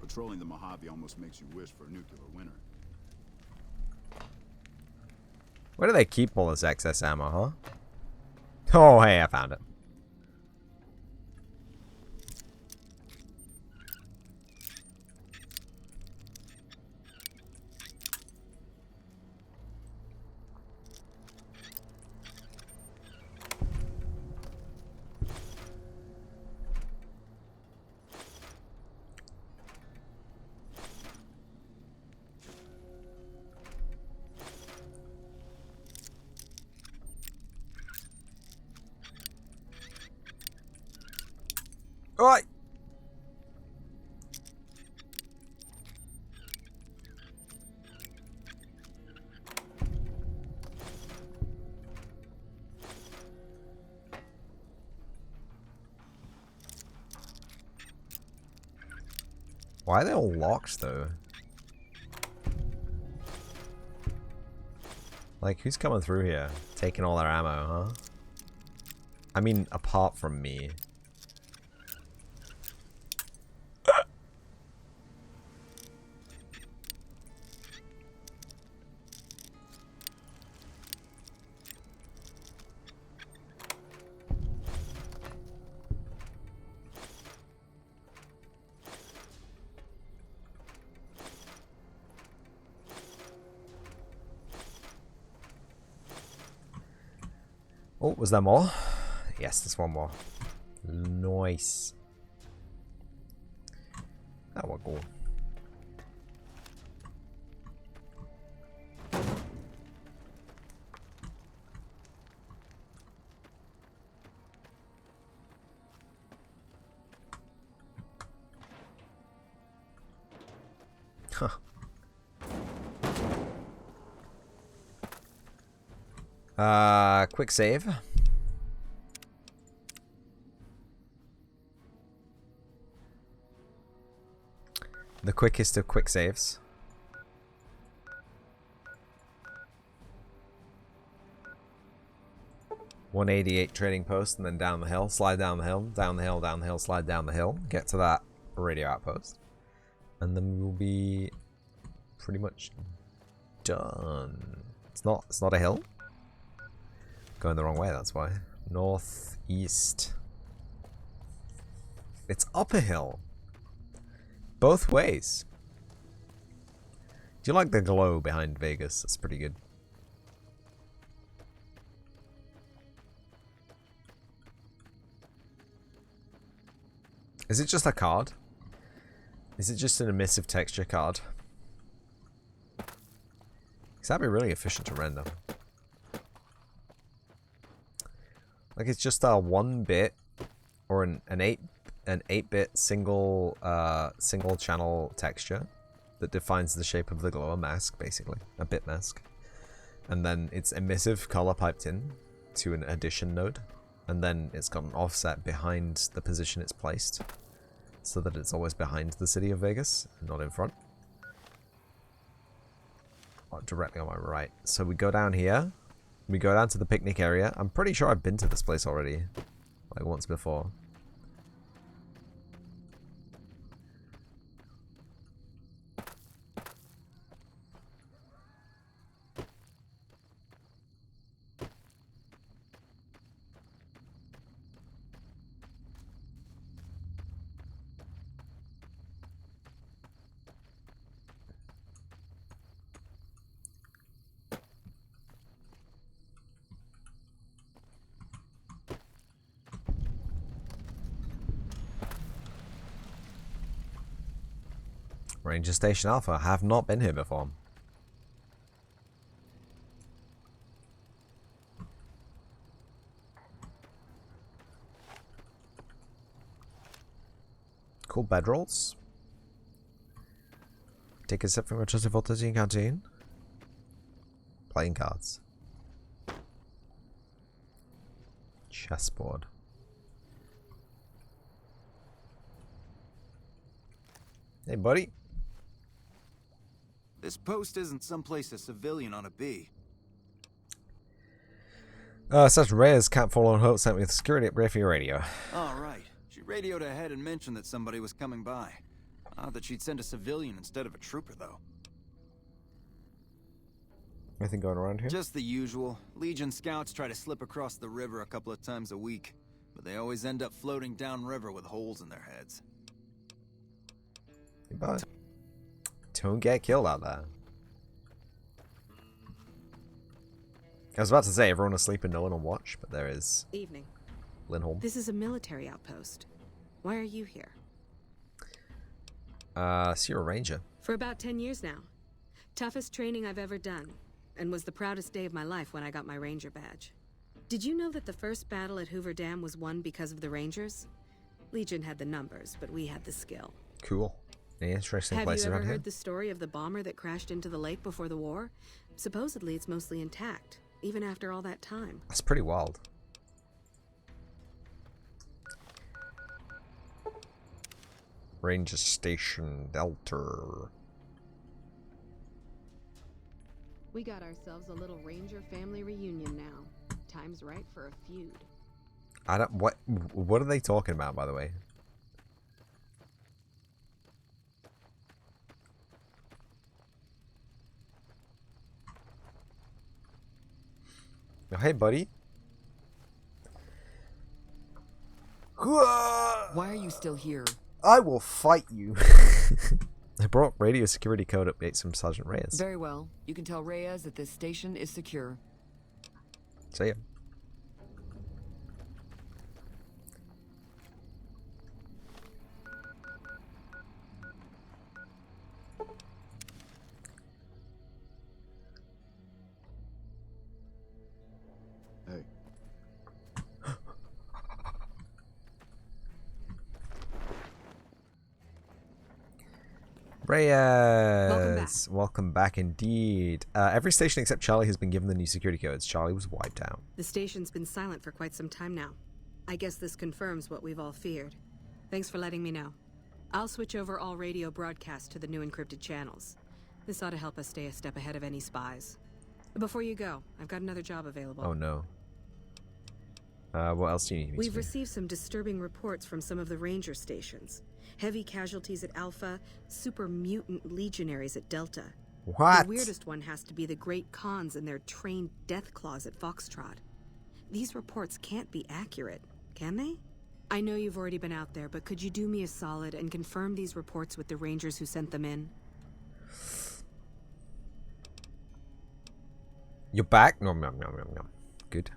Patrolling the Mojave almost makes you wish for a nuclear winter. Where do they keep all this excess ammo, huh? Oh, hey, I found it. Alright. Why are they all locked though? Like, who's coming through here? Taking all their ammo, huh? I mean, apart from me. Oh, was there more? Yes, there's one more. Nice. That will go. Huh. Quick save. The quickest of quick saves. .188 trading post, and then down the hill, slide down the hill, down the hill, down the hill, slide down the hill, get to that radio outpost, and then we'll be pretty much done. It's not a hill. Going the wrong way, that's why. Northeast. It's up a hill. Both ways. Do you like the glow behind Vegas? That's pretty good. Is it just a card? Is it just an emissive texture card? Because that'd be really efficient to render. Like, it's just a 1-bit or an 8-bit single channel texture that defines the shape of the glow, a mask basically, a bit mask, and then it's emissive color piped in to an addition node, and then it's got an offset behind the position it's placed, so that it's always behind the city of Vegas, not in front. Directly on my right. So we go down here. We go down to the picnic area. I'm pretty sure I've been to this place already, like once before. Ranger Station Alpha. I have not been here before. Cool bedrolls. Take a sip from a trusty voltage canteen. Playing cards. Chessboard. Hey, buddy. This post isn't someplace a civilian ought to be. Sergeant Reyes, Camp Forlorn Hope sent me the security upgrade for your radio. All right. She radioed ahead and mentioned that somebody was coming by. Odd that she'd send a civilian instead of a trooper, though. Anything going around here? Just the usual. Legion scouts try to slip across the river a couple of times a week, but they always end up floating downriver with holes in their heads. Goodbye. Don't get killed out there. I was about to say everyone asleep and no one on watch, but there is. Evening. Lindholm. This is a military outpost. Why are you here? So you're a ranger. For about 10 years now. Toughest training I've ever done, and was the proudest day of my life when I got my ranger badge. Did you know that the first battle at Hoover Dam was won because of the Rangers? Legion had the numbers, but we had the skill. Cool. Any interesting places Have you around ever here? heard the story of the bomber that crashed into the lake before the war? Supposedly it's mostly intact, even after all that time. That's pretty wild. Ranger Station Delta. We got ourselves a little Ranger family reunion now. Time's right for a feud. I don't. What are they talking about, by the way? Oh, hey, buddy. Why are you still here? I will fight you. I brought radio security code updates from Sergeant Reyes. Very well. You can tell Reyes that this station is secure. See ya. Hey. Reyes! Welcome back indeed. Every station except Charlie has been given the new security codes. Charlie was wiped out. The station's been silent for quite some time now. I guess this confirms what we've all feared. Thanks for letting me know. I'll switch over all radio broadcasts to the new encrypted channels. This ought to help us stay a step ahead of any spies. Before you go, I've got another job available. Oh no. What else do you need me to We've do? received some disturbing reports from some of the Ranger stations. Heavy casualties at Alpha, super mutant legionaries at Delta. What? The weirdest one has to be the Great Khans and their trained death claws at Foxtrot. These reports can't be accurate, can they? I know you've already been out there, but could you do me a solid and confirm these reports with the Rangers who sent them in? You're back? No. Good.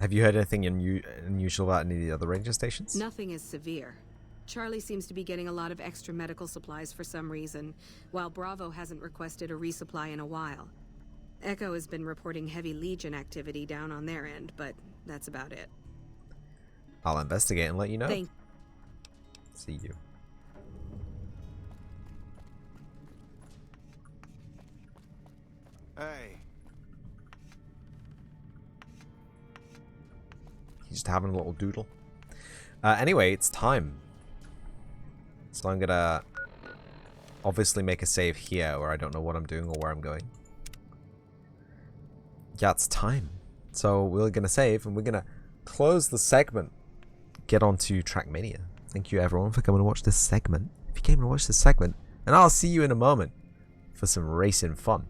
Have you heard anything unusual about any of the other Ranger stations? Nothing is severe. Charlie seems to be getting a lot of extra medical supplies for some reason, while Bravo hasn't requested a resupply in a while. Echo has been reporting heavy Legion activity down on their end, but that's about it. I'll investigate and let you know. Thank See you. Hey. He's just having a little doodle. Anyway, it's time. So I'm gonna obviously make a save here where I don't know what I'm doing or where I'm going. Yeah, it's time. So we're gonna save and we're gonna close the segment. Get on to Trackmania. Thank you everyone for coming to watch this segment. If you came to watch this segment, and I'll see you in a moment for some racing fun.